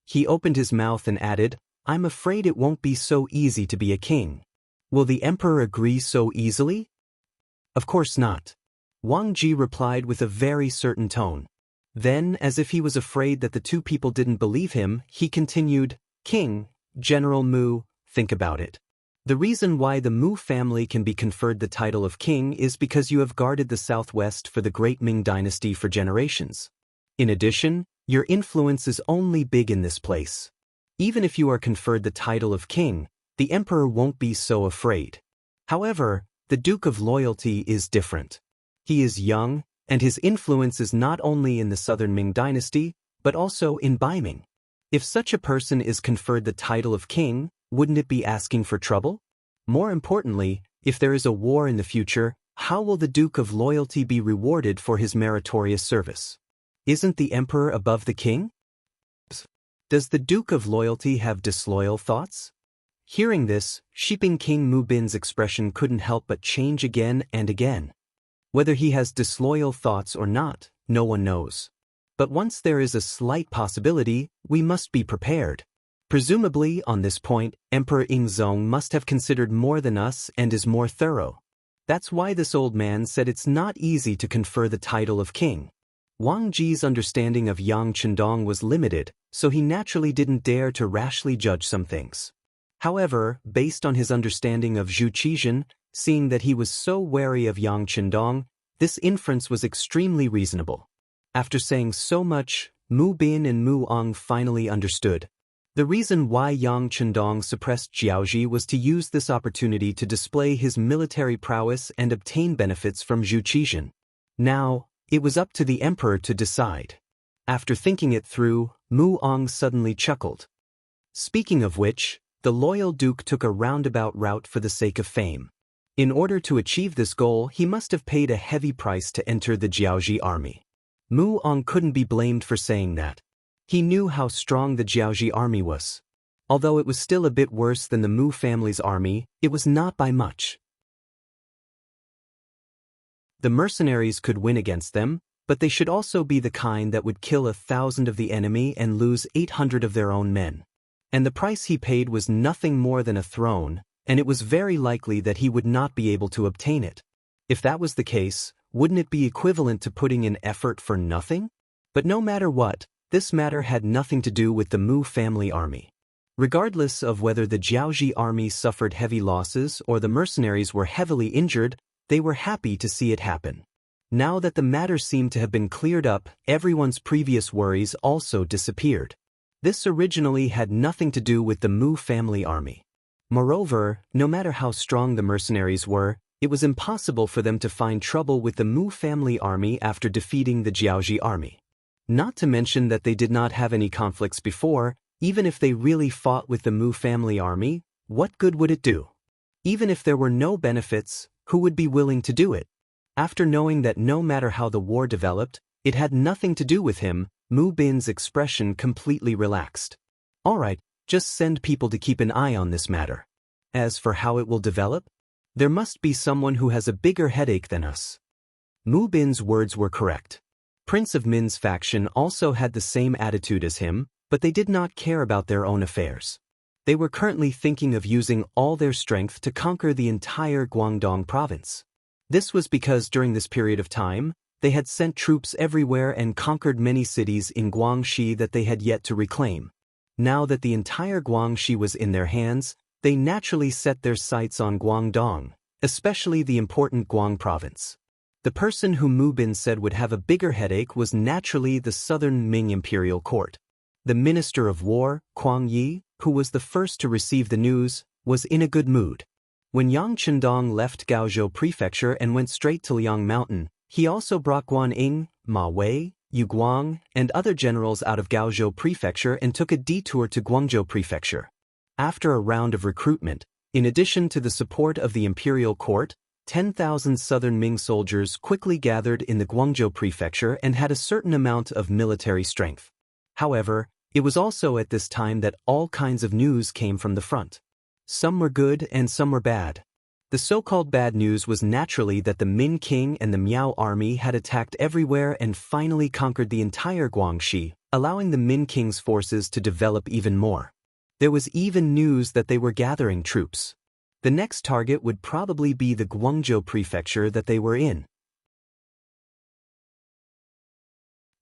He opened his mouth and added, "I'm afraid it won't be so easy to be a king." Will the emperor agree so easily? Of course not. Wang Ji replied with a very certain tone. Then, as if he was afraid that the two people didn't believe him, he continued, "King, General Mu, think about it. The reason why the Mu family can be conferred the title of king is because you have guarded the southwest for the great Ming dynasty for generations. In addition, your influence is only big in this place. Even if you are conferred the title of king, the emperor won't be so afraid. However, the Duke of Loyalty is different. He is young, and his influence is not only in the southern Ming dynasty, but also in Baiming. If such a person is conferred the title of king, wouldn't it be asking for trouble? More importantly, if there is a war in the future, how will the Duke of Loyalty be rewarded for his meritorious service? Isn't the emperor above the king? Does the Duke of Loyalty have disloyal thoughts? Hearing this, Shiping King Mu Bin's expression couldn't help but change again and again. Whether he has disloyal thoughts or not, no one knows. But once there is a slight possibility, we must be prepared. Presumably, on this point, Emperor Ingzong must have considered more than us and is more thorough. That's why this old man said it's not easy to confer the title of king. Wang Ji's understanding of Yang Chendong was limited, so he naturally didn't dare to rashly judge some things. However, based on his understanding of Zhu Qizhen, seeing that he was so wary of Yang Chendong, this inference was extremely reasonable. After saying so much, Mu Bin and Mu Ong finally understood. The reason why Yang Chendong suppressed Jiaozhi was to use this opportunity to display his military prowess and obtain benefits from Zhu Qizhen. Now, it was up to the emperor to decide. After thinking it through, Mu Ong suddenly chuckled. Speaking of which, the loyal duke took a roundabout route for the sake of fame. In order to achieve this goal, he must have paid a heavy price to enter the Jiaozhi army. Mu Ong couldn't be blamed for saying that. He knew how strong the Jiaozhi army was. Although it was still a bit worse than the Mu family's army, it was not by much. The mercenaries could win against them, but they should also be the kind that would kill 1,000 of the enemy and lose 800 of their own men. And the price he paid was nothing more than a throne, and it was very likely that he would not be able to obtain it. If that was the case, wouldn't it be equivalent to putting in effort for nothing? But no matter what, this matter had nothing to do with the Mu family army. Regardless of whether the Jiaozhi army suffered heavy losses or the mercenaries were heavily injured, they were happy to see it happen. Now that the matter seemed to have been cleared up, everyone's previous worries also disappeared. This originally had nothing to do with the Mu family army. Moreover, no matter how strong the mercenaries were, it was impossible for them to find trouble with the Mu family army after defeating the Jiaozhi army. Not to mention that they did not have any conflicts before. Even if they really fought with the Mu family army, what good would it do? Even if there were no benefits, who would be willing to do it? After knowing that no matter how the war developed, it had nothing to do with him, Mu Bin's expression completely relaxed. Alright, just send people to keep an eye on this matter. As for how it will develop, there must be someone who has a bigger headache than us. Mu Bin's words were correct. Prince of Min's faction also had the same attitude as him, but they did not care about their own affairs. They were currently thinking of using all their strength to conquer the entire Guangdong province. This was because during this period of time, they had sent troops everywhere and conquered many cities in Guangxi that they had yet to reclaim. Now that the entire Guangxi was in their hands, they naturally set their sights on Guangdong, especially the important Guang province. The person whom Mu Bin said would have a bigger headache was naturally the southern Ming imperial court. The Minister of War, Kuang Yi, who was the first to receive the news, was in a good mood. When Yang Chendong left Gaozhou Prefecture and went straight to Liang Mountain, he also brought Guan Ying, Ma Wei, Yu Guang, and other generals out of Gaozhou Prefecture and took a detour to Guangzhou Prefecture. After a round of recruitment, in addition to the support of the imperial court, 10,000 southern Ming soldiers quickly gathered in the Guangzhou Prefecture and had a certain amount of military strength. However, it was also at this time that all kinds of news came from the front. Some were good and some were bad. The so-called bad news was naturally that the Min King and the Miao army had attacked everywhere and finally conquered the entire Guangxi, allowing the Min King's forces to develop even more. There was even news that they were gathering troops. The next target would probably be the Guangzhou Prefecture that they were in.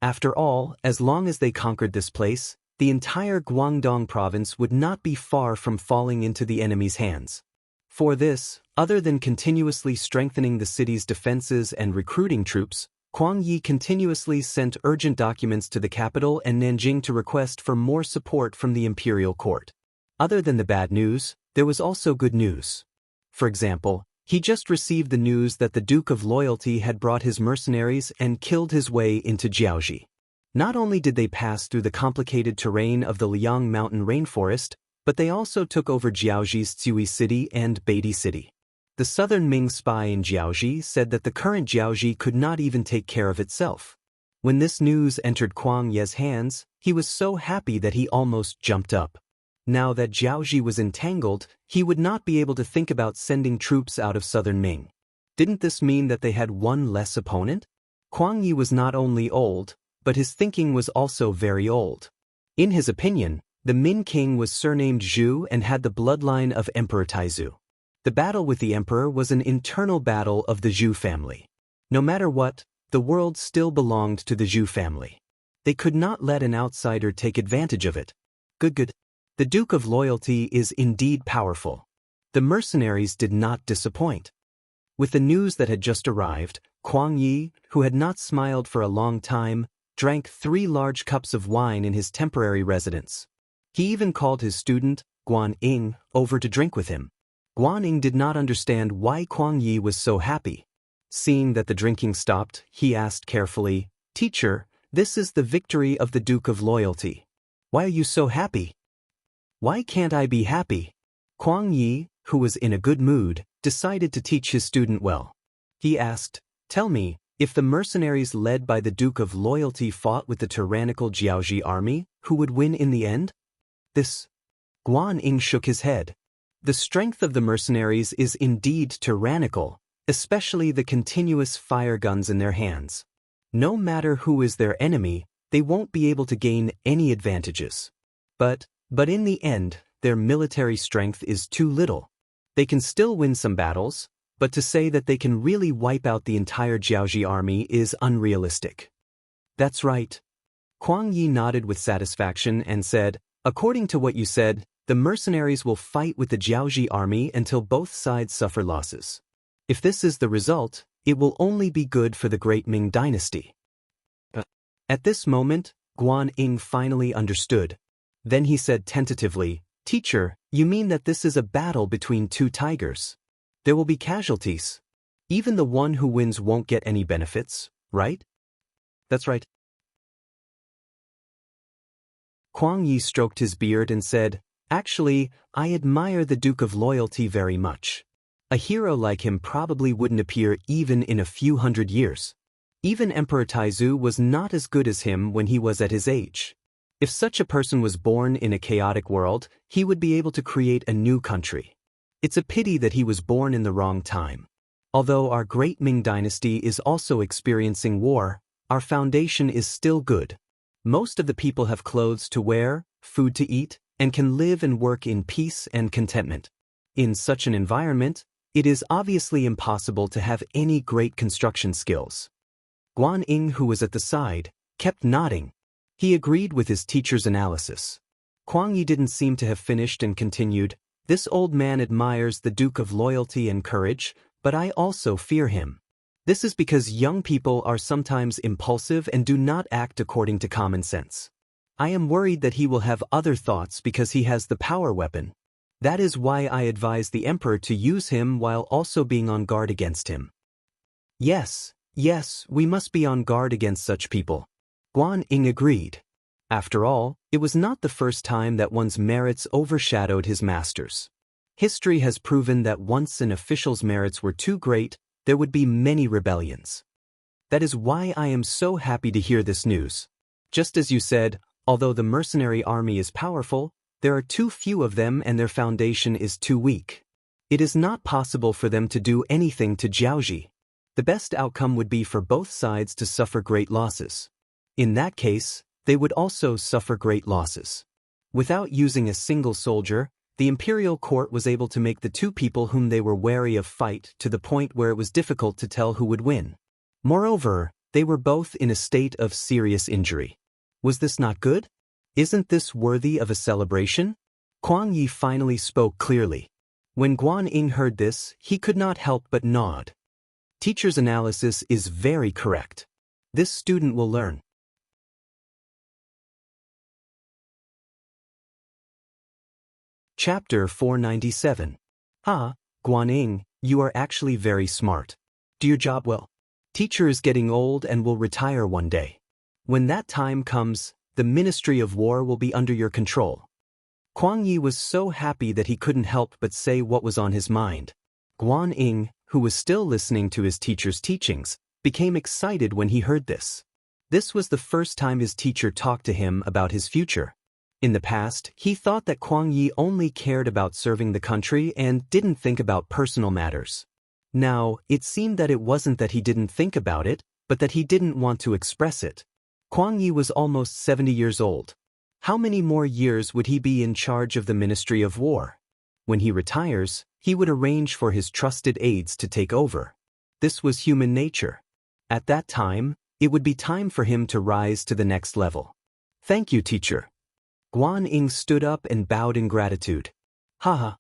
After all, as long as they conquered this place, the entire Guangdong province would not be far from falling into the enemy's hands. For this, other than continuously strengthening the city's defenses and recruiting troops, Kuang Yi continuously sent urgent documents to the capital and Nanjing to request for more support from the imperial court. Other than the bad news, there was also good news. For example, he just received the news that the Duke of Loyalty had brought his mercenaries and killed his way into Jiaoji. Not only did they pass through the complicated terrain of the Liang Mountain rainforest, but they also took over Jiaoji's Tsui City and Beidi City. The southern Ming spy in Jiaoji said that the current Jiaoji could not even take care of itself. When this news entered Kuang Ye's hands, he was so happy that he almost jumped up. Now that Jiaoji was entangled, he would not be able to think about sending troops out of southern Ming. Didn't this mean that they had one less opponent? Kuang Yi was not only old, but his thinking was also very old. In his opinion, the Min King was surnamed Zhu and had the bloodline of Emperor Taizu. The battle with the emperor was an internal battle of the Zhu family. No matter what, the world still belonged to the Zhu family. They could not let an outsider take advantage of it. Good. The Duke of Loyalty is indeed powerful. The mercenaries did not disappoint. With the news that had just arrived, Kuang Yi, who had not smiled for a long time, drank 3 large cups of wine in his temporary residence. He even called his student, Guan Ying, over to drink with him. Guan Ying did not understand why Kuang Yi was so happy. Seeing that the drinking stopped, he asked carefully, "Teacher, this is the victory of the Duke of Loyalty. Why are you so happy?" "Why can't I be happy?" Kuang Yi, who was in a good mood, decided to teach his student well. He asked, "Tell me, if the mercenaries led by the Duke of Loyalty fought with the tyrannical Jiaoji army, who would win in the end?" This. Guan Ying shook his head. The strength of the mercenaries is indeed tyrannical, especially the continuous fire guns in their hands. No matter who is their enemy, they won't be able to gain any advantages. But in the end, their military strength is too little. They can still win some battles, but to say that they can really wipe out the entire Jiaoji army is unrealistic. That's right. Kuang Yi nodded with satisfaction and said, "According to what you said, the mercenaries will fight with the Jiaoji army until both sides suffer losses. If this is the result, it will only be good for the great Ming dynasty." At this moment, Guan Ying finally understood. Then he said tentatively, "Teacher, you mean that this is a battle between 2 tigers? There will be casualties. Even the one who wins won't get any benefits, right?" "That's right." Kuang Yi stroked his beard and said, "Actually, I admire the Duke of Loyalty very much. A hero like him probably wouldn't appear even in a few hundred years. Even Emperor Taizu was not as good as him when he was at his age. If such a person was born in a chaotic world, he would be able to create a new country. It's a pity that he was born in the wrong time. Although our great Ming dynasty is also experiencing war, our foundation is still good. Most of the people have clothes to wear, food to eat, and can live and work in peace and contentment. In such an environment, it is obviously impossible to have any great construction skills." Guan Ying, who was at the side, kept nodding. He agreed with his teacher's analysis. Kuang Yi didn't seem to have finished and continued, "This old man admires the Duke of Loyalty and Courage, but I also fear him. This is because young people are sometimes impulsive and do not act according to common sense. I am worried that he will have other thoughts because he has the power weapon. That is why I advise the emperor to use him while also being on guard against him." Yes, we must be on guard against such people. Guan Ying agreed. After all, it was not the first time that one's merits overshadowed his master's. History has proven that once an official's merits were too great, there would be many rebellions. That is why I am so happy to hear this news. Just as you said, although the mercenary army is powerful, there are too few of them and their foundation is too weak. It is not possible for them to do anything to Jiaoji. The best outcome would be for both sides to suffer great losses. In that case, they would also suffer great losses. Without using a single soldier, the imperial court was able to make the two people whom they were wary of fight to the point where it was difficult to tell who would win. Moreover, they were both in a state of serious injury. Was this not good? Isn't this worthy of a celebration? Kuang Yi finally spoke clearly. When Guan Ying heard this, he could not help but nod. Teacher's analysis is very correct. This student will learn. Chapter 497. Ah, Guan Ying, you are actually very smart. Do your job well. Teacher is getting old and will retire one day. When that time comes, the Ministry of War will be under your control. Kuang Yi was so happy that he couldn't help but say what was on his mind. Guan Ying, who was still listening to his teacher's teachings, became excited when he heard this. This was the first time his teacher talked to him about his future. In the past, he thought that Kuang Yi only cared about serving the country and didn't think about personal matters. Now, it seemed that it wasn't that he didn't think about it, but that he didn't want to express it. Kuang Yi was almost 70 years old. How many more years would he be in charge of the Ministry of War? When he retires, he would arrange for his trusted aides to take over. This was human nature. At that time, it would be time for him to rise to the next level. Thank you, teacher. Guan Ying stood up and bowed in gratitude. Haha.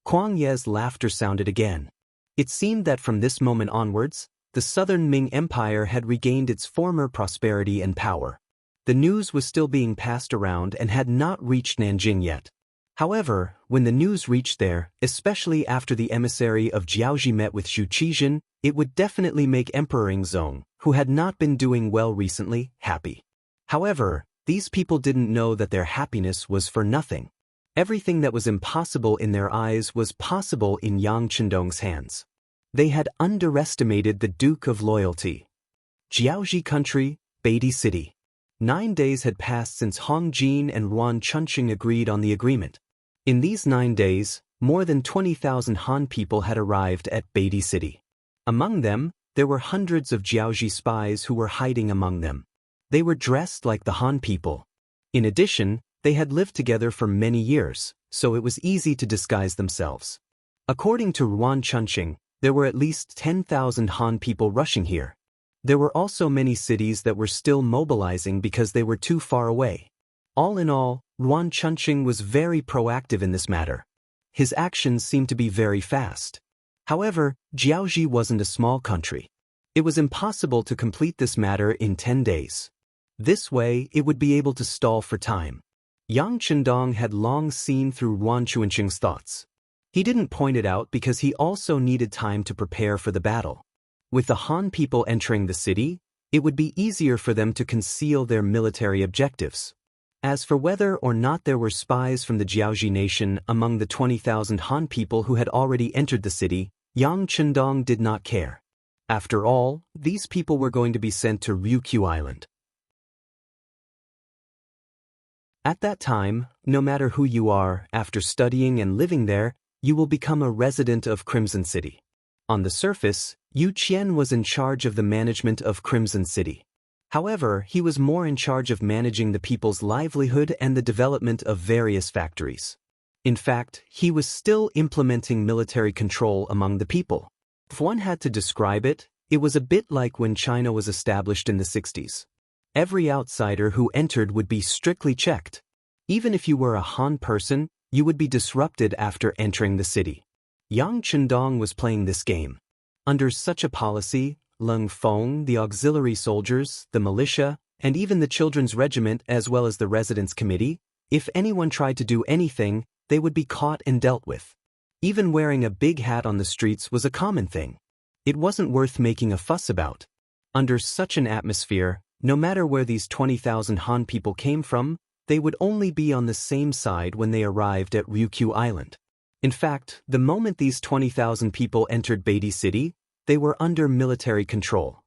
Kuang Ye's laughter sounded again. It seemed that from this moment onwards, the southern Ming Empire had regained its former prosperity and power. The news was still being passed around and had not reached Nanjing yet. However, when the news reached there, especially after the emissary of Jiaoji met with Xu Qizhen, it would definitely make Emperor Yingzong, who had not been doing well recently, happy. However, these people didn't know that their happiness was for nothing. Everything that was impossible in their eyes was possible in Yang Chendong's hands. They had underestimated the Duke of Loyalty. Jiaoji Country, Beatty City. 9 days had passed since Hong Jin and Ruan Chunqing agreed on the agreement. In these 9 days, more than 20,000 Han people had arrived at Beatty City. Among them, there were hundreds of Jiaoji spies who were hiding among them. They were dressed like the Han people. In addition, they had lived together for many years, so it was easy to disguise themselves. According to Ruan Chunqing, there were at least 10,000 Han people rushing here. There were also many cities that were still mobilizing because they were too far away. All in all, Ruan Chunqing was very proactive in this matter. His actions seemed to be very fast. However, Jiaoji wasn't a small country. It was impossible to complete this matter in 10 days. This way, it would be able to stall for time. Yang Chendong had long seen through Ruan Chunqing's thoughts. He didn't point it out because he also needed time to prepare for the battle. With the Han people entering the city, it would be easier for them to conceal their military objectives. As for whether or not there were spies from the Jiaoji nation among the 20,000 Han people who had already entered the city, Yang Chendong did not care. After all, these people were going to be sent to Ryukyu Island. At that time, no matter who you are, after studying and living there, you will become a resident of Crimson City. On the surface, Yu Qian was in charge of the management of Crimson City. However, he was more in charge of managing the people's livelihood and the development of various factories. In fact, he was still implementing military control among the people. If one had to describe it, it was a bit like when China was established in the 60s. Every outsider who entered would be strictly checked. Even if you were a Han person, you would be disrupted after entering the city. Yang Chendong was playing this game. Under such a policy, Leng Feng, the auxiliary soldiers, the militia, and even the children's regiment as well as the residence committee, if anyone tried to do anything, they would be caught and dealt with. Even wearing a big hat on the streets was a common thing. It wasn't worth making a fuss about. Under such an atmosphere, no matter where these 20,000 Han people came from, they would only be on the same side when they arrived at Ryukyu Island. In fact, the moment these 20,000 people entered Beatty City, they were under military control.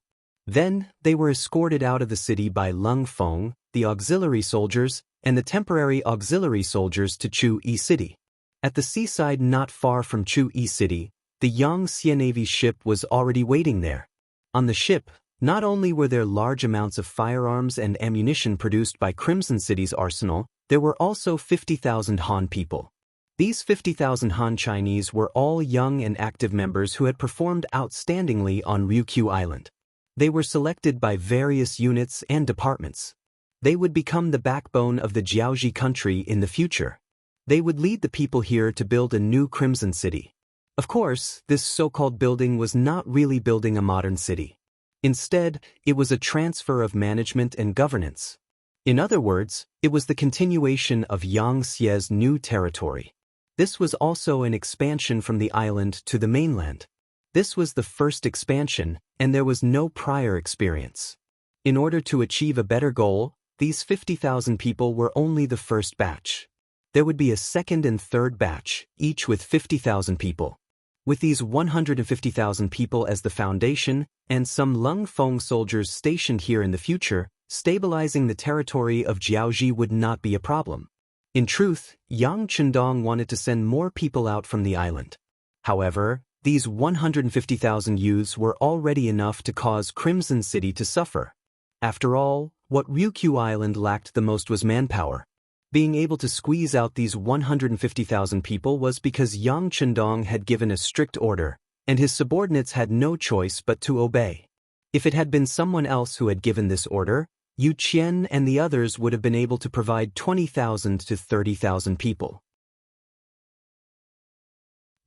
Then, they were escorted out of the city by Leng Feng, the auxiliary soldiers, and the temporary auxiliary soldiers to Chu-Yi City. At the seaside not far from Chu-Yi City, the Yangtze Navy ship was already waiting there. On the ship, not only were there large amounts of firearms and ammunition produced by Crimson City's arsenal, there were also 50,000 Han people. These 50,000 Han Chinese were all young and active members who had performed outstandingly on Ryukyu Island. They were selected by various units and departments. They would become the backbone of the Jiaoji country in the future. They would lead the people here to build a new Crimson City. Of course, this so-called building was not really building a modern city. Instead, it was a transfer of management and governance. In other words, it was the continuation of Yangtze's new territory. This was also an expansion from the island to the mainland. This was the first expansion, and there was no prior experience. In order to achieve a better goal, these 50,000 people were only the first batch. There would be a second and third batch, each with 50,000 people. With these 150,000 people as the foundation, and some Leng Feng soldiers stationed here in the future, stabilizing the territory of Jiaoji would not be a problem. In truth, Yang Chendong wanted to send more people out from the island. However, these 150,000 youths were already enough to cause Crimson City to suffer. After all, what Ryukyu Island lacked the most was manpower. Being able to squeeze out these 150,000 people was because Yang Chendong had given a strict order, and his subordinates had no choice but to obey. If it had been someone else who had given this order, Yu Qian and the others would have been able to provide 20,000 to 30,000 people.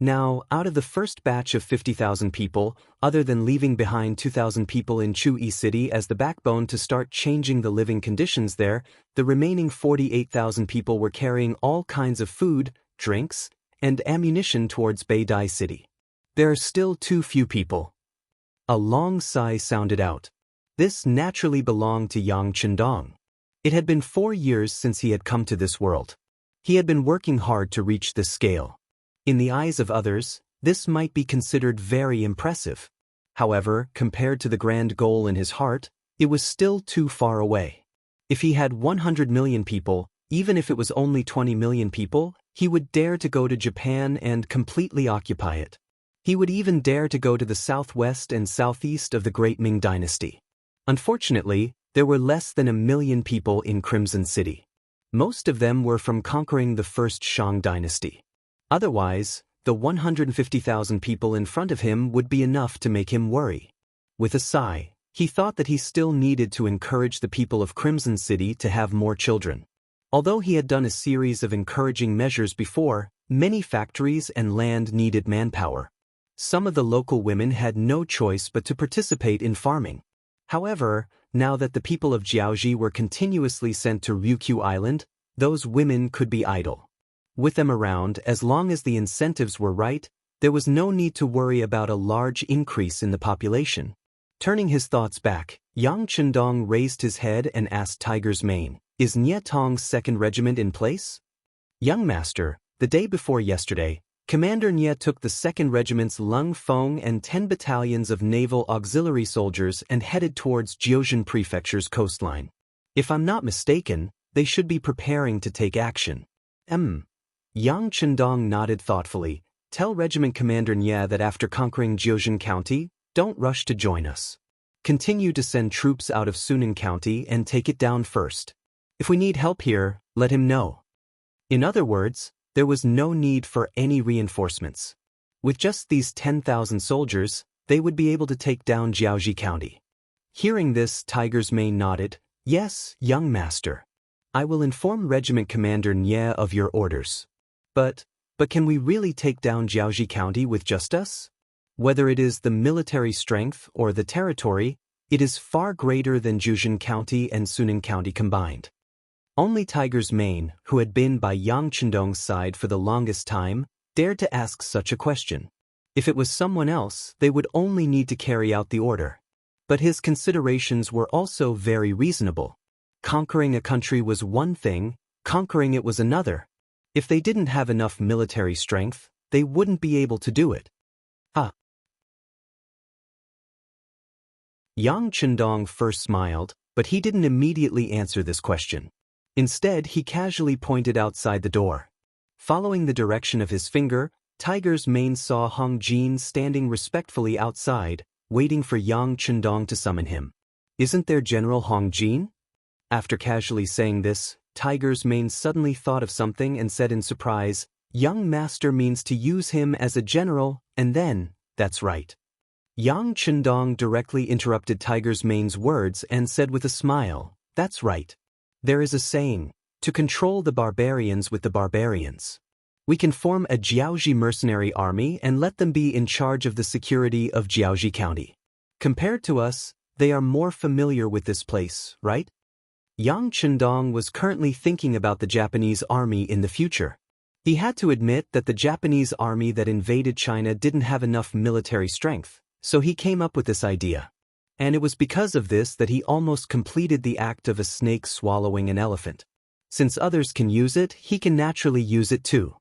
Now, out of the first batch of 50,000 people, other than leaving behind 2,000 people in Chu-Yi City as the backbone to start changing the living conditions there, the remaining 48,000 people were carrying all kinds of food, drinks, and ammunition towards Beidai City. There are still too few people. A long sigh sounded out. This naturally belonged to Yang Chendong. It had been 4 years since he had come to this world. He had been working hard to reach this scale. In the eyes of others, this might be considered very impressive. However, compared to the grand goal in his heart, it was still too far away. If he had 100 million people, even if it was only 20 million people, he would dare to go to Japan and completely occupy it. He would even dare to go to the southwest and southeast of the Great Ming Dynasty. Unfortunately, there were less than 1 million people in Crimson City. Most of them were from conquering the first Shang Dynasty. Otherwise, the 150,000 people in front of him would be enough to make him worry. With a sigh, he thought that he still needed to encourage the people of Crimson City to have more children. Although he had done a series of encouraging measures before, many factories and land needed manpower. Some of the local women had no choice but to participate in farming. However, now that the people of Jiaoji were continuously sent to Ryukyu Island, those women could be idle. With them around, as long as the incentives were right, there was no need to worry about a large increase in the population. Turning his thoughts back, Yang Chendong raised his head and asked Tiger's Mane, Is Nye Tong's 2nd Regiment in place? Young master, the day before yesterday, Commander Nye took the 2nd Regiment's Lung Feng and 10 battalions of naval auxiliary soldiers and headed towards Jiuzhen Prefecture's coastline. If I'm not mistaken, they should be preparing to take action. Yang Chendong nodded thoughtfully. Tell Regiment Commander Nye that after conquering Jiuzhen County, don't rush to join us. Continue to send troops out of Sunan County and take it down first. If we need help here, let him know. In other words, there was no need for any reinforcements. With just these 10,000 soldiers, they would be able to take down Jiaozhi County. Hearing this, Tiger's Mane nodded. Yes, young master. I will inform Regiment Commander Nye of your orders. But can we really take down Jiaozhi County with just us? Whether it is the military strength or the territory, it is far greater than Jiuzhen County and Sunan County combined. Only Tiger's Mane, who had been by Yang Chendong's side for the longest time, dared to ask such a question. If it was someone else, they would only need to carry out the order. But his considerations were also very reasonable. Conquering a country was one thing, conquering it was another. If they didn't have enough military strength, they wouldn't be able to do it. Yang Chendong first smiled, but he didn't immediately answer this question. Instead, he casually pointed outside the door. Following the direction of his finger, Tiger's Mane saw Hong Jin standing respectfully outside, waiting for Yang Chendong to summon him. Isn't there General Hong Jin? After casually saying this, Tiger's Mane suddenly thought of something and said in surprise, Young master means to use him as a general, and then, that's right. Yang Chendong directly interrupted Tiger's Mane's words and said with a smile, that's right. There is a saying, to control the barbarians with the barbarians. We can form a Jiaozhi mercenary army and let them be in charge of the security of Jiaozhi County. Compared to us, they are more familiar with this place, right? Yang Chendong was currently thinking about the Japanese army in the future. He had to admit that the Japanese army that invaded China didn't have enough military strength, so he came up with this idea. And it was because of this that he almost completed the act of a snake swallowing an elephant. Since others can use it, he can naturally use it too.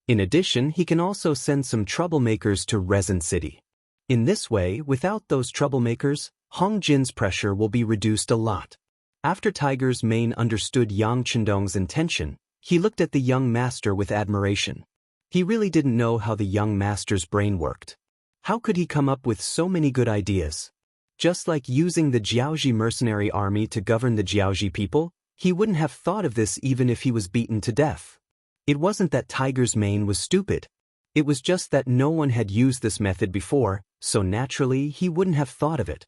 In addition, he can also send some troublemakers to Resin City. In this way, without those troublemakers, Hong Jin's pressure will be reduced a lot. After Tiger's Mane understood Yang Chendong's intention, he looked at the young master with admiration. He really didn't know how the young master's brain worked. How could he come up with so many good ideas? Just like using the Jiaozhi mercenary army to govern the Jiaozhi people, he wouldn't have thought of this even if he was beaten to death. It wasn't that Tiger's Mane was stupid. It was just that no one had used this method before, so naturally he wouldn't have thought of it.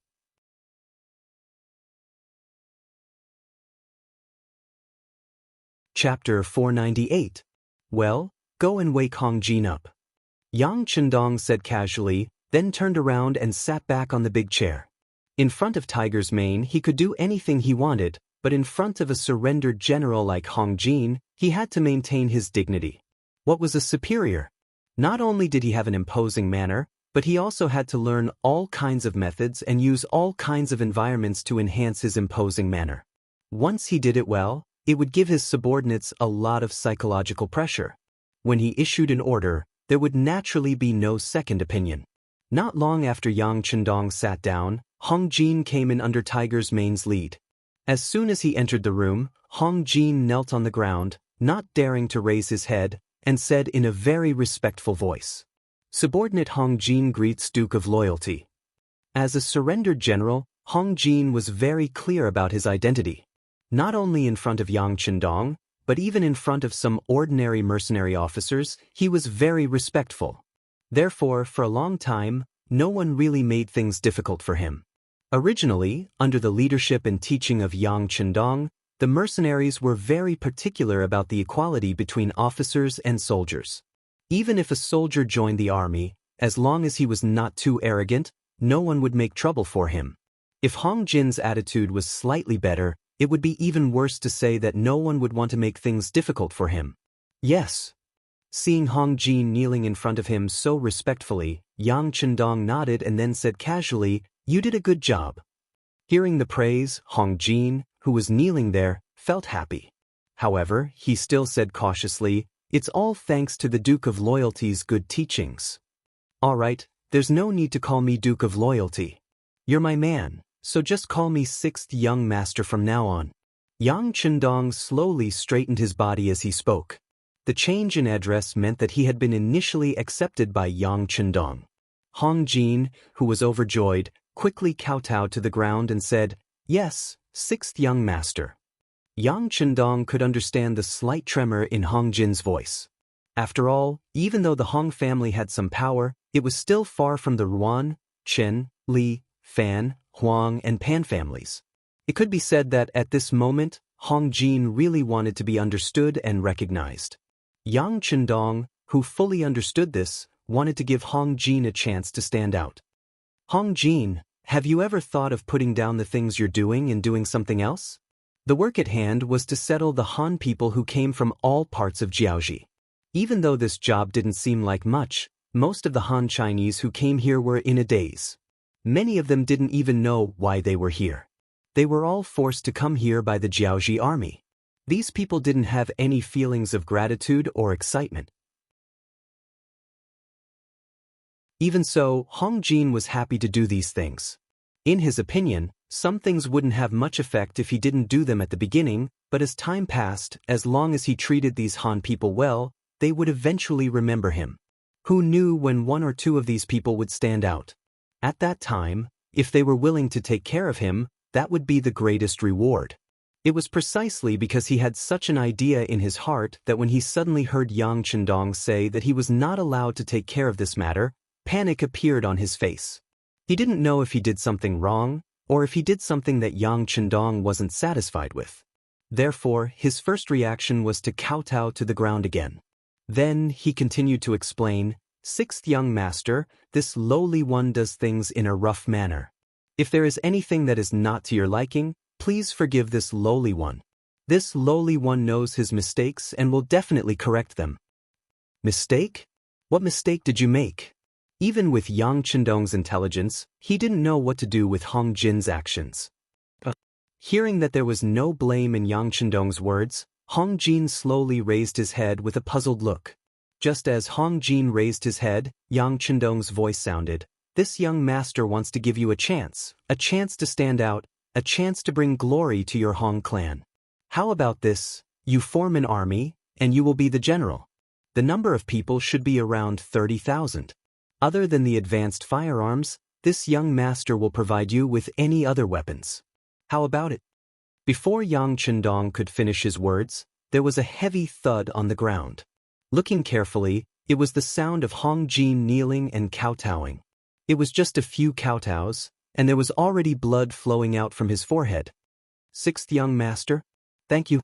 Chapter 498. Well, go and wake Hong Jin up. Yang Chendong said casually, then turned around and sat back on the big chair. In front of Tiger's Mane, he could do anything he wanted, but in front of a surrendered general like Hong Jin, he had to maintain his dignity. What was a superior? Not only did he have an imposing manner, but he also had to learn all kinds of methods and use all kinds of environments to enhance his imposing manner. Once he did it well, it would give his subordinates a lot of psychological pressure. When he issued an order, there would naturally be no second opinion. Not long after Yang Chendong sat down, Hong Jin came in under Tiger's Mane's lead. As soon as he entered the room, Hong Jin knelt on the ground, not daring to raise his head, and said in a very respectful voice, Subordinate Hong Jin greets Duke of Loyalty. As a surrendered general, Hong Jin was very clear about his identity. Not only in front of Yang Chendong, but even in front of some ordinary mercenary officers, he was very respectful. Therefore, for a long time, no one really made things difficult for him. Originally, under the leadership and teaching of Yang Chendong, the mercenaries were very particular about the equality between officers and soldiers. Even if a soldier joined the army, as long as he was not too arrogant, no one would make trouble for him. If Hong Jin's attitude was slightly better, it would be even worse to say that no one would want to make things difficult for him. Yes. Seeing Hong Jin kneeling in front of him so respectfully, Yang Chendong nodded and then said casually, You did a good job. Hearing the praise, Hong Jin, who was kneeling there, felt happy. However, he still said cautiously, "It's all thanks to the Duke of Loyalty's good teachings." "All right, there's no need to call me Duke of Loyalty. You're my man, so just call me Sixth Young Master from now on." Yang Chendong slowly straightened his body as he spoke. The change in address meant that he had been initially accepted by Yang Chendong. Hong Jin, who was overjoyed, quickly kowtowed to the ground and said, "Yes, Sixth Young Master." Yang Chendong could understand the slight tremor in Hong Jin's voice. After all, even though the Hong family had some power, it was still far from the Ruan, Chen, Li, Fan, Huang, and Pan families. It could be said that at this moment, Hong Jin really wanted to be understood and recognized. Yang Chendong, who fully understood this, wanted to give Hong Jin a chance to stand out. "Hong Jin, have you ever thought of putting down the things you're doing and doing something else?" The work at hand was to settle the Han people who came from all parts of Jiaoji. Even though this job didn't seem like much, most of the Han Chinese who came here were in a daze. Many of them didn't even know why they were here. They were all forced to come here by the Jiaoji army. These people didn't have any feelings of gratitude or excitement. Even so, Hong Jin was happy to do these things. In his opinion, some things wouldn't have much effect if he didn't do them at the beginning, but as time passed, as long as he treated these Han people well, they would eventually remember him. Who knew when one or two of these people would stand out? At that time, if they were willing to take care of him, that would be the greatest reward. It was precisely because he had such an idea in his heart that when he suddenly heard Yang Chendong say that he was not allowed to take care of this matter, panic appeared on his face. He didn't know if he did something wrong, or if he did something that Yang Chendong wasn't satisfied with. Therefore, his first reaction was to kowtow to the ground again. Then he continued to explain, "Sixth Young Master, this lowly one does things in a rough manner. If there is anything that is not to your liking, please forgive this lowly one. This lowly one knows his mistakes and will definitely correct them." "Mistake? What mistake did you make?" Even with Yang Chendong's intelligence, he didn't know what to do with Hong Jin's actions. Hearing that there was no blame in Yang Chendong's words, Hong Jin slowly raised his head with a puzzled look. Just as Hong Jin raised his head, Yang Chendong's voice sounded, "This young master wants to give you a chance to stand out, a chance to bring glory to your Hong clan. How about this? You form an army, and you will be the general. The number of people should be around 30,000. Other than the advanced firearms, this young master will provide you with any other weapons. How about it?" Before Yang Chendong could finish his words, there was a heavy thud on the ground. Looking carefully, it was the sound of Hong Jin kneeling and kowtowing. It was just a few kowtows, and there was already blood flowing out from his forehead. "Sixth Young Master, thank you.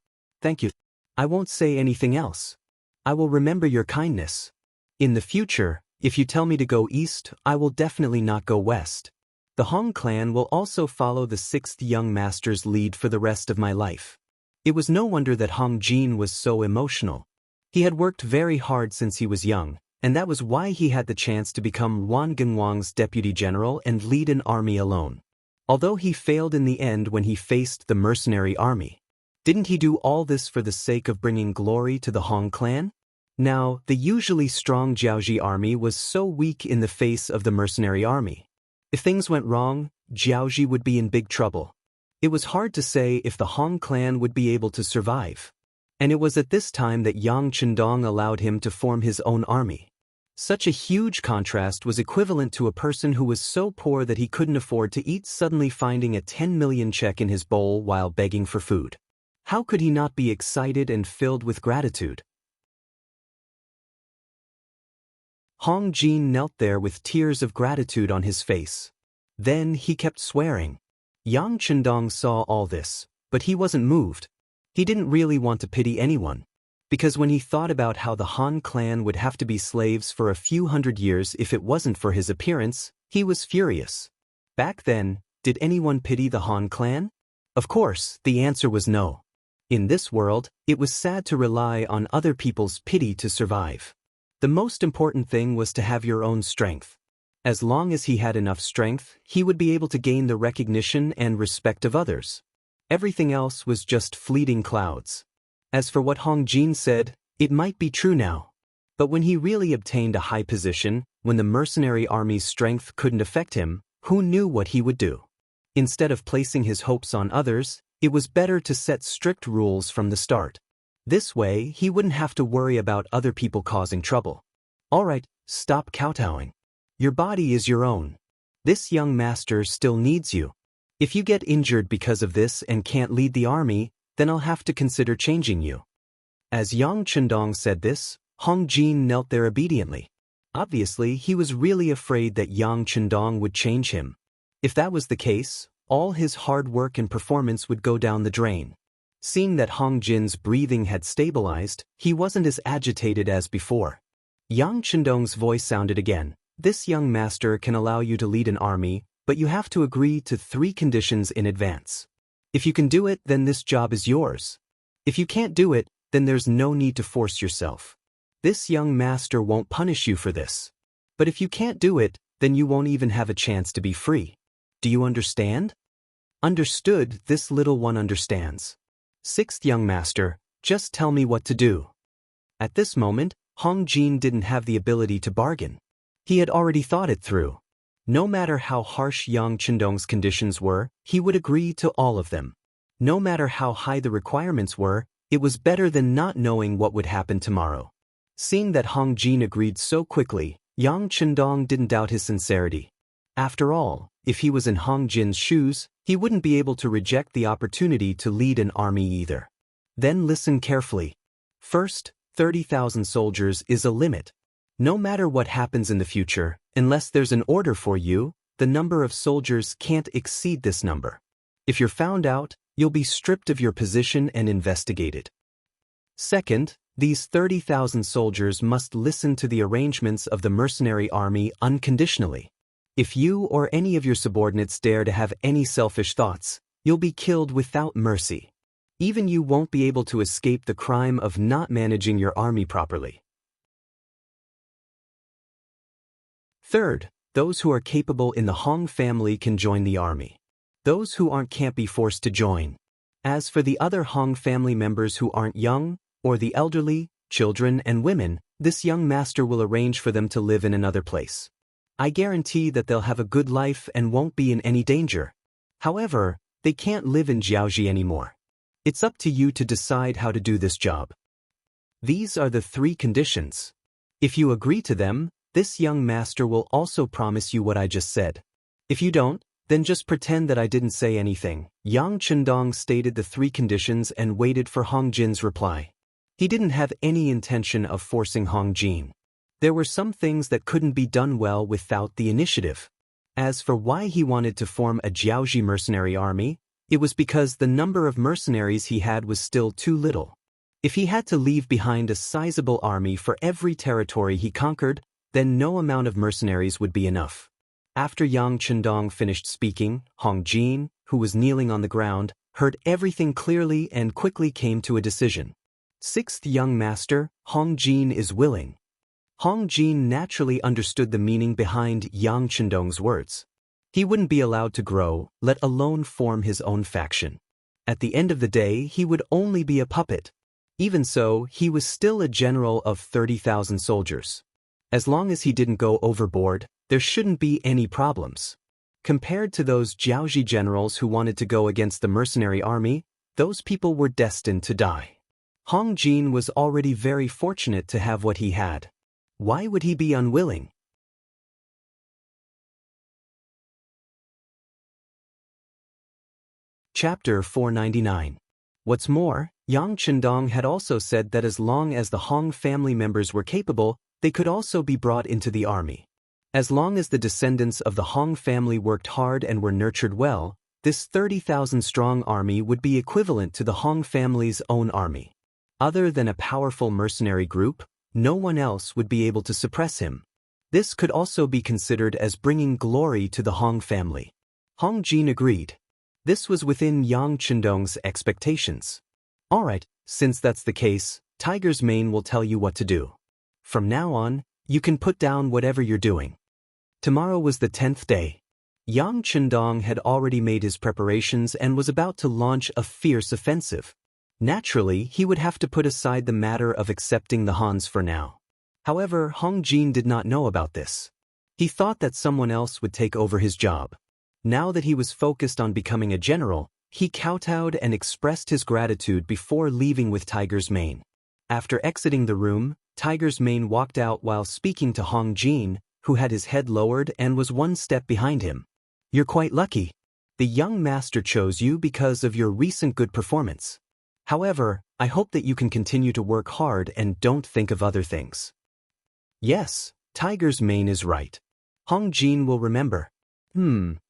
I won't say anything else. I will remember your kindness. In the future, if you tell me to go east, I will definitely not go west. The Hong clan will also follow the Sixth Young Master's lead for the rest of my life." It was no wonder that Hong Jin was so emotional. He had worked very hard since he was young, and that was why he had the chance to become Wan Genwang's deputy general and lead an army alone. Although he failed in the end when he faced the mercenary army. Didn't he do all this for the sake of bringing glory to the Hong clan? Now, the usually strong Jiaoji army was so weak in the face of the mercenary army. If things went wrong, Jiaoji would be in big trouble. It was hard to say if the Hong clan would be able to survive. And it was at this time that Yang Chendong allowed him to form his own army. Such a huge contrast was equivalent to a person who was so poor that he couldn't afford to eat suddenly finding a 10 million check in his bowl while begging for food. How could he not be excited and filled with gratitude? Hong Jin knelt there with tears of gratitude on his face. Then he kept swearing. Yang Chendong saw all this, but he wasn't moved. He didn't really want to pity anyone, because when he thought about how the Han clan would have to be slaves for a few hundred years if it wasn't for his appearance, he was furious. Back then, did anyone pity the Han clan? Of course, the answer was no. In this world, it was sad to rely on other people's pity to survive. The most important thing was to have your own strength. As long as he had enough strength, he would be able to gain the recognition and respect of others. Everything else was just fleeting clouds. As for what Hong Jin said, it might be true now. But when he really obtained a high position, when the mercenary army's strength couldn't affect him, who knew what he would do? Instead of placing his hopes on others, it was better to set strict rules from the start. This way, he wouldn't have to worry about other people causing trouble. Alright, stop kowtowing. Your body is your own. This young master still needs you. If you get injured because of this and can't lead the army, then I'll have to consider changing you. As Yang Chendong said this, Hong Jin knelt there obediently. Obviously, he was really afraid that Yang Chendong would change him. If that was the case, all his hard work and performance would go down the drain. Seeing that Hong Jin's breathing had stabilized, he wasn't as agitated as before. Yang Chendong's voice sounded again. This young master can allow you to lead an army, but you have to agree to 3 conditions in advance. If you can do it, then this job is yours. If you can't do it, then there's no need to force yourself. This young master won't punish you for this. But if you can't do it, then you won't even have a chance to be free. Do you understand? Understood, this little one understands. 6th young master, just tell me what to do. At this moment, Hong Jin didn't have the ability to bargain. He had already thought it through. No matter how harsh Yang Chendong's conditions were, he would agree to all of them. No matter how high the requirements were, it was better than not knowing what would happen tomorrow. Seeing that Hong Jin agreed so quickly, Yang Chendong didn't doubt his sincerity. After all, if he was in Hong Jin's shoes, he wouldn't be able to reject the opportunity to lead an army either. Then listen carefully. First, 30,000 soldiers is a limit. No matter what happens in the future, unless there's an order for you, the number of soldiers can't exceed this number. If you're found out, you'll be stripped of your position and investigated. Second, these 30,000 soldiers must listen to the arrangements of the mercenary army unconditionally. If you or any of your subordinates dare to have any selfish thoughts, you'll be killed without mercy. Even you won't be able to escape the crime of not managing your army properly. Third, those who are capable in the Hong family can join the army. Those who aren't can't be forced to join. As for the other Hong family members who aren't young, or the elderly, children and women, this young master will arrange for them to live in another place. I guarantee that they'll have a good life and won't be in any danger. However, they can't live in Jiaoji anymore. It's up to you to decide how to do this job. These are the 3 conditions. If you agree to them, this young master will also promise you what I just said. If you don't, then just pretend that I didn't say anything. Yang Chendong stated the 3 conditions and waited for Hong Jin's reply. He didn't have any intention of forcing Hong Jin. There were some things that couldn't be done well without the initiative. As for why he wanted to form a Jiaoji mercenary army, it was because the number of mercenaries he had was still too little. If he had to leave behind a sizable army for every territory he conquered, then no amount of mercenaries would be enough. After Yang Chendong finished speaking, Hong Jin, who was kneeling on the ground, heard everything clearly and quickly came to a decision. 6th young master, Hong Jin is willing. Hong Jin naturally understood the meaning behind Yang Chendong's words. He wouldn't be allowed to grow, let alone form his own faction. At the end of the day, he would only be a puppet. Even so, he was still a general of 30,000 soldiers. As long as he didn't go overboard, there shouldn't be any problems. Compared to those Jiaoji generals who wanted to go against the mercenary army, those people were destined to die. Hong Jin was already very fortunate to have what he had. Why would he be unwilling? Chapter 499. What's more, Yang Chendong had also said that as long as the Hong family members were capable, they could also be brought into the army. As long as the descendants of the Hong family worked hard and were nurtured well, this 30,000-strong army would be equivalent to the Hong family's own army. Other than a powerful mercenary group, no one else would be able to suppress him. This could also be considered as bringing glory to the Hong family. Hong Jin agreed. This was within Yang Chendong's expectations. Alright, since that's the case, Tiger's Mane will tell you what to do. From now on, you can put down whatever you're doing. Tomorrow was the 10th day. Yang Chendong had already made his preparations and was about to launch a fierce offensive. Naturally, he would have to put aside the matter of accepting the Hans for now. However, Hong Jin did not know about this. He thought that someone else would take over his job. Now that he was focused on becoming a general, he kowtowed and expressed his gratitude before leaving with Tiger's Mane. After exiting the room, Tiger's Mane walked out while speaking to Hong Jin, who had his head lowered and was one step behind him. "You're quite lucky. The young master chose you because of your recent good performance. However, I hope that you can continue to work hard and don't think of other things." Yes, Tiger's Mane is right. Hong Jin will remember.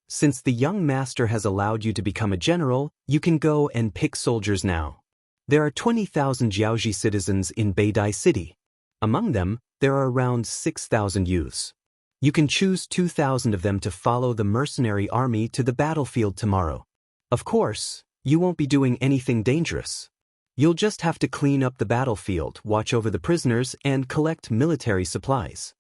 Since the young master has allowed you to become a general, you can go and pick soldiers now. There are 20,000 Jiaoji citizens in Beidai City. Among them, there are around 6,000 youths. You can choose 2,000 of them to follow the mercenary army to the battlefield tomorrow. Of course, you won't be doing anything dangerous. You'll just have to clean up the battlefield, watch over the prisoners, and collect military supplies.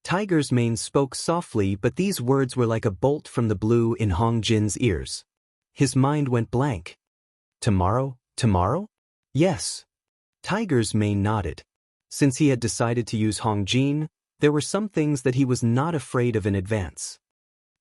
Tiger's Mane spoke softly, but these words were like a bolt from the blue in Hong Jin's ears. His mind went blank. Tomorrow? Tomorrow? Yes. Tiger's Mane nodded. Since he had decided to use Hong Jin, there were some things that he was not afraid of in advance.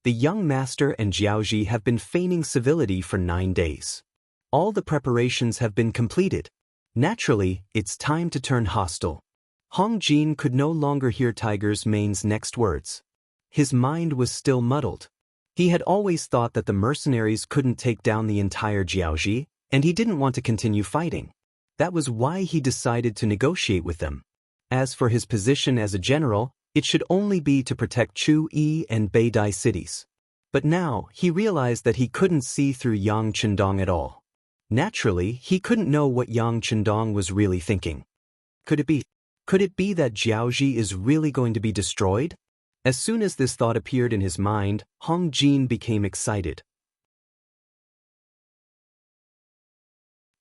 The young master and Jiaoji have been feigning civility for 9 days. All the preparations have been completed. Naturally, it's time to turn hostile. Hong Jin could no longer hear Tiger's Mane's next words. His mind was still muddled. He had always thought that the mercenaries couldn't take down the entire Jiaoji, and he didn't want to continue fighting. That was why he decided to negotiate with them. As for his position as a general, it should only be to protect Chu-Yi and Beidai cities. But now, he realized that he couldn't see through Yang Chendong at all. Naturally, he couldn't know what Yang Chendong was really thinking. Could it be that Jiaoji is really going to be destroyed? As soon as this thought appeared in his mind, Hong Jin became excited.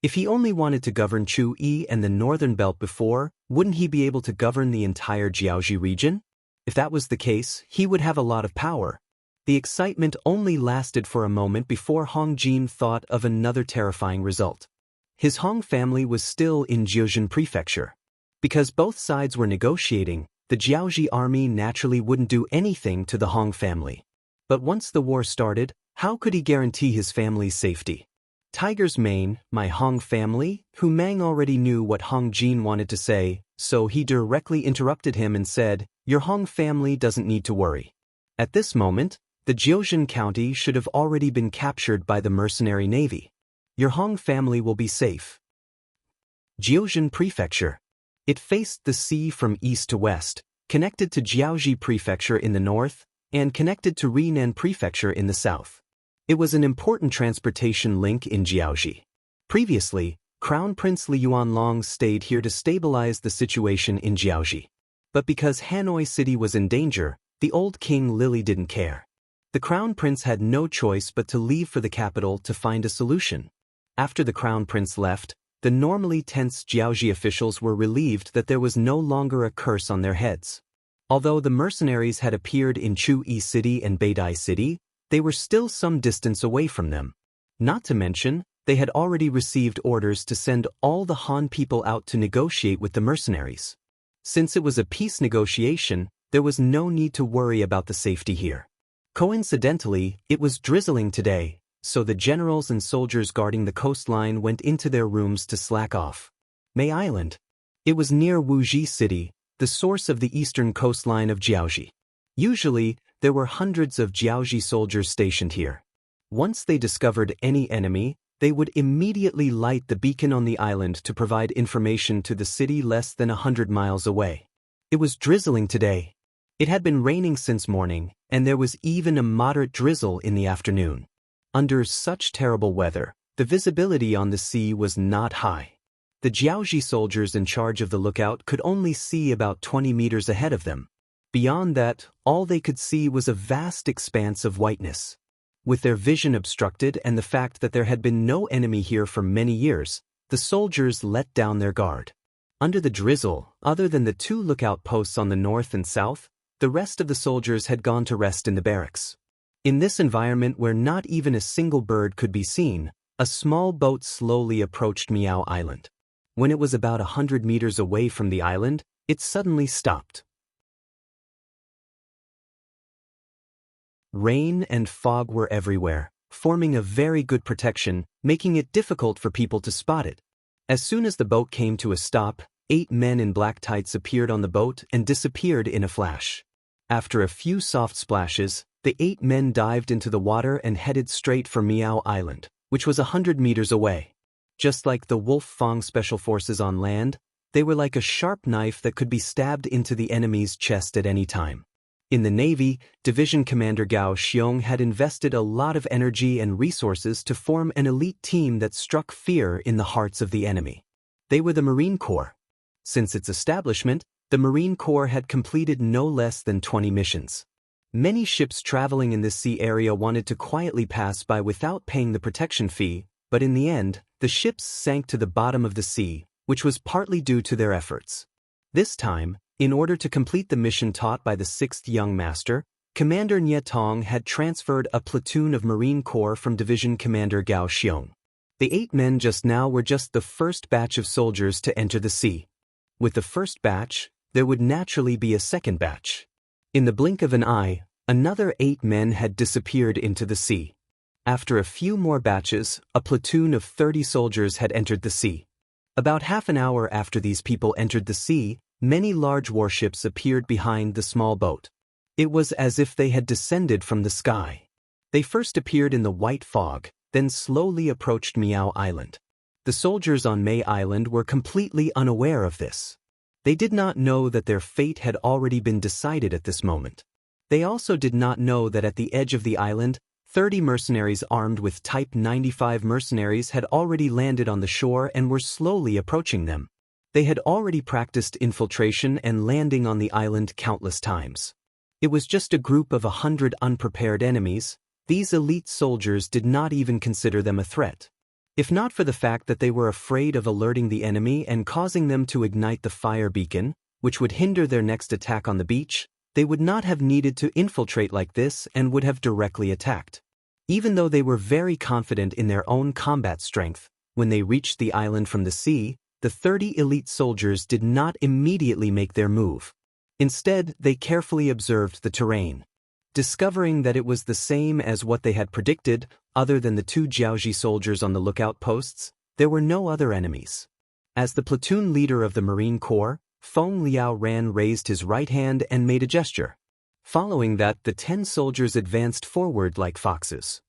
If he only wanted to govern Chu-Yi and the northern belt before, wouldn't he be able to govern the entire Jiaoji region? If that was the case, he would have a lot of power. The excitement only lasted for a moment before Hong Jin thought of another terrifying result. His Hong family was still in Jiuzhen Prefecture. Because both sides were negotiating, the Jiaoji army naturally wouldn't do anything to the Hong family. But once the war started, how could he guarantee his family's safety? Tiger's Mane, my Hong family, Hu Mang already knew what Hong Jin wanted to say, so he directly interrupted him and said, "Your Hong family doesn't need to worry." At this moment, the Jiuzhen county should have already been captured by the mercenary navy. Your Hong family will be safe. Jiuzhen Prefecture. It faced the sea from east to west, connected to Jiaoji Prefecture in the north, and connected to Rinan Prefecture in the south. It was an important transportation link in Jiaoji. Previously, Crown Prince Li Yuanlong stayed here to stabilize the situation in Jiaoji. But because Hanoi City was in danger, the old King Lily didn't care. The Crown Prince had no choice but to leave for the capital to find a solution. After the Crown Prince left, the normally tense Jiaoji officials were relieved that there was no longer a curse on their heads. Although the mercenaries had appeared in Chu-Yi City and Beidai City, they were still some distance away from them. Not to mention, they had already received orders to send all the Han people out to negotiate with the mercenaries. Since it was a peace negotiation, there was no need to worry about the safety here. Coincidentally, it was drizzling today, so the generals and soldiers guarding the coastline went into their rooms to slack off. May Island. It was near Wuji City, the source of the eastern coastline of Jiaoji. Usually, there were hundreds of Jiaoji soldiers stationed here. Once they discovered any enemy, they would immediately light the beacon on the island to provide information to the city less than 100 miles away. It was drizzling today. It had been raining since morning, and there was even a moderate drizzle in the afternoon. Under such terrible weather, the visibility on the sea was not high. The Jiaoji soldiers in charge of the lookout could only see about 20 meters ahead of them. Beyond that, all they could see was a vast expanse of whiteness. With their vision obstructed and the fact that there had been no enemy here for many years, the soldiers let down their guard. Under the drizzle, other than the 2 lookout posts on the north and south, the rest of the soldiers had gone to rest in the barracks. In this environment where not even a single bird could be seen, a small boat slowly approached Miao Island. When it was about 100 meters away from the island, it suddenly stopped. Rain and fog were everywhere, forming a very good protection, making it difficult for people to spot it. As soon as the boat came to a stop, 8 men in black tights appeared on the boat and disappeared in a flash. After a few soft splashes, the 8 men dived into the water and headed straight for Miao Island, which was 100 meters away. Just like the Wolf Fang Special Forces on land, they were like a sharp knife that could be stabbed into the enemy's chest at any time. In the Navy, Division Commander Gao Xiong had invested a lot of energy and resources to form an elite team that struck fear in the hearts of the enemy. They were the Marine Corps. Since its establishment, the Marine Corps had completed no less than 20 missions. Many ships traveling in this sea area wanted to quietly pass by without paying the protection fee, but in the end, the ships sank to the bottom of the sea, which was partly due to their efforts. This time, in order to complete the mission taught by the 6th Young Master, Commander Nye Tong had transferred a platoon of Marine Corps from Division Commander Gao Xiong. The 8 men just now were just the first batch of soldiers to enter the sea. With the first batch, there would naturally be a second batch. In the blink of an eye, another 8 men had disappeared into the sea. After a few more batches, a platoon of 30 soldiers had entered the sea. About half an hour after these people entered the sea, many large warships appeared behind the small boat. It was as if they had descended from the sky. They first appeared in the white fog, then slowly approached Miao Island. The soldiers on May Island were completely unaware of this. They did not know that their fate had already been decided at this moment. They also did not know that at the edge of the island, 30 mercenaries armed with Type 95 mercenaries had already landed on the shore and were slowly approaching them. They had already practiced infiltration and landing on the island countless times. It was just a group of 100 unprepared enemies. These elite soldiers did not even consider them a threat. If not for the fact that they were afraid of alerting the enemy and causing them to ignite the fire beacon, which would hinder their next attack on the beach, they would not have needed to infiltrate like this and would have directly attacked. Even though they were very confident in their own combat strength, when they reached the island from the sea, the 30 elite soldiers did not immediately make their move. Instead, they carefully observed the terrain. Discovering that it was the same as what they had predicted, other than the 2 Jiaoji soldiers on the lookout posts, there were no other enemies. As the platoon leader of the Marine Corps, Feng Liao Ran raised his right hand and made a gesture. Following that, the 10 soldiers advanced forward like foxes.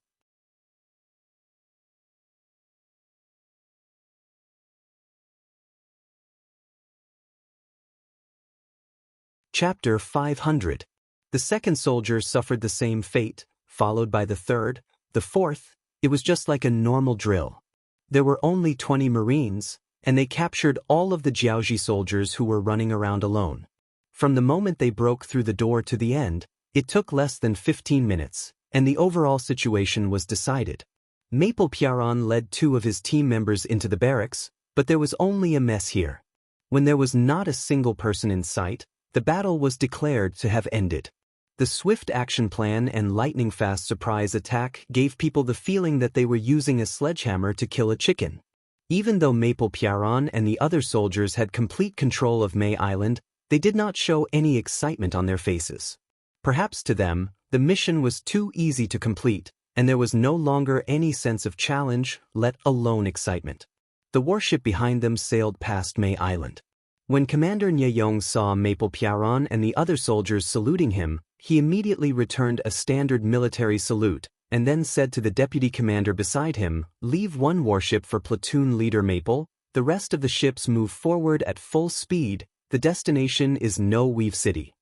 Chapter 500. The second soldier suffered the same fate, followed by the third, the fourth. It was just like a normal drill. There were only 20 Marines, and they captured all of the Jiaoji soldiers who were running around alone. From the moment they broke through the door to the end, it took less than 15 minutes, and the overall situation was decided. Maple Piaron led 2 of his team members into the barracks, but there was only a mess here. When there was not a single person in sight, the battle was declared to have ended. The swift action plan and lightning-fast surprise attack gave people the feeling that they were using a sledgehammer to kill a chicken. Even though Maple Piaron and the other soldiers had complete control of May Island, they did not show any excitement on their faces. Perhaps to them, the mission was too easy to complete, and there was no longer any sense of challenge, let alone excitement. The warship behind them sailed past May Island. When Commander Nye Yong saw Maple Piaron and the other soldiers saluting him, he immediately returned a standard military salute, and then said to the deputy commander beside him, "Leave one warship for platoon leader Maple, the rest of the ships move forward at full speed, the destination is No Weave City."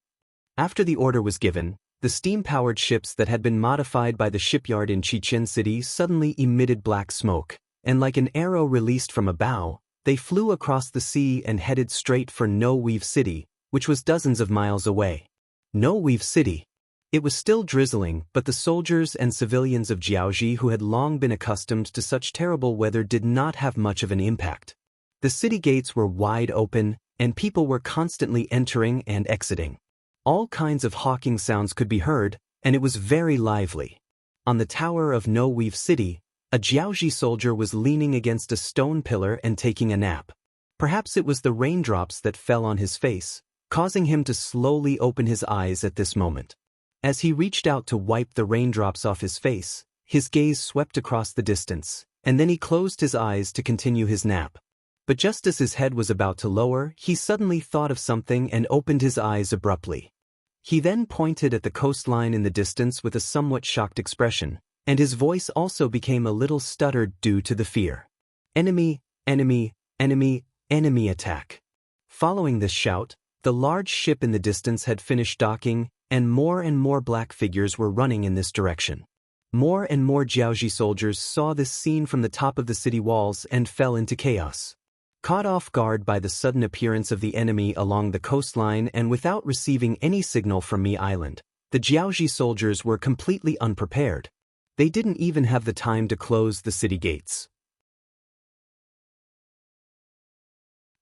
After the order was given, the steam-powered ships that had been modified by the shipyard in Chichen City suddenly emitted black smoke, and like an arrow released from a bow, they flew across the sea and headed straight for No Weave City, which was dozens of miles away. No Weave City. It was still drizzling, but the soldiers and civilians of Jiaoji who had long been accustomed to such terrible weather did not have much of an impact. The city gates were wide open, and people were constantly entering and exiting. All kinds of hawking sounds could be heard, and it was very lively. On the tower of No Weave City, a Jiaoji soldier was leaning against a stone pillar and taking a nap. Perhaps it was the raindrops that fell on his face, causing him to slowly open his eyes at this moment. As he reached out to wipe the raindrops off his face, his gaze swept across the distance, and then he closed his eyes to continue his nap. But just as his head was about to lower, he suddenly thought of something and opened his eyes abruptly. He then pointed at the coastline in the distance with a somewhat shocked expression, and his voice also became a little stuttered due to the fear. Enemy, enemy, enemy, enemy attack. Following this shout, the large ship in the distance had finished docking, and more black figures were running in this direction. More and more Jiaoji soldiers saw this scene from the top of the city walls and fell into chaos. Caught off guard by the sudden appearance of the enemy along the coastline and without receiving any signal from Mi Island, the Jiaoji soldiers were completely unprepared. They didn't even have the time to close the city gates.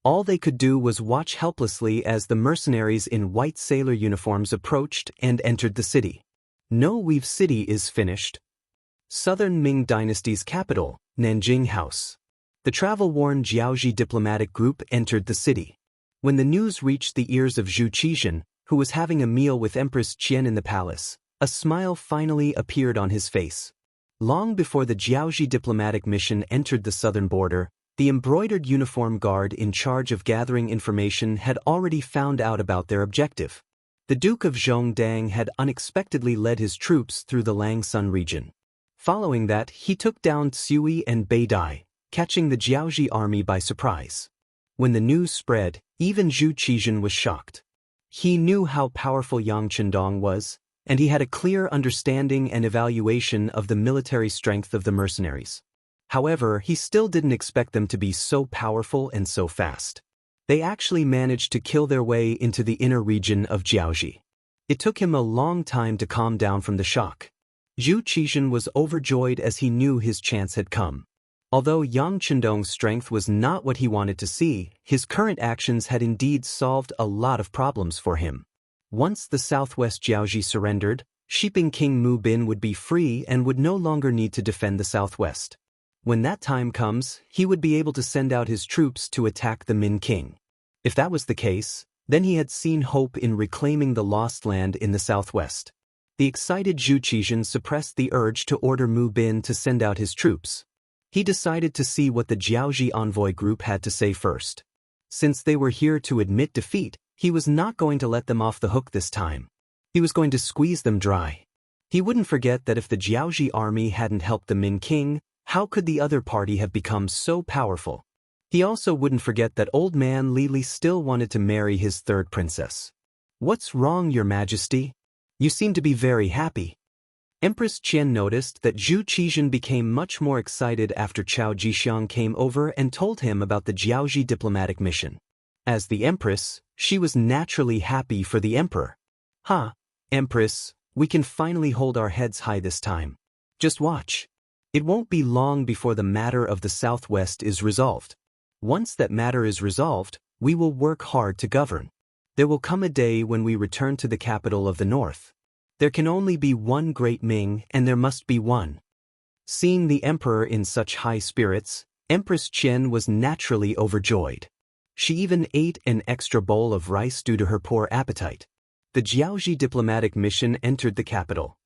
All they could do was watch helplessly as the mercenaries in white sailor uniforms approached and entered the city. No Weave City is finished. Southern Ming Dynasty's capital, Nanjing House. The travel-worn Jiaoji diplomatic group entered the city. When the news reached the ears of Zhu Qizhen, who was having a meal with Empress Qian in the palace, a smile finally appeared on his face. Long before the Jiaoji diplomatic mission entered the southern border, the embroidered uniform guard in charge of gathering information had already found out about their objective. The Duke of Zhongdang had unexpectedly led his troops through the Langsun region. Following that, he took down Tsui and Beidai, catching the Jiaoji army by surprise. When the news spread, even Zhu Qizhen was shocked. He knew how powerful Yang Qindong was, and he had a clear understanding and evaluation of the military strength of the mercenaries. However, he still didn't expect them to be so powerful and so fast. They actually managed to kill their way into the inner region of Jiaoji. It took him a long time to calm down from the shock. Zhu Qizhen was overjoyed as he knew his chance had come. Although Yang Qindong's strength was not what he wanted to see, his current actions had indeed solved a lot of problems for him. Once the southwest Jiaoji surrendered, Shiping King Mu Bin would be free and would no longer need to defend the southwest. When that time comes, he would be able to send out his troops to attack the Min King. If that was the case, then he had seen hope in reclaiming the lost land in the southwest. The excited Zhu Qizhen suppressed the urge to order Mu Bin to send out his troops. He decided to see what the Jiaoji envoy group had to say first. Since they were here to admit defeat, he was not going to let them off the hook this time. He was going to squeeze them dry. He wouldn't forget that if the Jiaoji army hadn't helped the Min King, how could the other party have become so powerful? He also wouldn't forget that old man Li Li still wanted to marry his third princess. "What's wrong, Your Majesty? You seem to be very happy." Empress Qian noticed that Zhu Qizhen became much more excited after Chao Jixiang came over and told him about the Jiaoji diplomatic mission. As the empress, she was naturally happy for the emperor. "Ha, Empress, we can finally hold our heads high this time. Just watch. It won't be long before the matter of the southwest is resolved. Once that matter is resolved, we will work hard to govern. There will come a day when we return to the capital of the north. There can only be one great Ming, and there must be one." Seeing the emperor in such high spirits, Empress Qian was naturally overjoyed. She even ate an extra bowl of rice due to her poor appetite. The Jiaoji diplomatic mission entered the capital.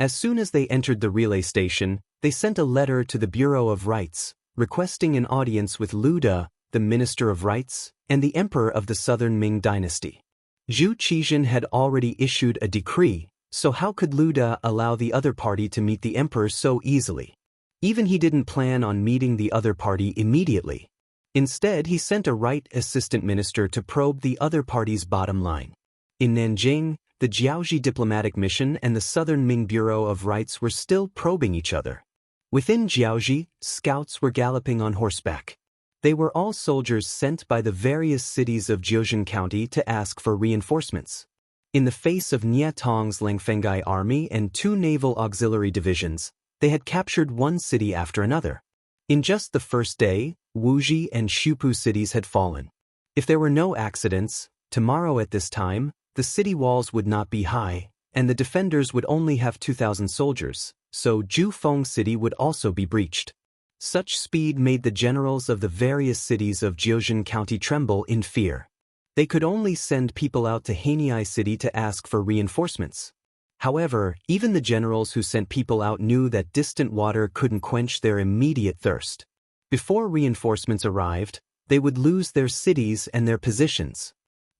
As soon as they entered the relay station, they sent a letter to the Bureau of Rights, requesting an audience with Lu De, the Minister of Rights, and the Emperor of the Southern Ming Dynasty. Zhu Qizhen had already issued a decree, so how could Lu De allow the other party to meet the Emperor so easily? Even he didn't plan on meeting the other party immediately. Instead, he sent a right assistant minister to probe the other party's bottom line. In Nanjing, the Jiaoji diplomatic mission and the Southern Ming Bureau of Rights were still probing each other. Within Jiaoji, scouts were galloping on horseback. They were all soldiers sent by the various cities of Jiuzhen County to ask for reinforcements. In the face of Nie Tong's Langfengai army and 2 naval auxiliary divisions, they had captured one city after another. In just the first day, Wuji and Shupu cities had fallen. If there were no accidents, tomorrow at this time, The city walls would not be high, and the defenders would only have 2,000 soldiers, so Jufeng City would also be breached. Such speed made the generals of the various cities of Jiuzhen County tremble in fear. They could only send people out to Haniai City to ask for reinforcements. However, even the generals who sent people out knew that distant water couldn't quench their immediate thirst. Before reinforcements arrived, they would lose their cities and their positions.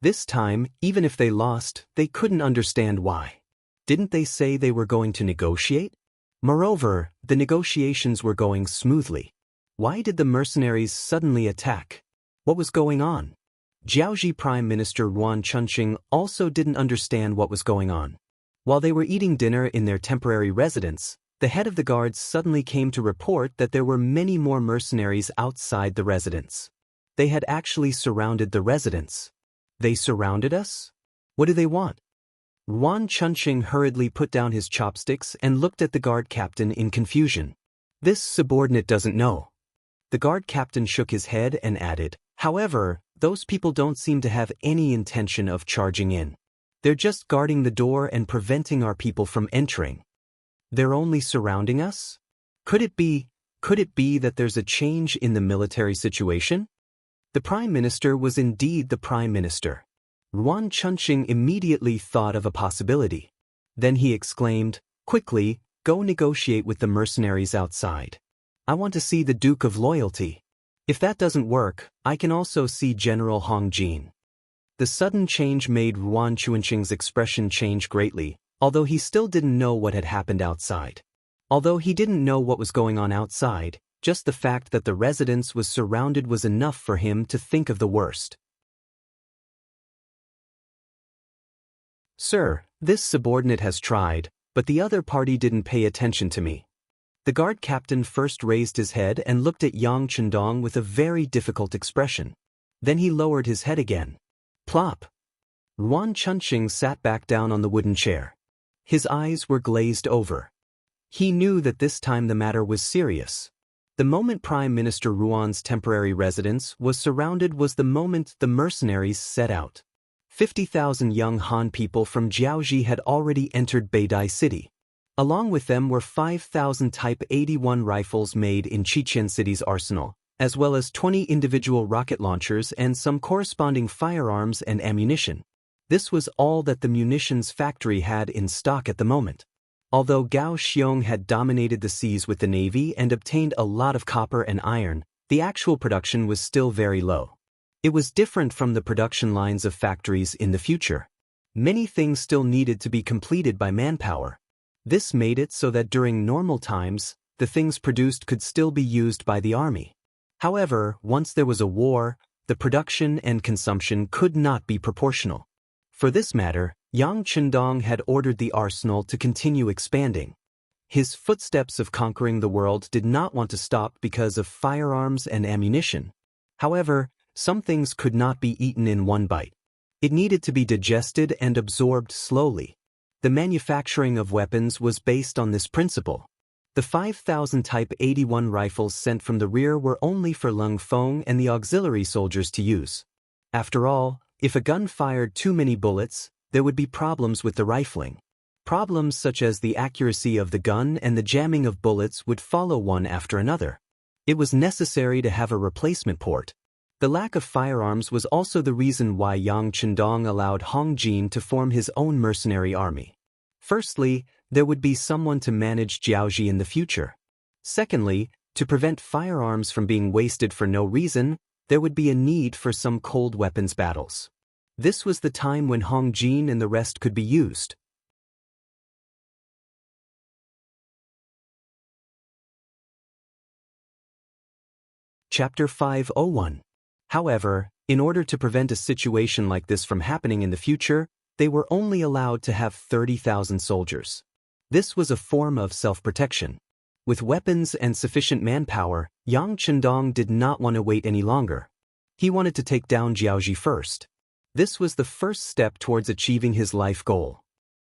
This time, even if they lost, they couldn't understand why. Didn't they say they were going to negotiate? Moreover, the negotiations were going smoothly. Why did the mercenaries suddenly attack? What was going on? Jiaoji Prime Minister Ruan Chunqing also didn't understand what was going on. While they were eating dinner in their temporary residence, the head of the guards suddenly came to report that there were many more mercenaries outside the residence. They had actually surrounded the residence. They surrounded us? What do they want? Ruan Chunqing hurriedly put down his chopsticks and looked at the guard captain in confusion. This subordinate doesn't know. The guard captain shook his head and added, however, those people don't seem to have any intention of charging in. They're just guarding the door and preventing our people from entering. They're only surrounding us? Could it be that there's a change in the military situation? The Prime Minister was indeed the Prime Minister. Ruan Chunqing immediately thought of a possibility. Then he exclaimed, quickly, go negotiate with the mercenaries outside. I want to see the Duke of Loyalty. If that doesn't work, I can also see General Hong Jin. The sudden change made Ruan Chunqing's expression change greatly, although he still didn't know what had happened outside. Although he didn't know what was going on outside, just the fact that the residence was surrounded was enough for him to think of the worst. Sir, this subordinate has tried, but the other party didn't pay attention to me. The guard captain first raised his head and looked at Yang Chendong with a very difficult expression. Then he lowered his head again. Plop! Ruan Chunqing sat back down on the wooden chair. His eyes were glazed over. He knew that this time the matter was serious. The moment Prime Minister Ruan's temporary residence was surrounded was the moment the mercenaries set out. 50,000 young Han people from Jiaoji had already entered Beidai City. Along with them were 5,000 Type 81 rifles made in Qiqian City's arsenal, as well as 20 individual rocket launchers and some corresponding firearms and ammunition. This was all that the munitions factory had in stock at the moment. Although Gao Xiong had dominated the seas with the navy and obtained a lot of copper and iron, the actual production was still very low. It was different from the production lines of factories in the future. Many things still needed to be completed by manpower. This made it so that during normal times, the things produced could still be used by the army. However, once there was a war, the production and consumption could not be proportional. For this matter, Yang Chendong had ordered the arsenal to continue expanding. His footsteps of conquering the world did not want to stop because of firearms and ammunition. However, some things could not be eaten in one bite. It needed to be digested and absorbed slowly. The manufacturing of weapons was based on this principle. The 5,000 Type 81 rifles sent from the rear were only for Lung Feng and the auxiliary soldiers to use. After all, if a gun fired too many bullets, there would be problems with the rifling. Problems such as the accuracy of the gun and the jamming of bullets would follow one after another. It was necessary to have a replacement port. The lack of firearms was also the reason why Yang Chendong allowed Hong Jin to form his own mercenary army. Firstly, there would be someone to manage Jiaoji in the future. Secondly, to prevent firearms from being wasted for no reason, there would be a need for some cold weapons battles. This was the time when Hong Jin and the rest could be used. Chapter 501. However, in order to prevent a situation like this from happening in the future, they were only allowed to have 30,000 soldiers. This was a form of self-protection. With weapons and sufficient manpower, Yang Chendong did not want to wait any longer. He wanted to take down Jiaoji first. This was the first step towards achieving his life goal.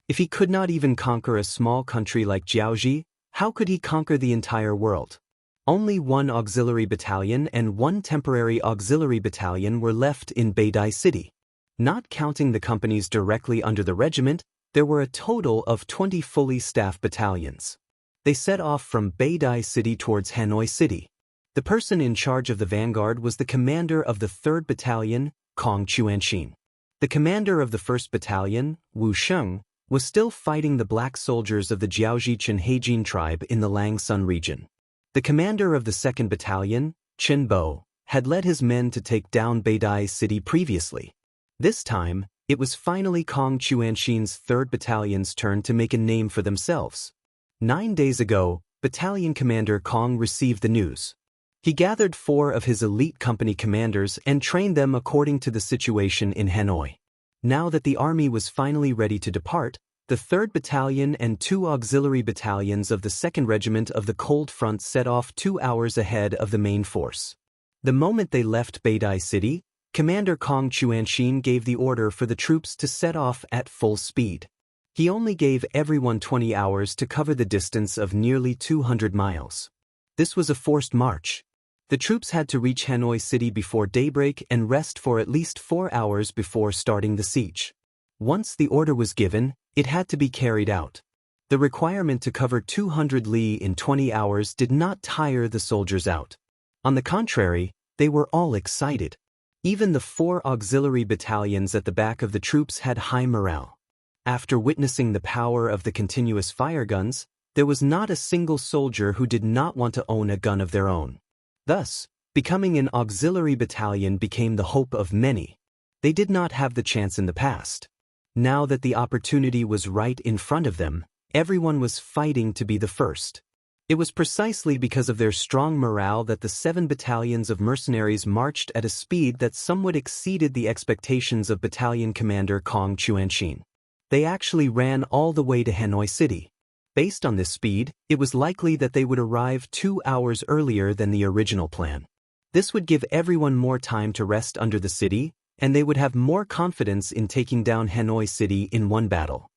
If he could not even conquer a small country like Jiaoji, how could he conquer the entire world? Only one auxiliary battalion and one temporary auxiliary battalion were left in Beidai City. Not counting the companies directly under the regiment, there were a total of 20 fully staffed battalions. They set off from Baidai City towards Hanoi City. The person in charge of the vanguard was the commander of the 3rd Battalion, Kong Chuanshin. The commander of the 1st Battalion, Wu Sheng, was still fighting the black soldiers of the Jiaoji Chenheijin tribe in the Langsun region. The commander of the 2nd Battalion, Chen Bo, had led his men to take down Baidai City previously. This time, it was finally Kong Chuanshin's 3rd Battalion's turn to make a name for themselves. 9 days ago, Battalion Commander Kong received the news. He gathered 4 of his elite company commanders and trained them according to the situation in Hanoi. Now that the army was finally ready to depart, the 3rd Battalion and 2 auxiliary battalions of the 2nd Regiment of the Cold Front set off 2 hours ahead of the main force. The moment they left Baidai City, Commander Kong Chuanshin gave the order for the troops to set off at full speed. He only gave everyone 20 hours to cover the distance of nearly 200 miles. This was a forced march. The troops had to reach Hanoi City before daybreak and rest for at least 4 hours before starting the siege. Once the order was given, it had to be carried out. The requirement to cover 200 li in 20 hours did not tire the soldiers out. On the contrary, they were all excited. Even the 4 auxiliary battalions at the back of the troops had high morale. After witnessing the power of the continuous fire guns, there was not a single soldier who did not want to own a gun of their own. Thus, becoming an auxiliary battalion became the hope of many. They did not have the chance in the past. Now that the opportunity was right in front of them, everyone was fighting to be the first. It was precisely because of their strong morale that the 7 battalions of mercenaries marched at a speed that somewhat exceeded the expectations of Battalion Commander Kong Chuanshin. They actually ran all the way to Hanoi City. Based on this speed, it was likely that they would arrive 2 hours earlier than the original plan. This would give everyone more time to rest under the city, and they would have more confidence in taking down Hanoi City in one battle.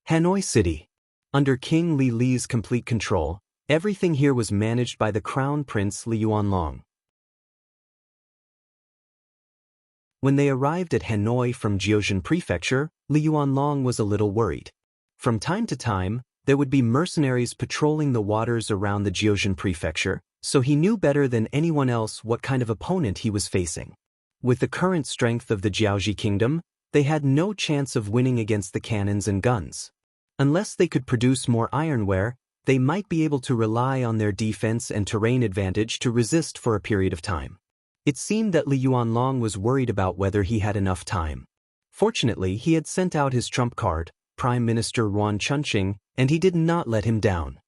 Hanoi City. Under King Li Li's complete control, everything here was managed by the Crown Prince Li Yuanlong. When they arrived at Hanoi from Jiaojin Prefecture, Li Yuanlong was a little worried. From time to time, there would be mercenaries patrolling the waters around the Jiaojin Prefecture, so he knew better than anyone else what kind of opponent he was facing. With the current strength of the Jiaoji Kingdom, they had no chance of winning against the cannons and guns. Unless they could produce more ironware, they might be able to rely on their defense and terrain advantage to resist for a period of time. It seemed that Li Yuanlong was worried about whether he had enough time. Fortunately, he had sent out his trump card, Prime Minister Yuan Chunqing, and he did not let him down.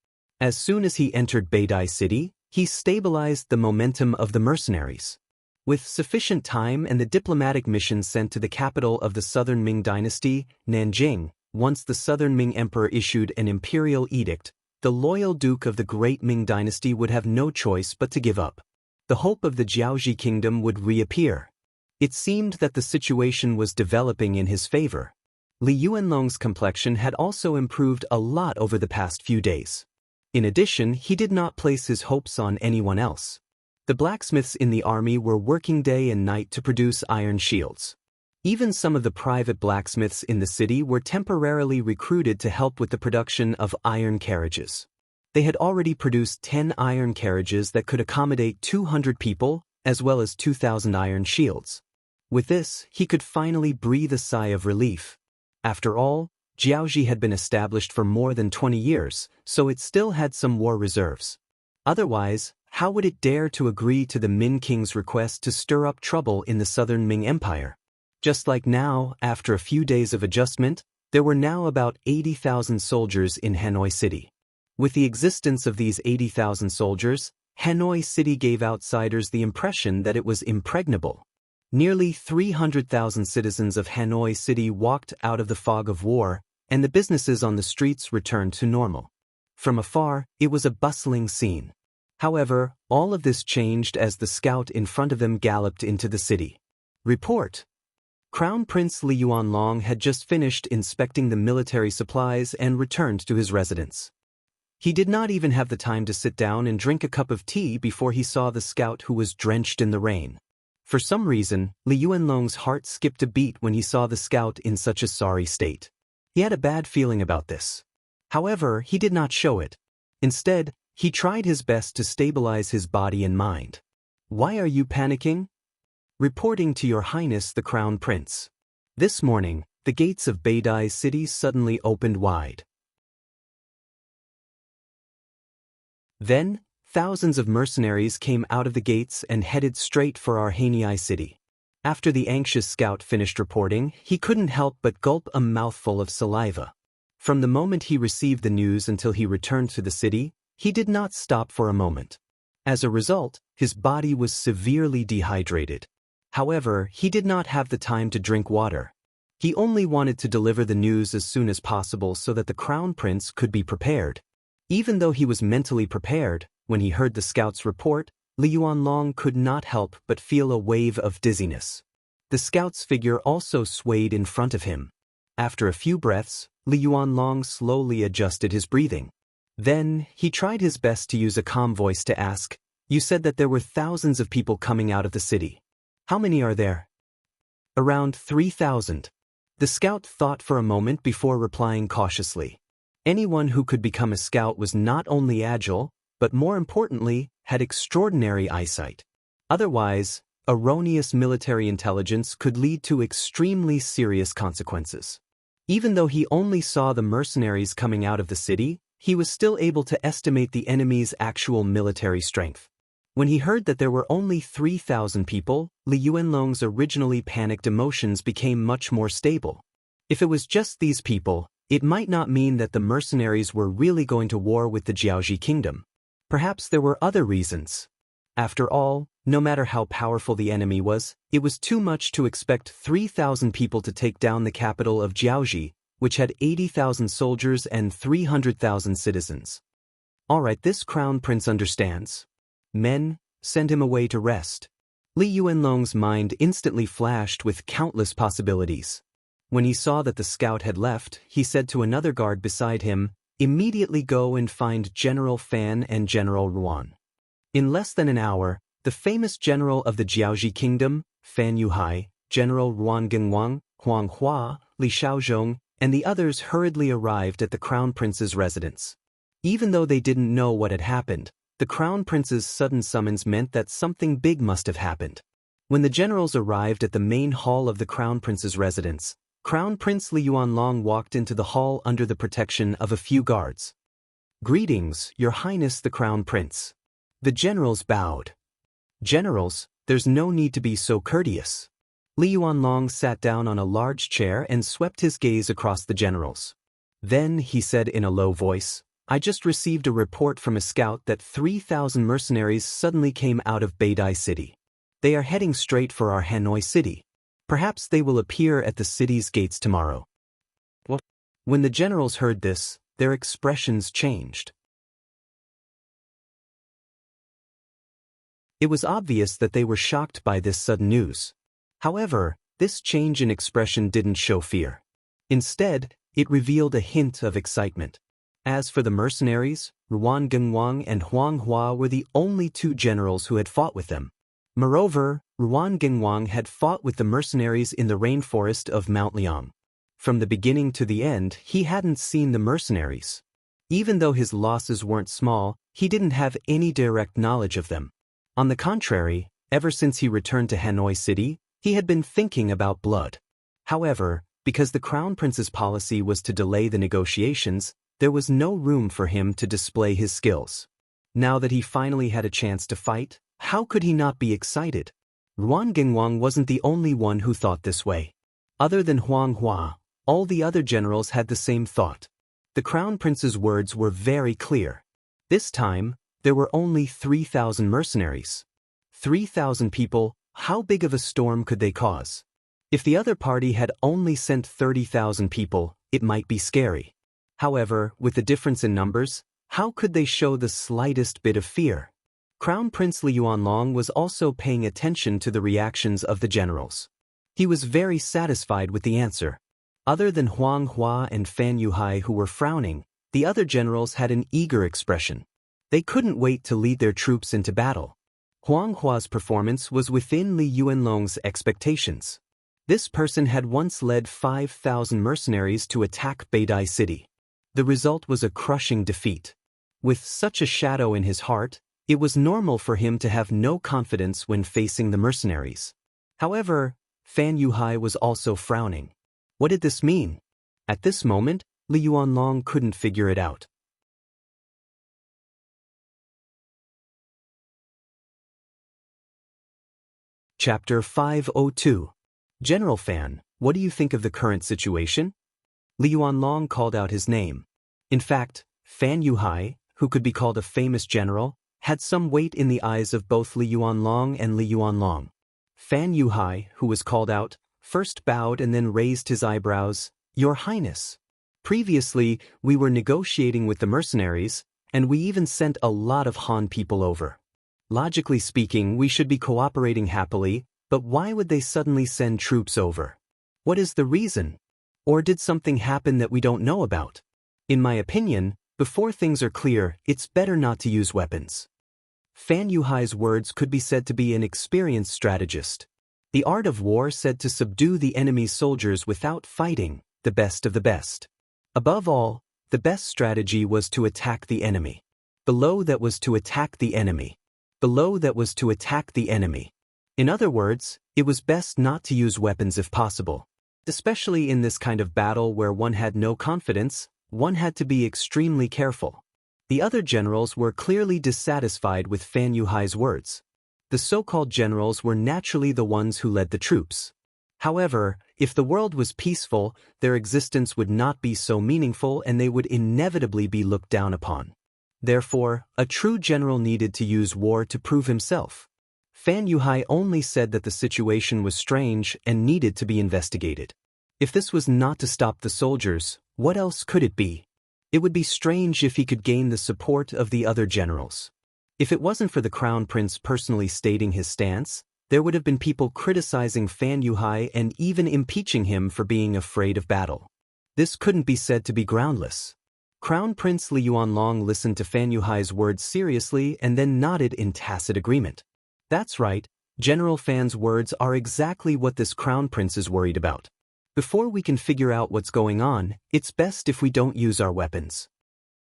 As soon as he entered Baidai City, he stabilized the momentum of the mercenaries. With sufficient time and the diplomatic mission sent to the capital of the Southern Ming Dynasty, Nanjing, once the Southern Ming Emperor issued an imperial edict, the loyal Duke of the Great Ming Dynasty would have no choice but to give up. The hope of the Jiaoji Kingdom would reappear. It seemed that the situation was developing in his favor. Li Yuanlong's complexion had also improved a lot over the past few days. In addition, he did not place his hopes on anyone else. The blacksmiths in the army were working day and night to produce iron shields. Even some of the private blacksmiths in the city were temporarily recruited to help with the production of iron carriages. They had already produced 10 iron carriages that could accommodate 200 people, as well as 2,000 iron shields. With this, he could finally breathe a sigh of relief. After all, Jiaoji had been established for more than 20 years, so it still had some war reserves. Otherwise, how would it dare to agree to the Min King's request to stir up trouble in the Southern Ming Empire? Just like now, after a few days of adjustment, there were now about 80,000 soldiers in Hanoi City. With the existence of these 80,000 soldiers, Hanoi City gave outsiders the impression that it was impregnable. Nearly 300,000 citizens of Hanoi City walked out of the fog of war, and the businesses on the streets returned to normal. From afar, it was a bustling scene. However, all of this changed as the scout in front of them galloped into the city. Report. Crown Prince Li Yuanlong had just finished inspecting the military supplies and returned to his residence. He did not even have the time to sit down and drink a cup of tea before he saw the scout who was drenched in the rain. For some reason, Li Yuanlong's heart skipped a beat when he saw the scout in such a sorry state. He had a bad feeling about this. However, he did not show it. Instead, he tried his best to stabilize his body and mind. "Why are you panicking?" "Reporting to Your Highness the Crown Prince. This morning, the gates of Beidai City suddenly opened wide. Then, thousands of mercenaries came out of the gates and headed straight for Arhanei City." After the anxious scout finished reporting, he couldn't help but gulp a mouthful of saliva. From the moment he received the news until he returned to the city, he did not stop for a moment. As a result, his body was severely dehydrated. However, he did not have the time to drink water. He only wanted to deliver the news as soon as possible so that the Crown Prince could be prepared. Even though he was mentally prepared, when he heard the scout's report, Li Yuanlong could not help but feel a wave of dizziness. The scout's figure also swayed in front of him. After a few breaths, Li Yuanlong slowly adjusted his breathing. Then, he tried his best to use a calm voice to ask, "You said that there were thousands of people coming out of the city. How many are there?" "Around 3,000. The scout thought for a moment before replying cautiously. Anyone who could become a scout was not only agile, but more importantly, had extraordinary eyesight. Otherwise, erroneous military intelligence could lead to extremely serious consequences. Even though he only saw the mercenaries coming out of the city, he was still able to estimate the enemy's actual military strength. When he heard that there were only 3,000 people, Li Yuanlong's originally panicked emotions became much more stable. If it was just these people, it might not mean that the mercenaries were really going to war with the Jiaoji kingdom. Perhaps there were other reasons. After all, no matter how powerful the enemy was, it was too much to expect 3,000 people to take down the capital of Jiaoji, which had 80,000 soldiers and 300,000 citizens. Alright, this crown prince understands. Men, send him away to rest. Li Yuanlong's mind instantly flashed with countless possibilities. When he saw that the scout had left, he said to another guard beside him, "Immediately go and find General Fan and General Ruan." In less than an hour, the famous general of the Jiaoji kingdom, Fan Yuhai, General Ruan Genwang, Huang Hua, Li Shaozhong, and the others hurriedly arrived at the crown prince's residence. Even though they didn't know what had happened, the crown prince's sudden summons meant that something big must have happened. When the generals arrived at the main hall of the crown prince's residence, Crown Prince Li Yuanlong walked into the hall under the protection of a few guards. "Greetings, Your Highness the Crown Prince." The generals bowed. "Generals, there's no need to be so courteous." Li Yuanlong sat down on a large chair and swept his gaze across the generals. Then he said in a low voice, "I just received a report from a scout that 3,000 mercenaries suddenly came out of Beidai City. They are heading straight for Arhanei City. Perhaps they will appear at the city's gates tomorrow." What? When the generals heard this, their expressions changed. It was obvious that they were shocked by this sudden news. However, this change in expression didn't show fear. Instead, it revealed a hint of excitement. As for the mercenaries, Ruan Genwang and Huang Hua were the only two generals who had fought with them. Moreover, Ruan Genwang had fought with the mercenaries in the rainforest of Mount Liang. From the beginning to the end, he hadn't seen the mercenaries. Even though his losses weren't small, he didn't have any direct knowledge of them. On the contrary, ever since he returned to Hanoi City, he had been thinking about blood. However, because the Crown Prince's policy was to delay the negotiations, there was no room for him to display his skills. Now that he finally had a chance to fight, how could he not be excited? Ruan Genwang wasn't the only one who thought this way. Other than Huang Hua, all the other generals had the same thought. The Crown Prince's words were very clear. This time, there were only 3,000 mercenaries. 3,000 people, how big of a storm could they cause? If the other party had only sent 30,000 people, it might be scary. However, with the difference in numbers, how could they show the slightest bit of fear? Crown Prince Li Yuanlong was also paying attention to the reactions of the generals. He was very satisfied with the answer. Other than Huang Hua and Fan Yuhai who were frowning, the other generals had an eager expression. They couldn't wait to lead their troops into battle. Huang Hua's performance was within Li Yuanlong's expectations. This person had once led 5,000 mercenaries to attack Beidai City. The result was a crushing defeat. With such a shadow in his heart, it was normal for him to have no confidence when facing the mercenaries. However, Fan Yuhai was also frowning. What did this mean? At this moment, Li Yuanlong couldn't figure it out. Chapter 502. General Fan, what do you think of the current situation? Li Yuanlong called out his name. In fact, Fan Yuhai, who could be called a famous general, had some weight in the eyes of both Li Yuanlong and Li Yuanlong. Fan Yuhai, who was called out, first bowed and then raised his eyebrows. Your Highness. Previously, we were negotiating with the mercenaries, and we even sent a lot of Han people over. Logically speaking, we should be cooperating happily, but why would they suddenly send troops over? What is the reason? Or did something happen that we don't know about? In my opinion, before things are clear, it's better not to use weapons. Fan Yuhai's words could be said to be an experienced strategist. The art of war said to subdue the enemy's soldiers without fighting, the best of the best. Above all, the best strategy was to attack the enemy. Below that was to attack the enemy. Below that was to attack the enemy. In other words, it was best not to use weapons if possible. Especially in this kind of battle where one had no confidence, one had to be extremely careful. The other generals were clearly dissatisfied with Fan Yuhai's words. The so-called generals were naturally the ones who led the troops. However, if the world was peaceful, their existence would not be so meaningful and they would inevitably be looked down upon. Therefore, a true general needed to use war to prove himself. Fan Yuhai only said that the situation was strange and needed to be investigated. If this was not to stop the soldiers, what else could it be? It would be strange if he could gain the support of the other generals. If it wasn't for the Crown Prince personally stating his stance, there would have been people criticizing Fan Yuhai and even impeaching him for being afraid of battle. This couldn't be said to be groundless. Crown Prince Li Yuanlong listened to Fan Yuhai's words seriously and then nodded in tacit agreement. That's right, General Fan's words are exactly what this Crown Prince is worried about. Before we can figure out what's going on, it's best if we don't use our weapons.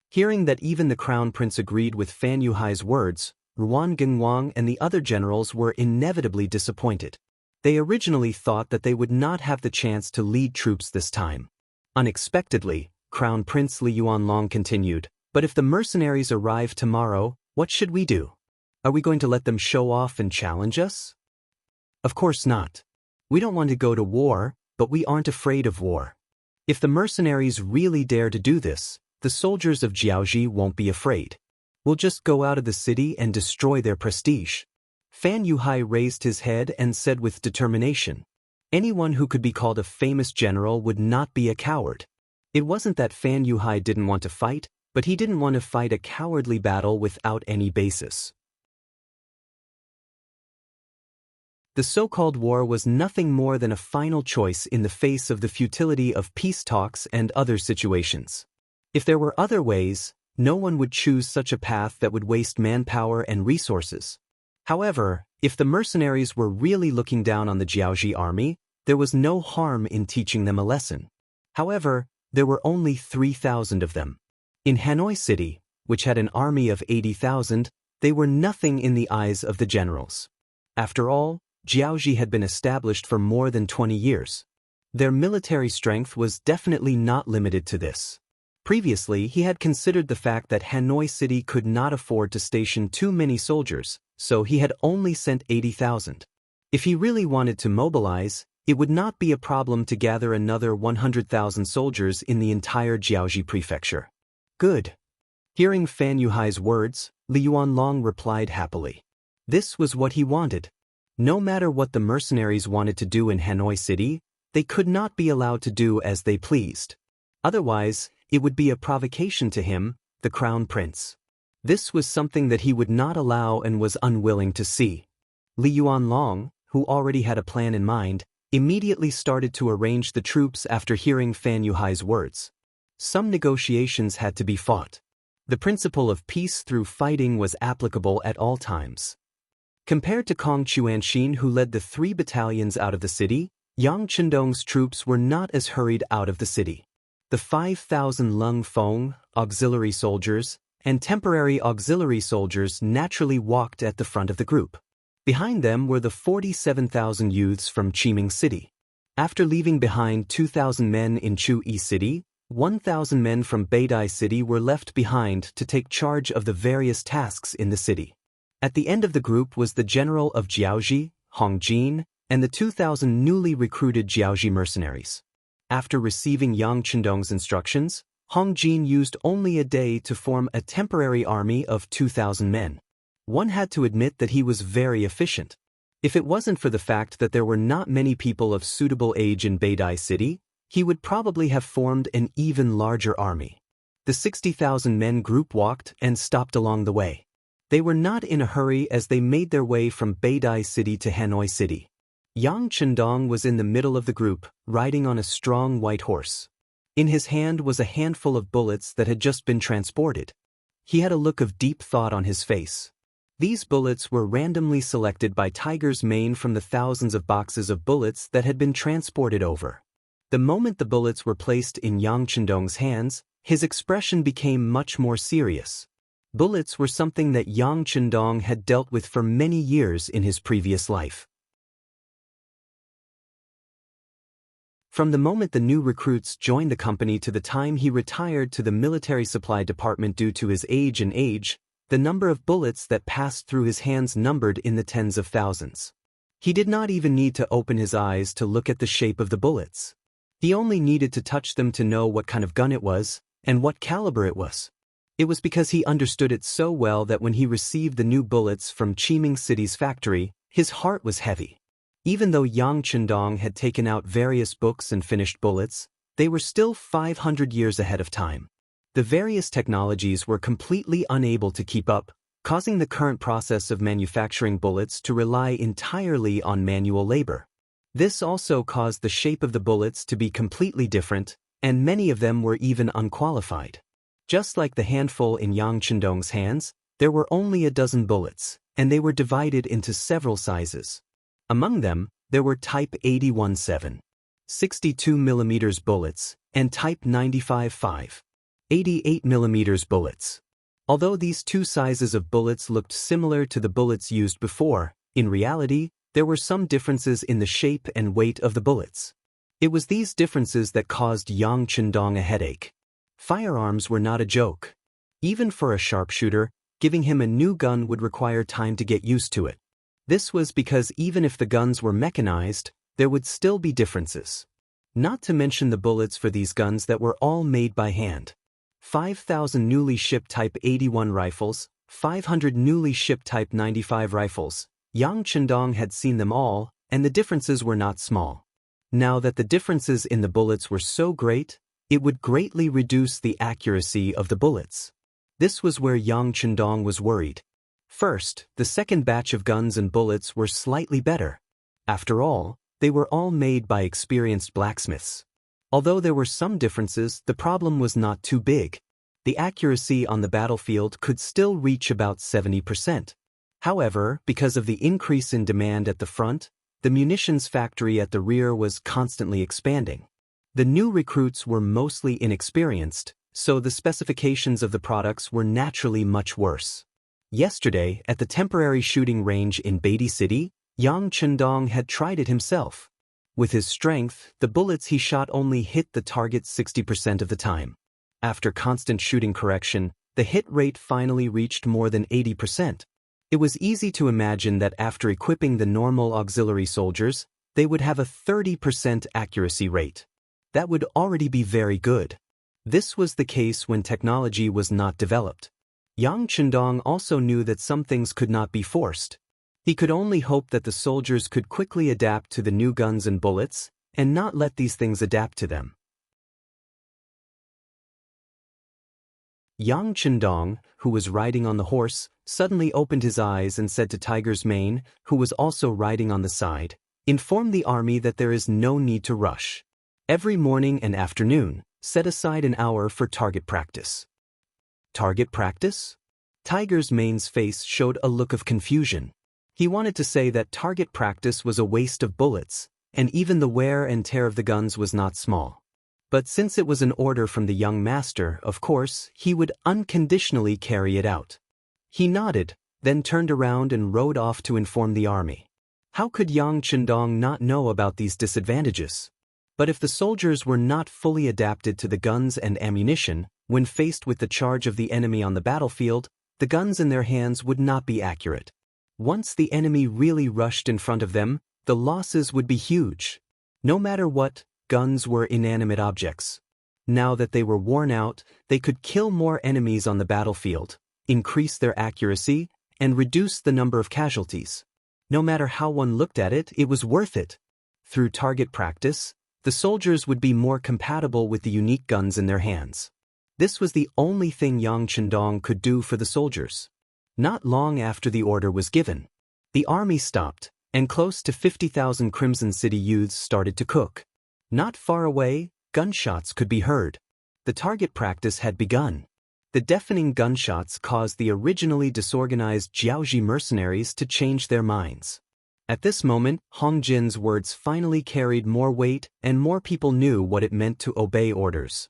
Hearing that even the Crown Prince agreed with Fan Yuhai's words, Ruan Genwang and the other generals were inevitably disappointed. They originally thought that they would not have the chance to lead troops this time. Unexpectedly, Crown Prince Li Yuanlong continued, but if the mercenaries arrive tomorrow, what should we do? Are we going to let them show off and challenge us? Of course not. We don't want to go to war, but we aren't afraid of war. If the mercenaries really dare to do this, the soldiers of Jiaoji won't be afraid. We'll just go out of the city and destroy their prestige. Fan Yuhai raised his head and said with determination, anyone who could be called a famous general would not be a coward. It wasn't that Fan Yuhai didn't want to fight, but he didn't want to fight a cowardly battle without any basis. The so-called war was nothing more than a final choice in the face of the futility of peace talks and other situations. If there were other ways, no one would choose such a path that would waste manpower and resources. However, if the mercenaries were really looking down on the Jiaoji army, there was no harm in teaching them a lesson. However, there were only 3,000 of them. In Hanoi City, which had an army of 80,000, they were nothing in the eyes of the generals. After all, Jiaoji had been established for more than 20 years. Their military strength was definitely not limited to this. Previously, he had considered the fact that Hanoi City could not afford to station too many soldiers, so he had only sent 80,000. If he really wanted to mobilize, it would not be a problem to gather another 100,000 soldiers in the entire Jiaoji prefecture. Good. Hearing Fan Yuhai's words, Li Yuanlong replied happily. This was what he wanted. No matter what the mercenaries wanted to do in Hanoi City, they could not be allowed to do as they pleased. Otherwise, it would be a provocation to him, the Crown Prince. This was something that he would not allow and was unwilling to see. Li Yuanlong, who already had a plan in mind, immediately started to arrange the troops after hearing Fan Yuhai's words. Some negotiations had to be fought. The principle of peace through fighting was applicable at all times. Compared to Kong Chuanxin, who led the 3 battalions out of the city, Yang Chendong's troops were not as hurried out of the city. The 5,000 Lung Feng, auxiliary soldiers, and temporary auxiliary soldiers naturally walked at the front of the group. Behind them were the 47,000 youths from Qiming City. After leaving behind 2,000 men in Chu-Yi City, 1,000 men from Beidai City were left behind to take charge of the various tasks in the city. At the end of the group was the general of Jiaoji, Hong Jin, and the 2,000 newly recruited Jiaoji mercenaries. After receiving Yang Chendong's instructions, Hong Jin used only a day to form a temporary army of 2,000 men. One had to admit that he was very efficient. If it wasn't for the fact that there were not many people of suitable age in Beidai City, he would probably have formed an even larger army. The 60,000 men group walked and stopped along the way. They were not in a hurry as they made their way from Beidai City to Hanoi City. Yang Chendong was in the middle of the group, riding on a strong white horse. In his hand was a handful of bullets that had just been transported. He had a look of deep thought on his face. These bullets were randomly selected by Tiger's Mane from the thousands of boxes of bullets that had been transported over. The moment the bullets were placed in Yang Chendong's hands, his expression became much more serious. Bullets were something that Yang Chendong had dealt with for many years in his previous life. From the moment the new recruits joined the company to the time he retired to the military supply department due to his age, the number of bullets that passed through his hands numbered in the tens of thousands. He did not even need to open his eyes to look at the shape of the bullets. He only needed to touch them to know what kind of gun it was and what caliber it was. It was because he understood it so well that when he received the new bullets from Qiming City's factory, his heart was heavy. Even though Yang Chendong had taken out various books and finished bullets, they were still 500 years ahead of time. The various technologies were completely unable to keep up, causing the current process of manufacturing bullets to rely entirely on manual labor. This also caused the shape of the bullets to be completely different, and many of them were even unqualified. Just like the handful in Yang Chendong's hands, there were only a dozen bullets, and they were divided into several sizes. Among them, there were Type 81-7, 62mm bullets, and Type 95-5, 88mm bullets. Although these two sizes of bullets looked similar to the bullets used before, in reality, there were some differences in the shape and weight of the bullets. It was these differences that caused Yang Chendong a headache. Firearms were not a joke. Even for a sharpshooter, giving him a new gun would require time to get used to it. This was because even if the guns were mechanized, there would still be differences. Not to mention the bullets for these guns that were all made by hand. 5,000 newly shipped Type 81 rifles, 500 newly shipped Type 95 rifles. Yang Chendong had seen them all, and the differences were not small. Now that the differences in the bullets were so great, it would greatly reduce the accuracy of the bullets. This was where Yang Chendong was worried. First, the second batch of guns and bullets were slightly better. After all, they were all made by experienced blacksmiths. Although there were some differences, the problem was not too big. The accuracy on the battlefield could still reach about 70%. However, because of the increase in demand at the front, the munitions factory at the rear was constantly expanding. The new recruits were mostly inexperienced, so the specifications of the products were naturally much worse. Yesterday, at the temporary shooting range in Beidai City, Yang Chendong had tried it himself. With his strength, the bullets he shot only hit the target 60% of the time. After constant shooting correction, the hit rate finally reached more than 80%. It was easy to imagine that after equipping the normal auxiliary soldiers, they would have a 30% accuracy rate. That would already be very good. This was the case when technology was not developed. Yang Chendong also knew that some things could not be forced. He could only hope that the soldiers could quickly adapt to the new guns and bullets, and not let these things adapt to them. Yang Chendong, who was riding on the horse, suddenly opened his eyes and said to Tiger's Mane, who was also riding on the side, "Inform the army that there is no need to rush. Every morning and afternoon, set aside an hour for target practice." Target practice? Tiger's Mane's face showed a look of confusion. He wanted to say that target practice was a waste of bullets, and even the wear and tear of the guns was not small. But since it was an order from the young master, of course, he would unconditionally carry it out. He nodded, then turned around and rode off to inform the army. How could Yang Chendong not know about these disadvantages? But if the soldiers were not fully adapted to the guns and ammunition, when faced with the charge of the enemy on the battlefield, the guns in their hands would not be accurate. Once the enemy really rushed in front of them, the losses would be huge. No matter what, guns were inanimate objects. Now that they were worn out, they could kill more enemies on the battlefield, increase their accuracy, and reduce the number of casualties. No matter how one looked at it, it was worth it. Through target practice, the soldiers would be more compatible with the unique guns in their hands. This was the only thing Yang Chendong could do for the soldiers. Not long after the order was given, the army stopped, and close to 50,000 Crimson City youths started to cook. Not far away, gunshots could be heard. The target practice had begun. The deafening gunshots caused the originally disorganized Jiaoji mercenaries to change their minds. At this moment, Hong Jin's words finally carried more weight, and more people knew what it meant to obey orders.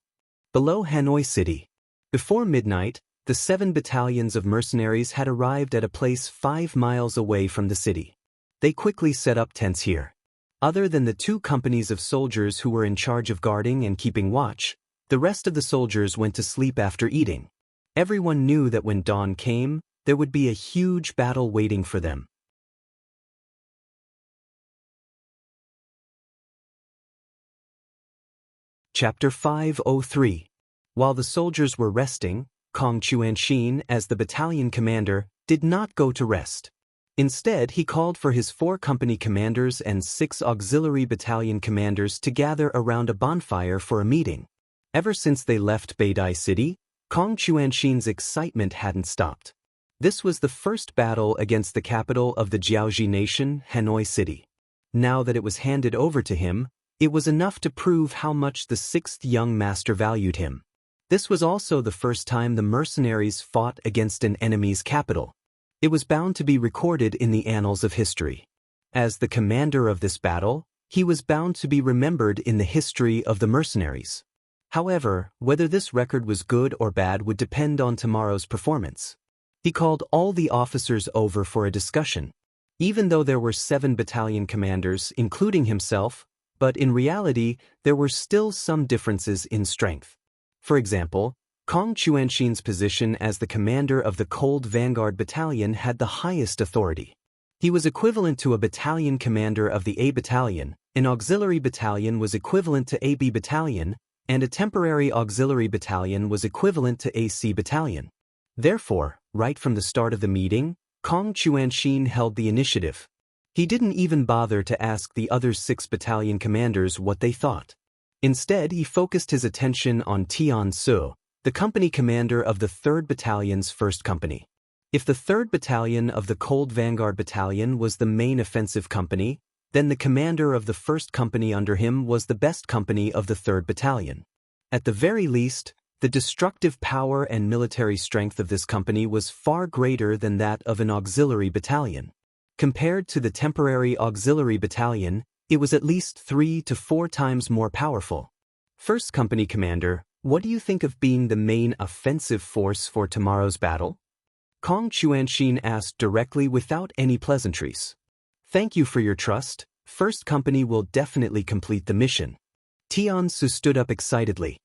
Below Hanoi City, before midnight, the 7 battalions of mercenaries had arrived at a place 5 miles away from the city. They quickly set up tents here. Other than the 2 companies of soldiers who were in charge of guarding and keeping watch, the rest of the soldiers went to sleep after eating. Everyone knew that when dawn came, there would be a huge battle waiting for them. Chapter 503. While the soldiers were resting, Kong Chuanxin, as the battalion commander, did not go to rest. Instead, he called for his 4 company commanders and 6 auxiliary battalion commanders to gather around a bonfire for a meeting. Ever since they left Beidai City, Kong Chuanxin's excitement hadn't stopped. This was the first battle against the capital of the Jiaoji nation, Hanoi City. Now that it was handed over to him, it was enough to prove how much the 6th young master valued him. This was also the first time the mercenaries fought against an enemy's capital. It was bound to be recorded in the annals of history. As the commander of this battle, he was bound to be remembered in the history of the mercenaries. However, whether this record was good or bad would depend on tomorrow's performance. He called all the officers over for a discussion. Even though there were 7 battalion commanders, including himself, but in reality, there were still some differences in strength. For example, Kong Chuanxin's position as the commander of the Cold Vanguard Battalion had the highest authority. He was equivalent to a battalion commander of the A Battalion, an auxiliary battalion was equivalent to AB Battalion, and a temporary auxiliary battalion was equivalent to AC Battalion. Therefore, right from the start of the meeting, Kong Chuanxin held the initiative. He didn't even bother to ask the other 6 battalion commanders what they thought. Instead, he focused his attention on Tian Su, the company commander of the 3rd Battalion's 1st Company. If the 3rd Battalion of the Cold Vanguard Battalion was the main offensive company, then the commander of the 1st Company under him was the best company of the 3rd Battalion. At the very least, the destructive power and military strength of this company was far greater than that of an auxiliary battalion. Compared to the temporary auxiliary battalion, it was at least 3 to 4 times more powerful. 1st Company Commander, what do you think of being the main offensive force for tomorrow's battle? Kong Chuanxin asked directly without any pleasantries. Thank you for your trust. 1st Company will definitely complete the mission. Tian Su stood up excitedly.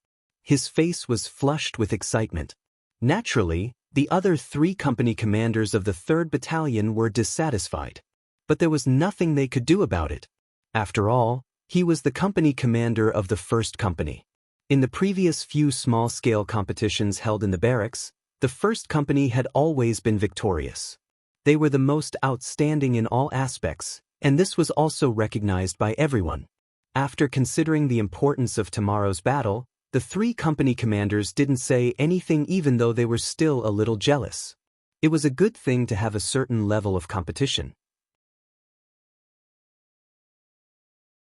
His face was flushed with excitement. Naturally, the other 3 company commanders of the 3rd Battalion were dissatisfied. But there was nothing they could do about it. After all, he was the company commander of the 1st Company. In the previous few small-scale competitions held in the barracks, the 1st Company had always been victorious. They were the most outstanding in all aspects, and this was also recognized by everyone. After considering the importance of tomorrow's battle, the 3 company commanders didn't say anything even though they were still a little jealous. It was a good thing to have a certain level of competition.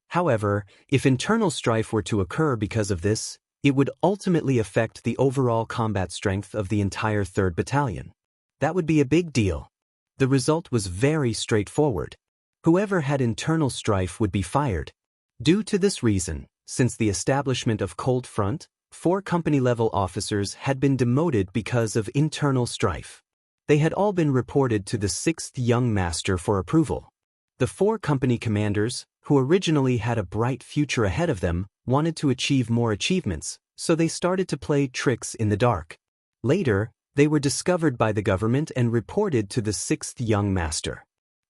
However, if internal strife were to occur because of this, it would ultimately affect the overall combat strength of the entire 3rd Battalion. That would be a big deal. The result was very straightforward. Whoever had internal strife would be fired. Due to this reason, since the establishment of Cold Front, 4 company-level officers had been demoted because of internal strife. They had all been reported to the 6th young master for approval. The 4 company commanders, who originally had a bright future ahead of them, wanted to achieve more achievements, so they started to play tricks in the dark. Later, they were discovered by the government and reported to the 6th young master.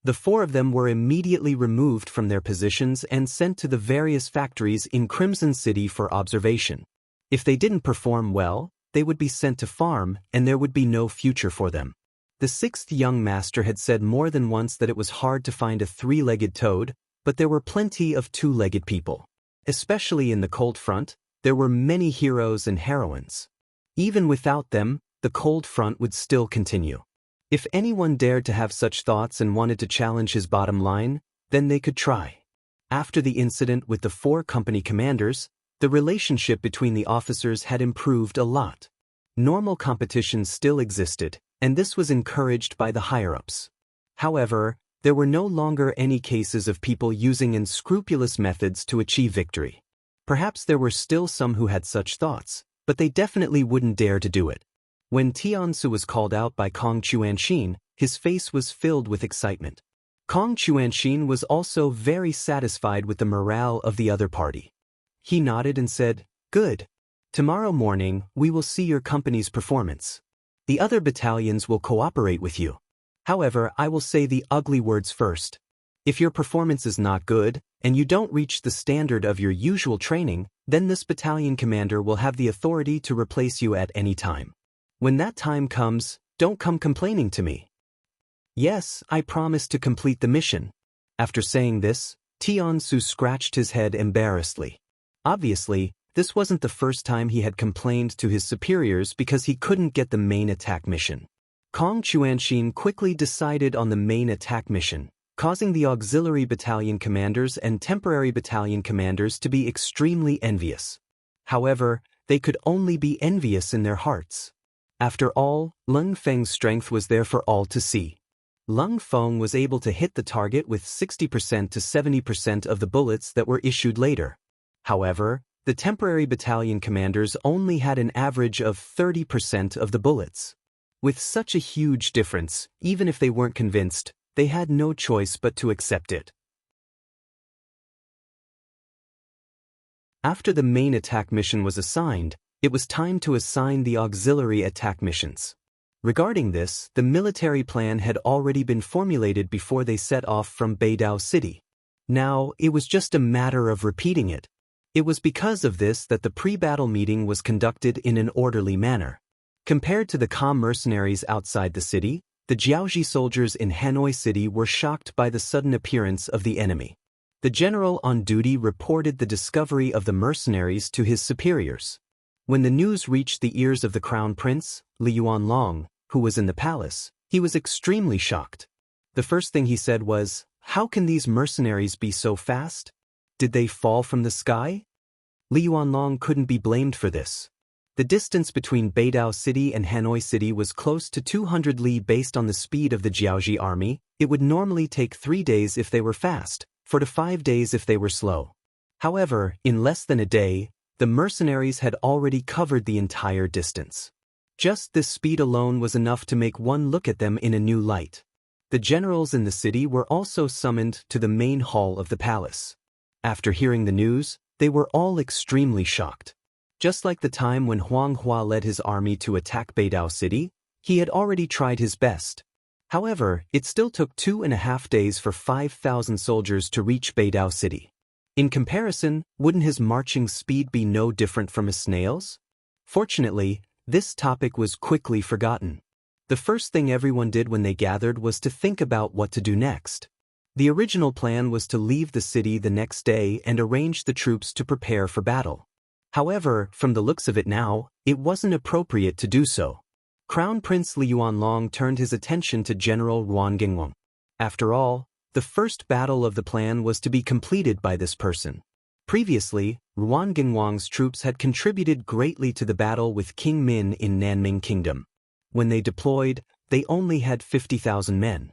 The 4 of them were immediately removed from their positions and sent to the various factories in Crimson City for observation. If they didn't perform well, they would be sent to farm and there would be no future for them. The 6th young master had said more than once that it was hard to find a 3-legged toad, but there were plenty of 2-legged people. Especially in the Cold Front, there were many heroes and heroines. Even without them, the Cold Front would still continue. If anyone dared to have such thoughts and wanted to challenge his bottom line, then they could try. After the incident with the 4 company commanders, the relationship between the officers had improved a lot. Normal competition still existed, and this was encouraged by the higher-ups. However, there were no longer any cases of people using unscrupulous methods to achieve victory. Perhaps there were still some who had such thoughts, but they definitely wouldn't dare to do it. When Tiansu was called out by Kong Chuanxin, his face was filled with excitement. Kong Chuanxin was also very satisfied with the morale of the other party. He nodded and said, "Good. Tomorrow morning, we will see your company's performance. The other battalions will cooperate with you. However, I will say the ugly words first. If your performance is not good, and you don't reach the standard of your usual training, then this battalion commander will have the authority to replace you at any time. When that time comes, don't come complaining to me." "Yes, I promise to complete the mission." After saying this, Tiansu scratched his head embarrassedly. Obviously, this wasn't the first time he had complained to his superiors because he couldn't get the main attack mission. Kong Chuanxin quickly decided on the main attack mission, causing the auxiliary battalion commanders and temporary battalion commanders to be extremely envious. However, they could only be envious in their hearts. After all, Lung Feng's strength was there for all to see. Lung Feng was able to hit the target with 60% to 70% of the bullets that were issued later. However, the temporary battalion commanders only had an average of 30% of the bullets. With such a huge difference, even if they weren't convinced, they had no choice but to accept it. After the main attack mission was assigned, it was time to assign the auxiliary attack missions. Regarding this, the military plan had already been formulated before they set off from Beidao City. Now, it was just a matter of repeating it. It was because of this that the pre-battle meeting was conducted in an orderly manner. Compared to the calm mercenaries outside the city, the Jiaoji soldiers in Hanoi City were shocked by the sudden appearance of the enemy. The general on duty reported the discovery of the mercenaries to his superiors. When the news reached the ears of the crown prince, Li Yuanlong, who was in the palace, he was extremely shocked. The first thing he said was, "How can these mercenaries be so fast? Did they fall from the sky?" Li Yuanlong couldn't be blamed for this. The distance between Beidao City and Hanoi City was close to 200 li based on the speed of the Jiaoji army. It would normally take 3 days if they were fast, 4 to 5 days if they were slow. However, in less than a day, the mercenaries had already covered the entire distance. Just this speed alone was enough to make one look at them in a new light. The generals in the city were also summoned to the main hall of the palace. After hearing the news, they were all extremely shocked. Just like the time when Huang Hua led his army to attack Beidao City, he had already tried his best. However, it still took 2.5 days for 5,000 soldiers to reach Beidao City. In comparison, wouldn't his marching speed be no different from a snail's? Fortunately, this topic was quickly forgotten. The first thing everyone did when they gathered was to think about what to do next. The original plan was to leave the city the next day and arrange the troops to prepare for battle. However, from the looks of it now, it wasn't appropriate to do so. Crown Prince Li Yuanlong turned his attention to General Ruan Gingwang. After all, the first battle of the plan was to be completed by this person. Previously, Ruan Gingwang's troops had contributed greatly to the battle with King Min in Nanming Kingdom. When they deployed, they only had 50,000 men.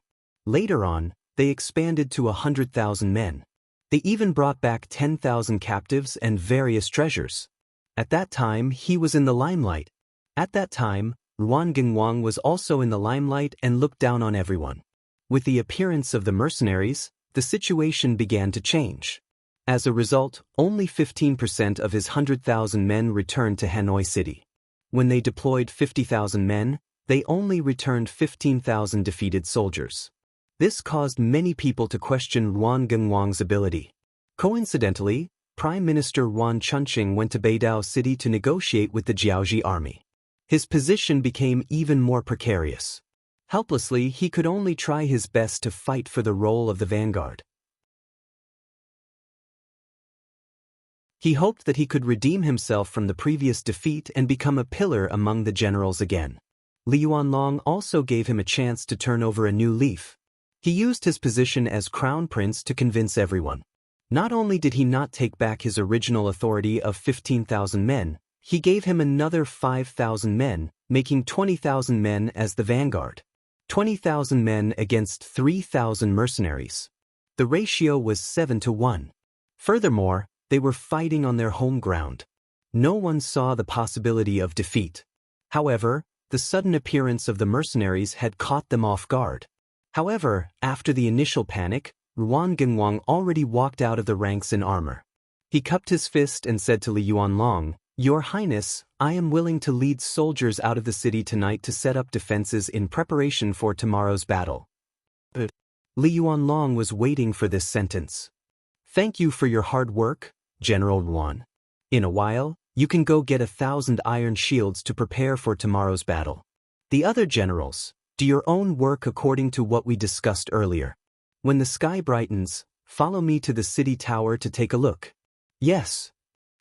Later on, they expanded to 100,000 men. They even brought back 10,000 captives and various treasures. At that time, he was in the limelight. At that time, Ruan Gingwang was also in the limelight and looked down on everyone. With the appearance of the mercenaries, the situation began to change. As a result, only 15% of his 100,000 men returned to Hanoi City. When they deployed 50,000 men, they only returned 15,000 defeated soldiers. This caused many people to question Ruan Gingwang's ability. Coincidentally, Prime Minister Ruan Chunqing went to Beidao City to negotiate with the Jiaoji army. His position became even more precarious. Helplessly, he could only try his best to fight for the role of the vanguard. He hoped that he could redeem himself from the previous defeat and become a pillar among the generals again. Li Yuanlong also gave him a chance to turn over a new leaf. He used his position as crown prince to convince everyone. Not only did he not take back his original authority of 15,000 men, he gave him another 5,000 men, making 20,000 men as the vanguard. 20,000 men against 3,000 mercenaries. The ratio was 7-1. Furthermore, they were fighting on their home ground. No one saw the possibility of defeat. However, the sudden appearance of the mercenaries had caught them off guard. However, after the initial panic, Ruan Gingwang already walked out of the ranks in armor. He cupped his fist and said to Li Yuanlong, "Your Highness, I am willing to lead soldiers out of the city tonight to set up defenses in preparation for tomorrow's battle." But Li Yuanlong was waiting for this sentence. "Thank you for your hard work, General Ruan. In a while, you can go get 1,000 iron shields to prepare for tomorrow's battle. The other generals, do your own work according to what we discussed earlier. When the sky brightens, follow me to the city tower to take a look." "Yes."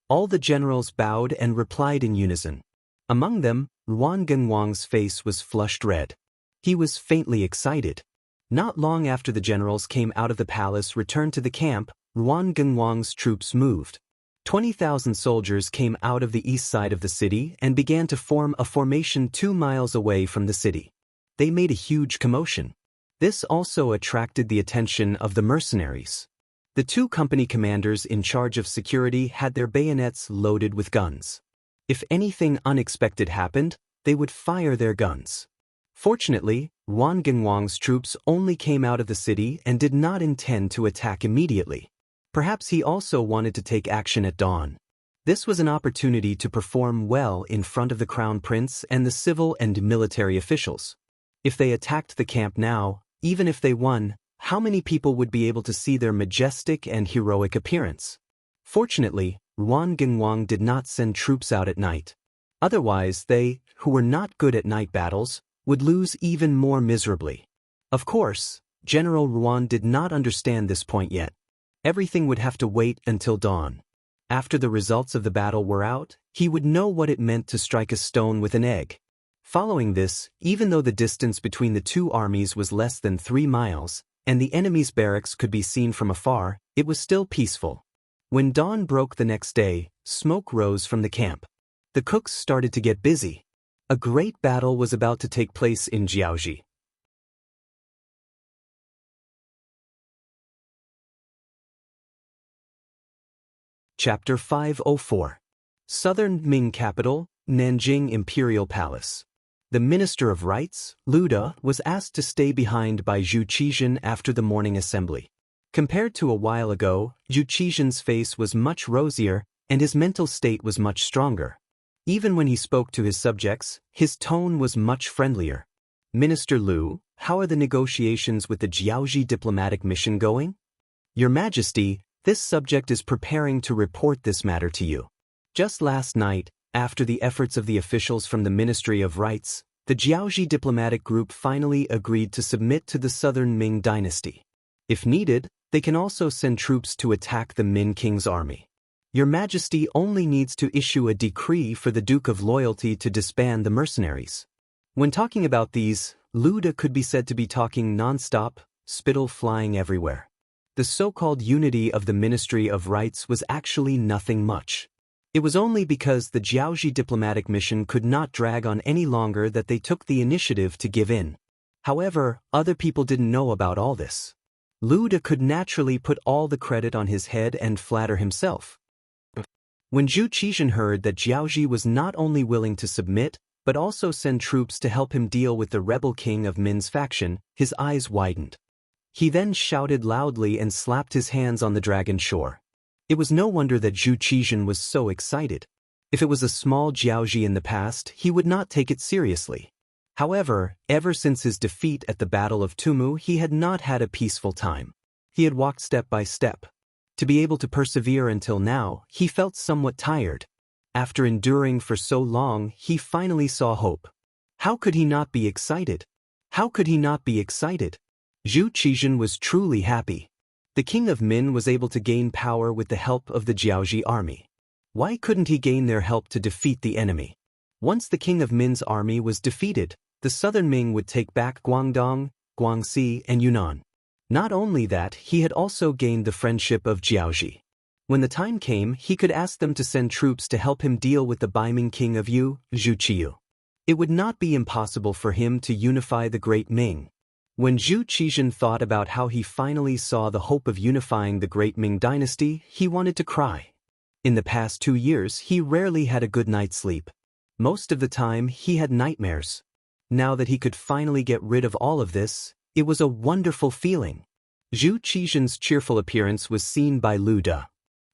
All the generals bowed and replied in unison. Among them, Ruan Gingwang's face was flushed red. He was faintly excited. Not long after the generals came out of the palace returned to the camp, Ruan Gingwang's troops moved. 20,000 soldiers came out of the east side of the city and began to form a formation 2 miles away from the city. They made a huge commotion. This also attracted the attention of the mercenaries. The 2 company commanders in charge of security had their bayonets loaded with guns. If anything unexpected happened, they would fire their guns. Fortunately, Ruan Gingwang's troops only came out of the city and did not intend to attack immediately. Perhaps he also wanted to take action at dawn. This was an opportunity to perform well in front of the crown prince and the civil and military officials. If they attacked the camp now, even if they won, how many people would be able to see their majestic and heroic appearance? Fortunately, Ruan Gingwang did not send troops out at night. Otherwise they, who were not good at night battles, would lose even more miserably. Of course, General Ruan did not understand this point yet. Everything would have to wait until dawn. After the results of the battle were out, he would know what it meant to strike a stone with an egg. Following this, even though the distance between the 2 armies was less than 3 miles, and the enemy's barracks could be seen from afar, it was still peaceful. When dawn broke the next day, smoke rose from the camp. The cooks started to get busy. A great battle was about to take place in Jiaoji. Chapter 504. Southern Ming Capital, Nanjing Imperial Palace. The Minister of Rites, Lu De, was asked to stay behind by Zhu Qizhen after the morning assembly. Compared to a while ago, Zhu Qizhen's face was much rosier, and his mental state was much stronger. Even when he spoke to his subjects, his tone was much friendlier. "Minister Lu, how are the negotiations with the Jiaoji diplomatic mission going?" "Your Majesty, this subject is preparing to report this matter to you. Just last night, after the efforts of the officials from the Ministry of Rites, the Jiaoji diplomatic group finally agreed to submit to the Southern Ming dynasty. If needed, they can also send troops to attack the Min King's army. Your Majesty only needs to issue a decree for the Duke of Loyalty to disband the mercenaries." When talking about these, Lu De could be said to be talking non-stop, spittle flying everywhere. The so-called unity of the Ministry of Rites was actually nothing much. It was only because the Jiaoji diplomatic mission could not drag on any longer that they took the initiative to give in. However, other people didn't know about all this. Lu De could naturally put all the credit on his head and flatter himself. When Zhu Qizhen heard that Jiaoji was not only willing to submit, but also send troops to help him deal with the rebel king of Min's faction, his eyes widened. He then shouted loudly and slapped his hands on the dragon shore. It was no wonder that Zhu Qizhen was so excited. If it was a small Jiaoji in the past, he would not take it seriously. However, ever since his defeat at the Battle of Tumu, he had not had a peaceful time. He had walked step by step. To be able to persevere until now, he felt somewhat tired. After enduring for so long, he finally saw hope. How could he not be excited? How could he not be excited? Zhu Qizhen was truly happy. The king of Min was able to gain power with the help of the Jiaoji army. Why couldn't he gain their help to defeat the enemy? Once the king of Min's army was defeated, the southern Ming would take back Guangdong, Guangxi, and Yunnan. Not only that, he had also gained the friendship of Jiaoji. When the time came, he could ask them to send troops to help him deal with the Baiming king of Yu, Zhu Qiyu. It would not be impossible for him to unify the great Ming. When Zhu Qizhen thought about how he finally saw the hope of unifying the great Ming dynasty, he wanted to cry. In the past 2 years, he rarely had a good night's sleep. Most of the time, he had nightmares. Now that he could finally get rid of all of this, it was a wonderful feeling. Zhu Qizhen's cheerful appearance was seen by Lu De.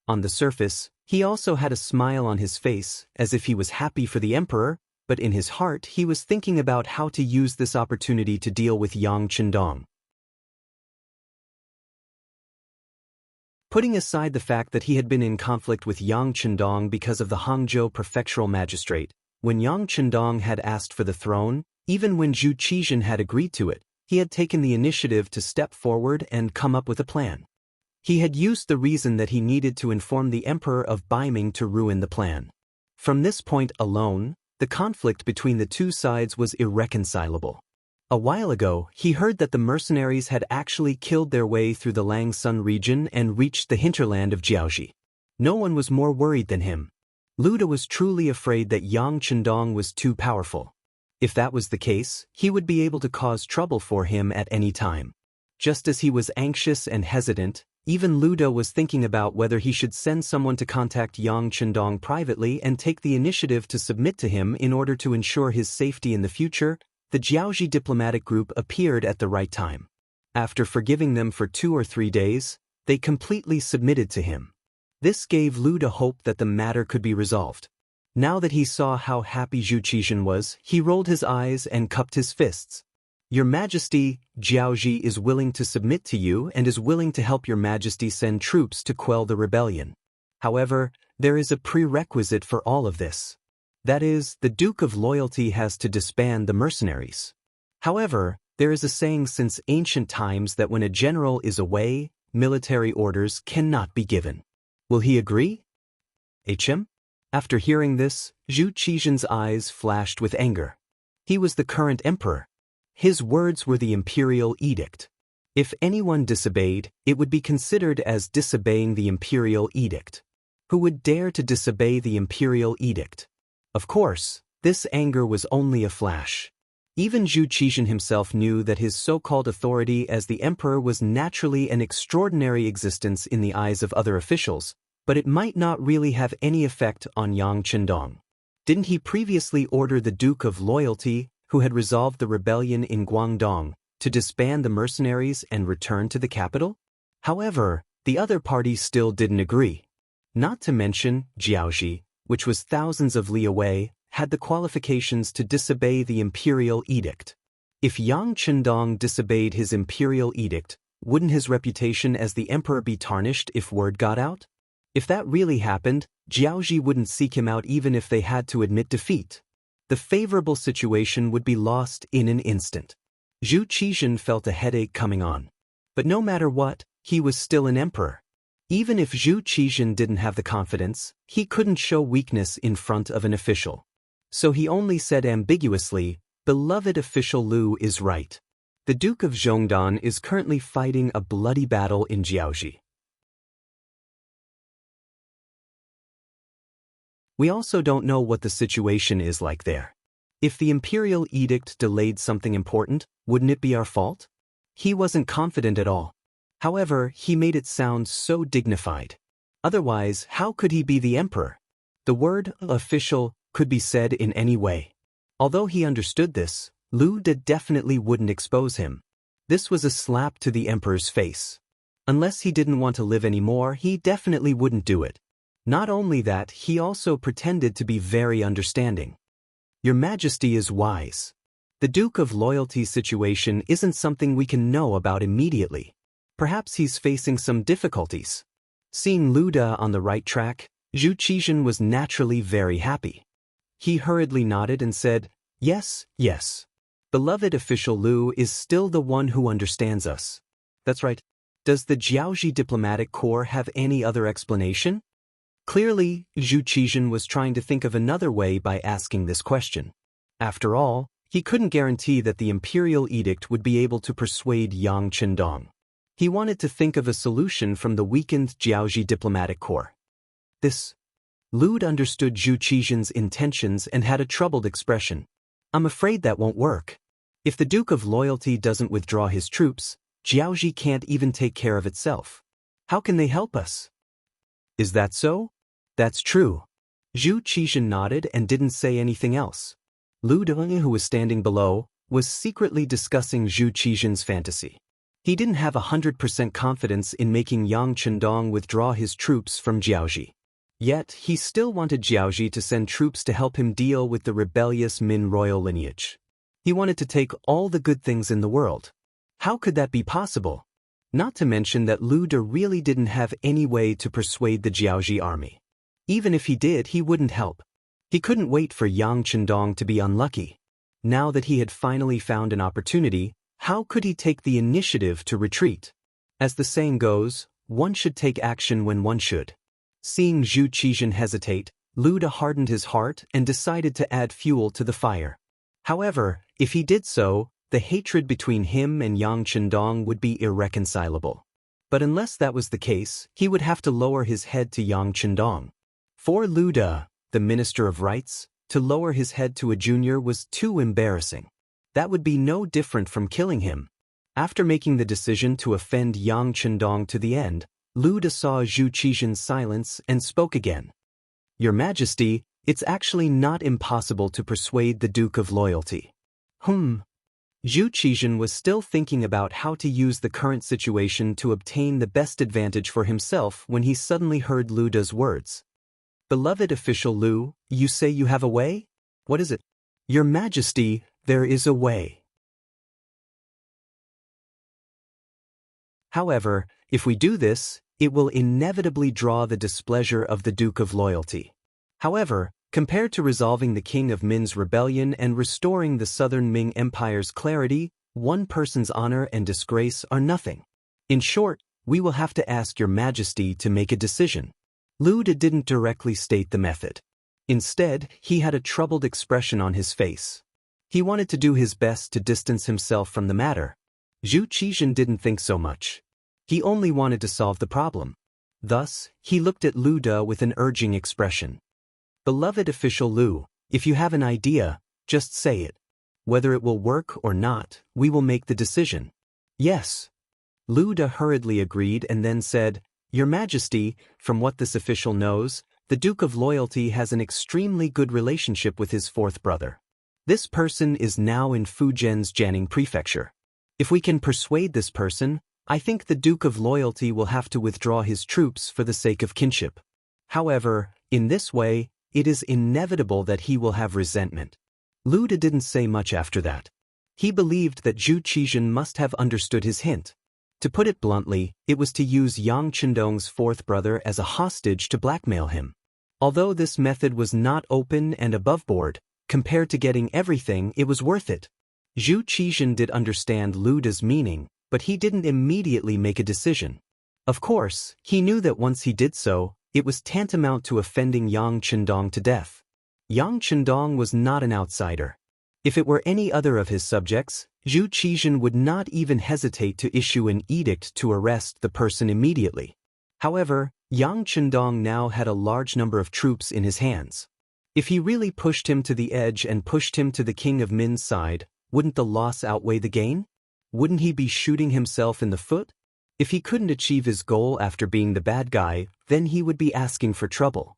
On the surface, he also had a smile on his face, as if he was happy for the emperor, but in his heart he was thinking about how to use this opportunity to deal with Yang Chendong. Putting aside the fact that he had been in conflict with Yang Chendong because of the Hangzhou prefectural magistrate, when Yang Chendong had asked for the throne, even when Zhu Qizhen had agreed to it, he had taken the initiative to step forward and come up with a plan. He had used the reason that he needed to inform the emperor of Baiming to ruin the plan. From this point alone, the conflict between the two sides was irreconcilable. A while ago, he heard that the mercenaries had actually killed their way through the Langsun region and reached the hinterland of Jiaoji. No one was more worried than him. Lu De was truly afraid that Yang Chendong was too powerful. If that was the case, he would be able to cause trouble for him at any time. Just as he was anxious and hesitant, even Lu De was thinking about whether he should send someone to contact Yang Chendong privately and take the initiative to submit to him in order to ensure his safety in the future. The Jiaoji diplomatic group appeared at the right time. After forgiving them for 2 or 3 days, they completely submitted to him. This gave Lu De hope that the matter could be resolved. Now that he saw how happy Zhu Qizhen was, he rolled his eyes and cupped his fists. Your Majesty, Jiaoji is willing to submit to you and is willing to help your Majesty send troops to quell the rebellion. However, there is a prerequisite for all of this. That is, the Duke of Loyalty has to disband the mercenaries. However, there is a saying since ancient times that when a general is away, military orders cannot be given. Will he agree? HM? After hearing this, Zhu Qizhen's eyes flashed with anger. He was the current emperor. His words were the imperial edict. If anyone disobeyed, it would be considered as disobeying the imperial edict. Who would dare to disobey the imperial edict? Of course, this anger was only a flash. Even Zhu Qizhen himself knew that his so-called authority as the emperor was naturally an extraordinary existence in the eyes of other officials, but it might not really have any effect on Yang Chendong. Didn't he previously order the Duke of Loyalty, who had resolved the rebellion in Guangdong, to disband the mercenaries and return to the capital? However, the other parties still didn't agree. Not to mention, Jiaoji, which was thousands of li away, had the qualifications to disobey the imperial edict. If Yang Chendong disobeyed his imperial edict, wouldn't his reputation as the emperor be tarnished if word got out? If that really happened, Jiaoji wouldn't seek him out even if they had to admit defeat. The favorable situation would be lost in an instant. Zhu Qizhen felt a headache coming on. But no matter what, he was still an emperor. Even if Zhu Qizhen didn't have the confidence, he couldn't show weakness in front of an official. So he only said ambiguously, "Beloved official Lu is right. The Duke of Zhongdan is currently fighting a bloody battle in Jiaoji. We also don't know what the situation is like there. If the imperial edict delayed something important, wouldn't it be our fault? He wasn't confident at all. However, he made it sound so dignified. Otherwise, how could he be the emperor? The word official could be said in any way. Although he understood this, Lu De definitely wouldn't expose him. This was a slap to the emperor's face. Unless he didn't want to live anymore, he definitely wouldn't do it. Not only that, he also pretended to be very understanding. Your Majesty is wise. The Duke of Loyalty's situation isn't something we can know about immediately. Perhaps he's facing some difficulties. Seeing Lu De on the right track, Zhu Qizhen was naturally very happy. He hurriedly nodded and said, "Yes, yes. Beloved official Lu is still the one who understands us." That's right. Does the Jiaoji diplomatic corps have any other explanation? Clearly, Zhu Qizhen was trying to think of another way by asking this question. After all, he couldn't guarantee that the imperial edict would be able to persuade Yang Qindong. He wanted to think of a solution from the weakened Jiaoji diplomatic corps. Lu De understood Zhu Qizhen's intentions and had a troubled expression. "I'm afraid that won't work. If the Duke of Loyalty doesn't withdraw his troops, Jiaoji can't even take care of itself. How can they help us?" "Is that so?" "That's true." Zhu Qizhen nodded and didn't say anything else. Lu De, who was standing below, was secretly discussing Zhu Qizhen's fantasy. He didn't have 100% confidence in making Yang Qindong withdraw his troops from Jiaoji. Yet, he still wanted Jiaoji to send troops to help him deal with the rebellious Min royal lineage. He wanted to take all the good things in the world. How could that be possible? Not to mention that Lu De really didn't have any way to persuade the Jiaoji army. Even if he did, he wouldn't help. He couldn't wait for Yang Qindong to be unlucky. Now that he had finally found an opportunity, how could he take the initiative to retreat? As the saying goes, one should take action when one should. Seeing Zhu Qizhen hesitate, Lu De hardened his heart and decided to add fuel to the fire. However, if he did so, the hatred between him and Yang Qindong would be irreconcilable. But unless that was the case, he would have to lower his head to Yang Qindong. For Lu De, the Minister of Rights, to lower his head to a junior was too embarrassing. That would be no different from killing him. After making the decision to offend Yang Qindong to the end, Lu De saw Zhu Qizhen's silence and spoke again. "Your Majesty, it's actually not impossible to persuade the Duke of Loyalty." Zhu Qizhen was still thinking about how to use the current situation to obtain the best advantage for himself when he suddenly heard Lu De's words. "Beloved official Lu, you say you have a way? What is it?" "Your Majesty, there is a way. However, if we do this, it will inevitably draw the displeasure of the Duke of Loyalty. However, compared to resolving the King of Min's rebellion and restoring the Southern Ming Empire's clarity, one person's honor and disgrace are nothing. In short, we will have to ask Your Majesty to make a decision." Lu De didn't directly state the method. Instead, he had a troubled expression on his face. He wanted to do his best to distance himself from the matter. Zhu Qizhen didn't think so much. He only wanted to solve the problem. Thus, he looked at Lu De with an urging expression. "Beloved official Lu, if you have an idea, just say it. Whether it will work or not, we will make the decision." "Yes." Lu De hurriedly agreed and then said, "Your Majesty, from what this official knows, the Duke of Loyalty has an extremely good relationship with his fourth brother. This person is now in Fujian's Jianing Prefecture. If we can persuade this person, I think the Duke of Loyalty will have to withdraw his troops for the sake of kinship. However, in this way, it is inevitable that he will have resentment." Lu De didn't say much after that. He believed that Zhu Qizhen must have understood his hint. To put it bluntly, it was to use Yang Qindong's fourth brother as a hostage to blackmail him. Although this method was not open and above board, compared to getting everything, it was worth it. Zhu Qizhen did understand Lu De's meaning, but he didn't immediately make a decision. Of course, he knew that once he did so, it was tantamount to offending Yang Qindong to death. Yang Qindong was not an outsider. If it were any other of his subjects, Zhu Qizhen would not even hesitate to issue an edict to arrest the person immediately. However, Yang Qindong now had a large number of troops in his hands. If he really pushed him to the edge and pushed him to the King of Min's side, wouldn't the loss outweigh the gain? Wouldn't he be shooting himself in the foot? If he couldn't achieve his goal after being the bad guy, then he would be asking for trouble.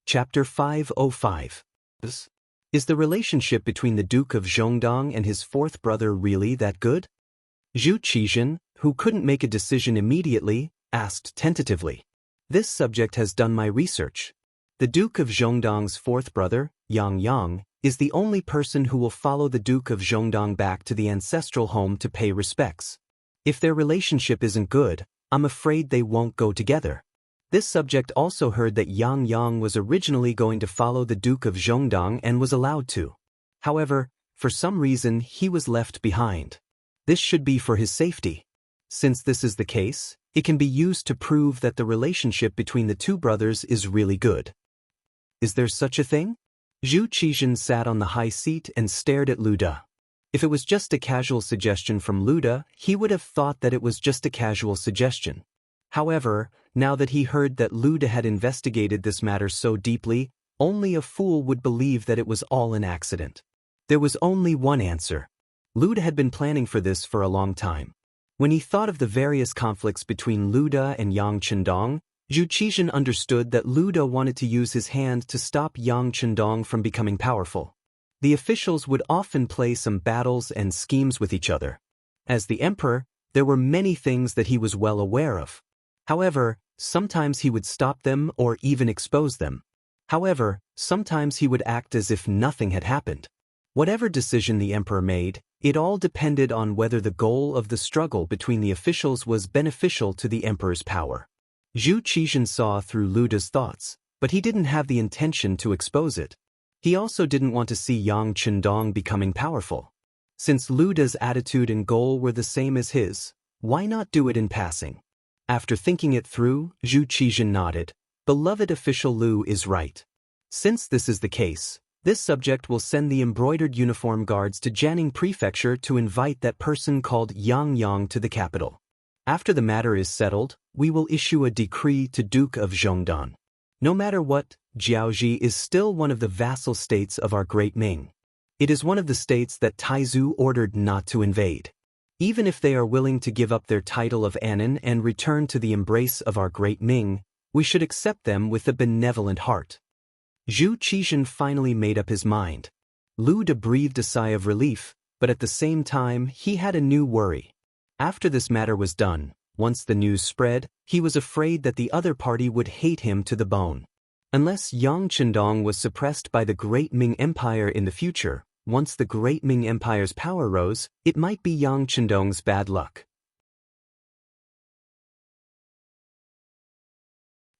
Chapter 505. Is the relationship between the Duke of Zhongdong and his fourth brother really that good? Zhu Qizhen, who couldn't make a decision immediately, asked tentatively. This subject has done my research. The Duke of Zhongdong's fourth brother, Yang Yang, is the only person who will follow the Duke of Zhongdong back to the ancestral home to pay respects. If their relationship isn't good, I'm afraid they won't go together. This subject also heard that Yang Yang was originally going to follow the Duke of Zhongdong and was allowed to. However, for some reason he was left behind. This should be for his safety. Since this is the case, it can be used to prove that the relationship between the two brothers is really good. Is there such a thing? Zhu Qizhen sat on the high seat and stared at Lu De. If it was just a casual suggestion from Lu De, he would have thought that it was just a casual suggestion. However, now that he heard that Lu De had investigated this matter so deeply, only a fool would believe that it was all an accident. There was only one answer. Lu De had been planning for this for a long time. When he thought of the various conflicts between Lu De and Yang Chendong, Zhu Qizhen understood that Lu De wanted to use his hand to stop Yang Chendong from becoming powerful. The officials would often play some battles and schemes with each other. As the emperor, there were many things that he was well aware of. However, sometimes he would stop them or even expose them. However, sometimes he would act as if nothing had happened. Whatever decision the emperor made, it all depended on whether the goal of the struggle between the officials was beneficial to the emperor's power. Zhu Qizhen saw through Lu De's thoughts, but he didn't have the intention to expose it. He also didn't want to see Yang Chendong becoming powerful. Since Lu De's attitude and goal were the same as his, why not do it in passing? After thinking it through, Zhu Qizhen nodded. Beloved official Lu is right. Since this is the case, this subject will send the embroidered uniform guards to Jianing Prefecture to invite that person called Yang Yang to the capital. After the matter is settled, we will issue a decree to Duke of Zhongdong. No matter what, Jiaoji is still one of the vassal states of our great Ming. It is one of the states that Taizu ordered not to invade. Even if they are willing to give up their title of Anan and return to the embrace of our great Ming, we should accept them with a benevolent heart. Zhu Qizhen finally made up his mind. Lu De breathed a sigh of relief, but at the same time he had a new worry. After this matter was done, once the news spread, he was afraid that the other party would hate him to the bone. Unless Yang Chendong was suppressed by the Great Ming Empire in the future, once the Great Ming Empire's power rose, it might be Yang Chendong's bad luck.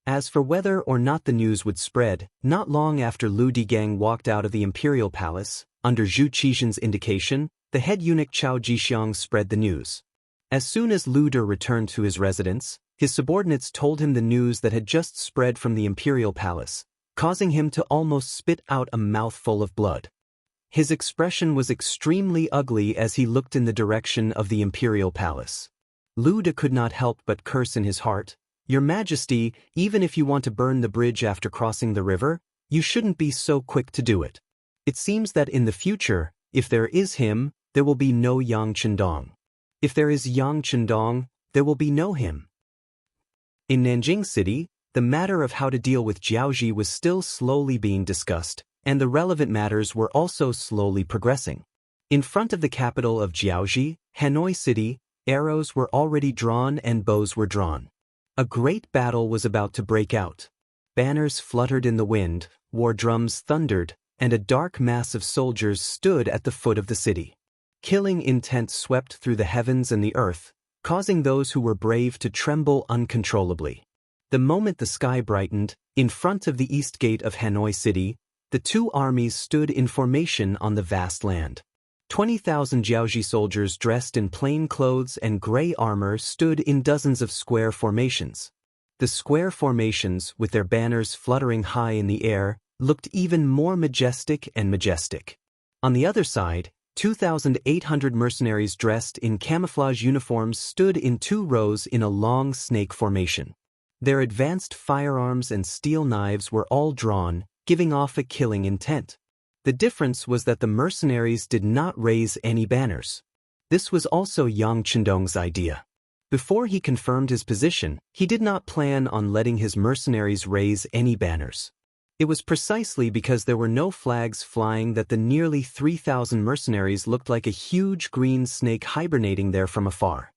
As for whether or not the news would spread, not long after Lu Digang walked out of the imperial palace, under Zhu Qizhen's indication, the head eunuch Chao Jixiang spread the news. As soon as Lu De returned to his residence, his subordinates told him the news that had just spread from the imperial palace, causing him to almost spit out a mouthful of blood. His expression was extremely ugly as he looked in the direction of the imperial palace. Lu De could not help but curse in his heart, "Your Majesty, even if you want to burn the bridge after crossing the river, you shouldn't be so quick to do it. It seems that in the future, if there is him, there will be no Yang Chendong. If there is Yang Chendong, there will be no him." In Nanjing City, the matter of how to deal with Jiaoji was still slowly being discussed, and the relevant matters were also slowly progressing. In front of the capital of Jiaoji, Hanoi City, arrows were already drawn and bows were drawn. A great battle was about to break out. Banners fluttered in the wind, war drums thundered, and a dark mass of soldiers stood at the foot of the city. Killing intent swept through the heavens and the earth, causing those who were brave to tremble uncontrollably. The moment the sky brightened, in front of the east gate of Hanoi City, the two armies stood in formation on the vast land. 20,000 Jiaoji soldiers dressed in plain clothes and gray armor stood in dozens of square formations. The square formations, with their banners fluttering high in the air, looked even more majestic and majestic. On the other side, 2,800 mercenaries dressed in camouflage uniforms stood in 2 rows in a long snake formation. Their advanced firearms and steel knives were all drawn, giving off a killing intent. The difference was that the mercenaries did not raise any banners. This was also Yang Chendong's idea. Before he confirmed his position, he did not plan on letting his mercenaries raise any banners. It was precisely because there were no flags flying that the nearly 3,000 mercenaries looked like a huge green snake hibernating there from afar.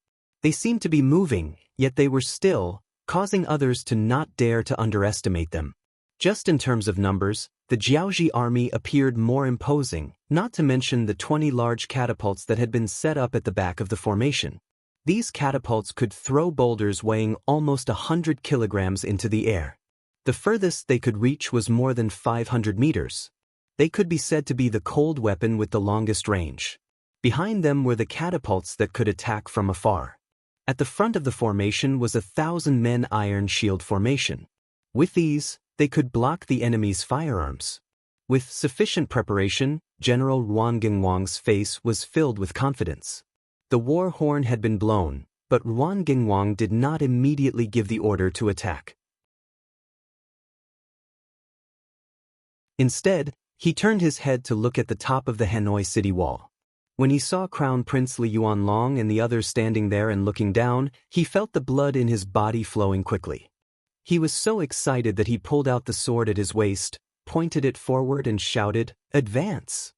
They seemed to be moving, yet they were still, causing others to not dare to underestimate them. Just in terms of numbers, the Jiaoji army appeared more imposing, not to mention the 20 large catapults that had been set up at the back of the formation. These catapults could throw boulders weighing almost 100 kilograms into the air. The furthest they could reach was more than 500 meters. They could be said to be the cold weapon with the longest range. Behind them were the catapults that could attack from afar. At the front of the formation was a 1,000-men iron shield formation. With these, they could block the enemy's firearms. With sufficient preparation, General Ruan Gingwang's face was filled with confidence. The war horn had been blown, but Ruan Gingwang did not immediately give the order to attack. Instead, he turned his head to look at the top of the Hanoi city wall. When he saw Crown Prince Li Yuanlong and the others standing there and looking down, he felt the blood in his body flowing quickly. He was so excited that he pulled out the sword at his waist, pointed it forward and shouted, "Advance!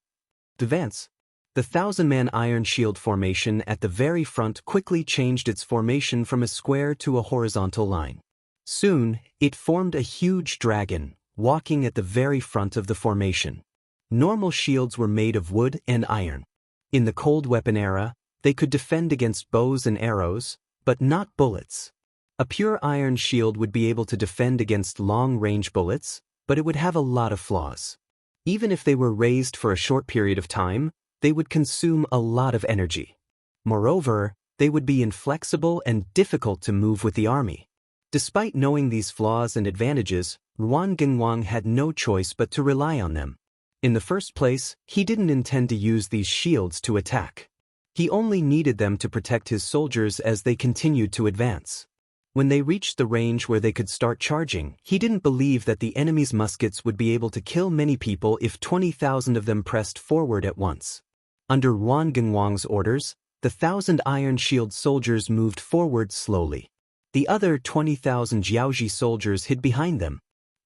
Advance!" The 1,000-man iron shield formation at the very front quickly changed its formation from a square to a horizontal line. Soon, it formed a huge dragon, walking at the very front of the formation. Normal shields were made of wood and iron. In the cold weapon era, they could defend against bows and arrows, but not bullets. A pure iron shield would be able to defend against long-range bullets, but it would have a lot of flaws. Even if they were raised for a short period of time, they would consume a lot of energy. Moreover, they would be inflexible and difficult to move with the army. Despite knowing these flaws and advantages, Ruan Gingwang had no choice but to rely on them. In the first place, he didn't intend to use these shields to attack. He only needed them to protect his soldiers as they continued to advance. When they reached the range where they could start charging, he didn't believe that the enemy's muskets would be able to kill many people if 20,000 of them pressed forward at once. Under Ruan Gingwang's orders, the 1,000 iron shield soldiers moved forward slowly. The other 20,000 Jiaoji soldiers hid behind them.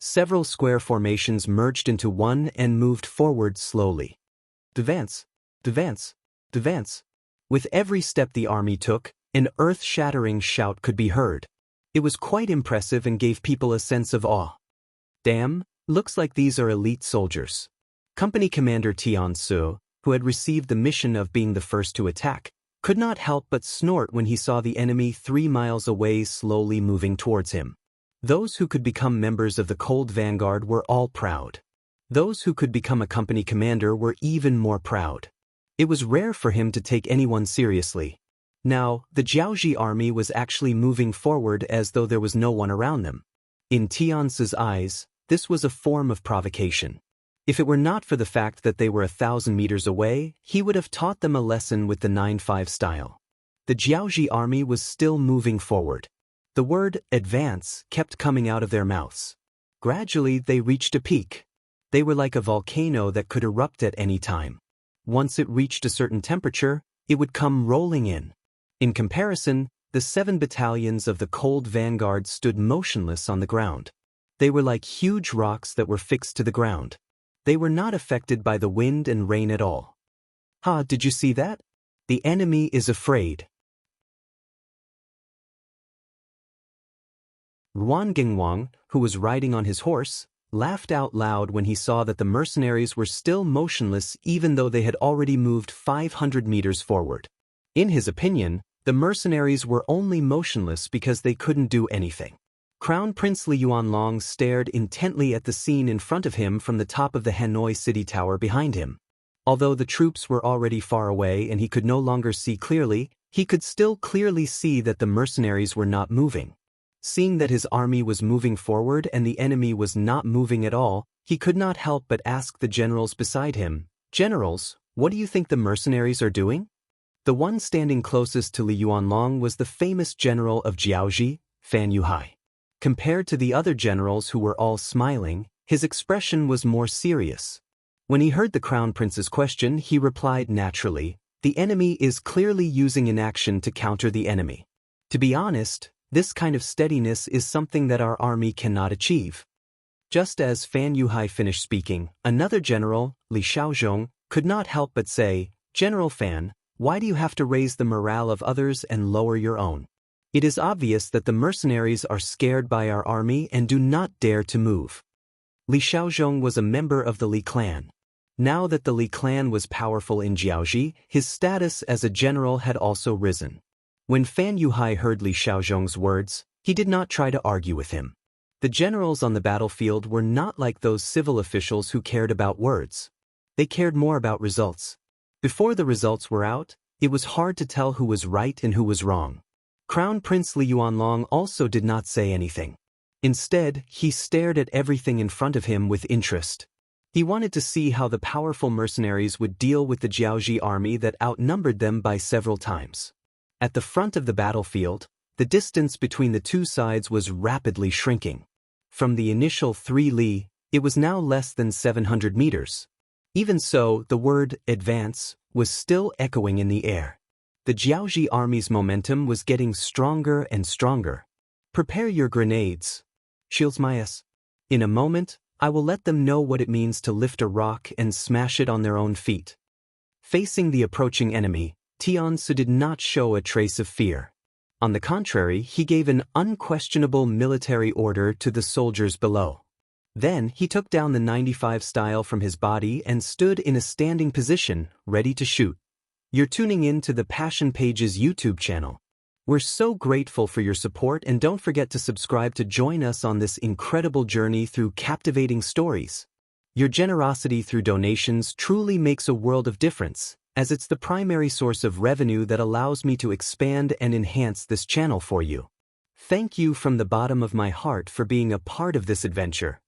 Several square formations merged into one and moved forward slowly. Advance! Advance! Advance! With every step the army took, an earth-shattering shout could be heard. It was quite impressive and gave people a sense of awe. Damn, looks like these are elite soldiers. Company Commander Tian Su, who had received the mission of being the first to attack, could not help but snort when he saw the enemy 3 miles away slowly moving towards him. Those who could become members of the Cold Vanguard were all proud. Those who could become a company commander were even more proud. It was rare for him to take anyone seriously. Now, the Jiaoji army was actually moving forward as though there was no one around them. In Tian's eyes, this was a form of provocation. If it were not for the fact that they were 1,000 meters away, he would have taught them a lesson with the 9-5 style. The Jiaoji army was still moving forward. The word "advance" kept coming out of their mouths. Gradually, they reached a peak. They were like a volcano that could erupt at any time. Once it reached a certain temperature, it would come rolling in. In comparison, the 7 battalions of the Cold Vanguard stood motionless on the ground. They were like huge rocks that were fixed to the ground. They were not affected by the wind and rain at all. "Ha, did you see that? The enemy is afraid." Ruan Gingwang, who was riding on his horse, laughed out loud when he saw that the mercenaries were still motionless even though they had already moved 500 meters forward. In his opinion, the mercenaries were only motionless because they couldn't do anything. Crown Prince Li Yuanlong stared intently at the scene in front of him from the top of the Hanoi city tower behind him. Although the troops were already far away and he could no longer see clearly, he could still clearly see that the mercenaries were not moving. Seeing that his army was moving forward and the enemy was not moving at all, he could not help but ask the generals beside him, "Generals, What do you think the mercenaries are doing? The one standing closest to Li Yuanlong was the famous general of Jiaoji, Fan Yuhai. Compared to the other generals who were all smiling, his expression was more serious. When he heard the crown prince's question, he replied naturally, "The enemy is clearly using inaction to counter the enemy. To be honest, this kind of steadiness is something that our army cannot achieve." Just as Fan Yuhai finished speaking, another general, Li Xiaozhong, could not help but say, "General Fan, why do you have to raise the morale of others and lower your own? It is obvious that the mercenaries are scared by our army and do not dare to move." Li Xiaozhong was a member of the Li clan. Now that the Li clan was powerful in Jiaoji, his status as a general had also risen. When Fan Yuhai heard Li Xiaozhong's words, he did not try to argue with him. The generals on the battlefield were not like those civil officials who cared about words. They cared more about results. Before the results were out, it was hard to tell who was right and who was wrong. Crown Prince Li Yuanlong also did not say anything. Instead, he stared at everything in front of him with interest. He wanted to see how the powerful mercenaries would deal with the Jiaoji army that outnumbered them by several times. At the front of the battlefield, the distance between the two sides was rapidly shrinking. From the initial 3 li, it was now less than 700 meters. Even so, the word "advance" was still echoing in the air. The Jiaoji army's momentum was getting stronger and stronger. "Prepare your grenades, Shieldsmayas. In a moment, I will let them know what it means to lift a rock and smash it on their own feet." Facing the approaching enemy, Tiansu did not show a trace of fear. On the contrary, he gave an unquestionable military order to the soldiers below. Then he took down the 95 style from his body and stood in a standing position, ready to shoot. You're tuning in to the Passion Pages YouTube channel. We're so grateful for your support, and don't forget to subscribe to join us on this incredible journey through captivating stories. Your generosity through donations truly makes a world of difference, as it's the primary source of revenue that allows me to expand and enhance this channel for you. Thank you from the bottom of my heart for being a part of this adventure.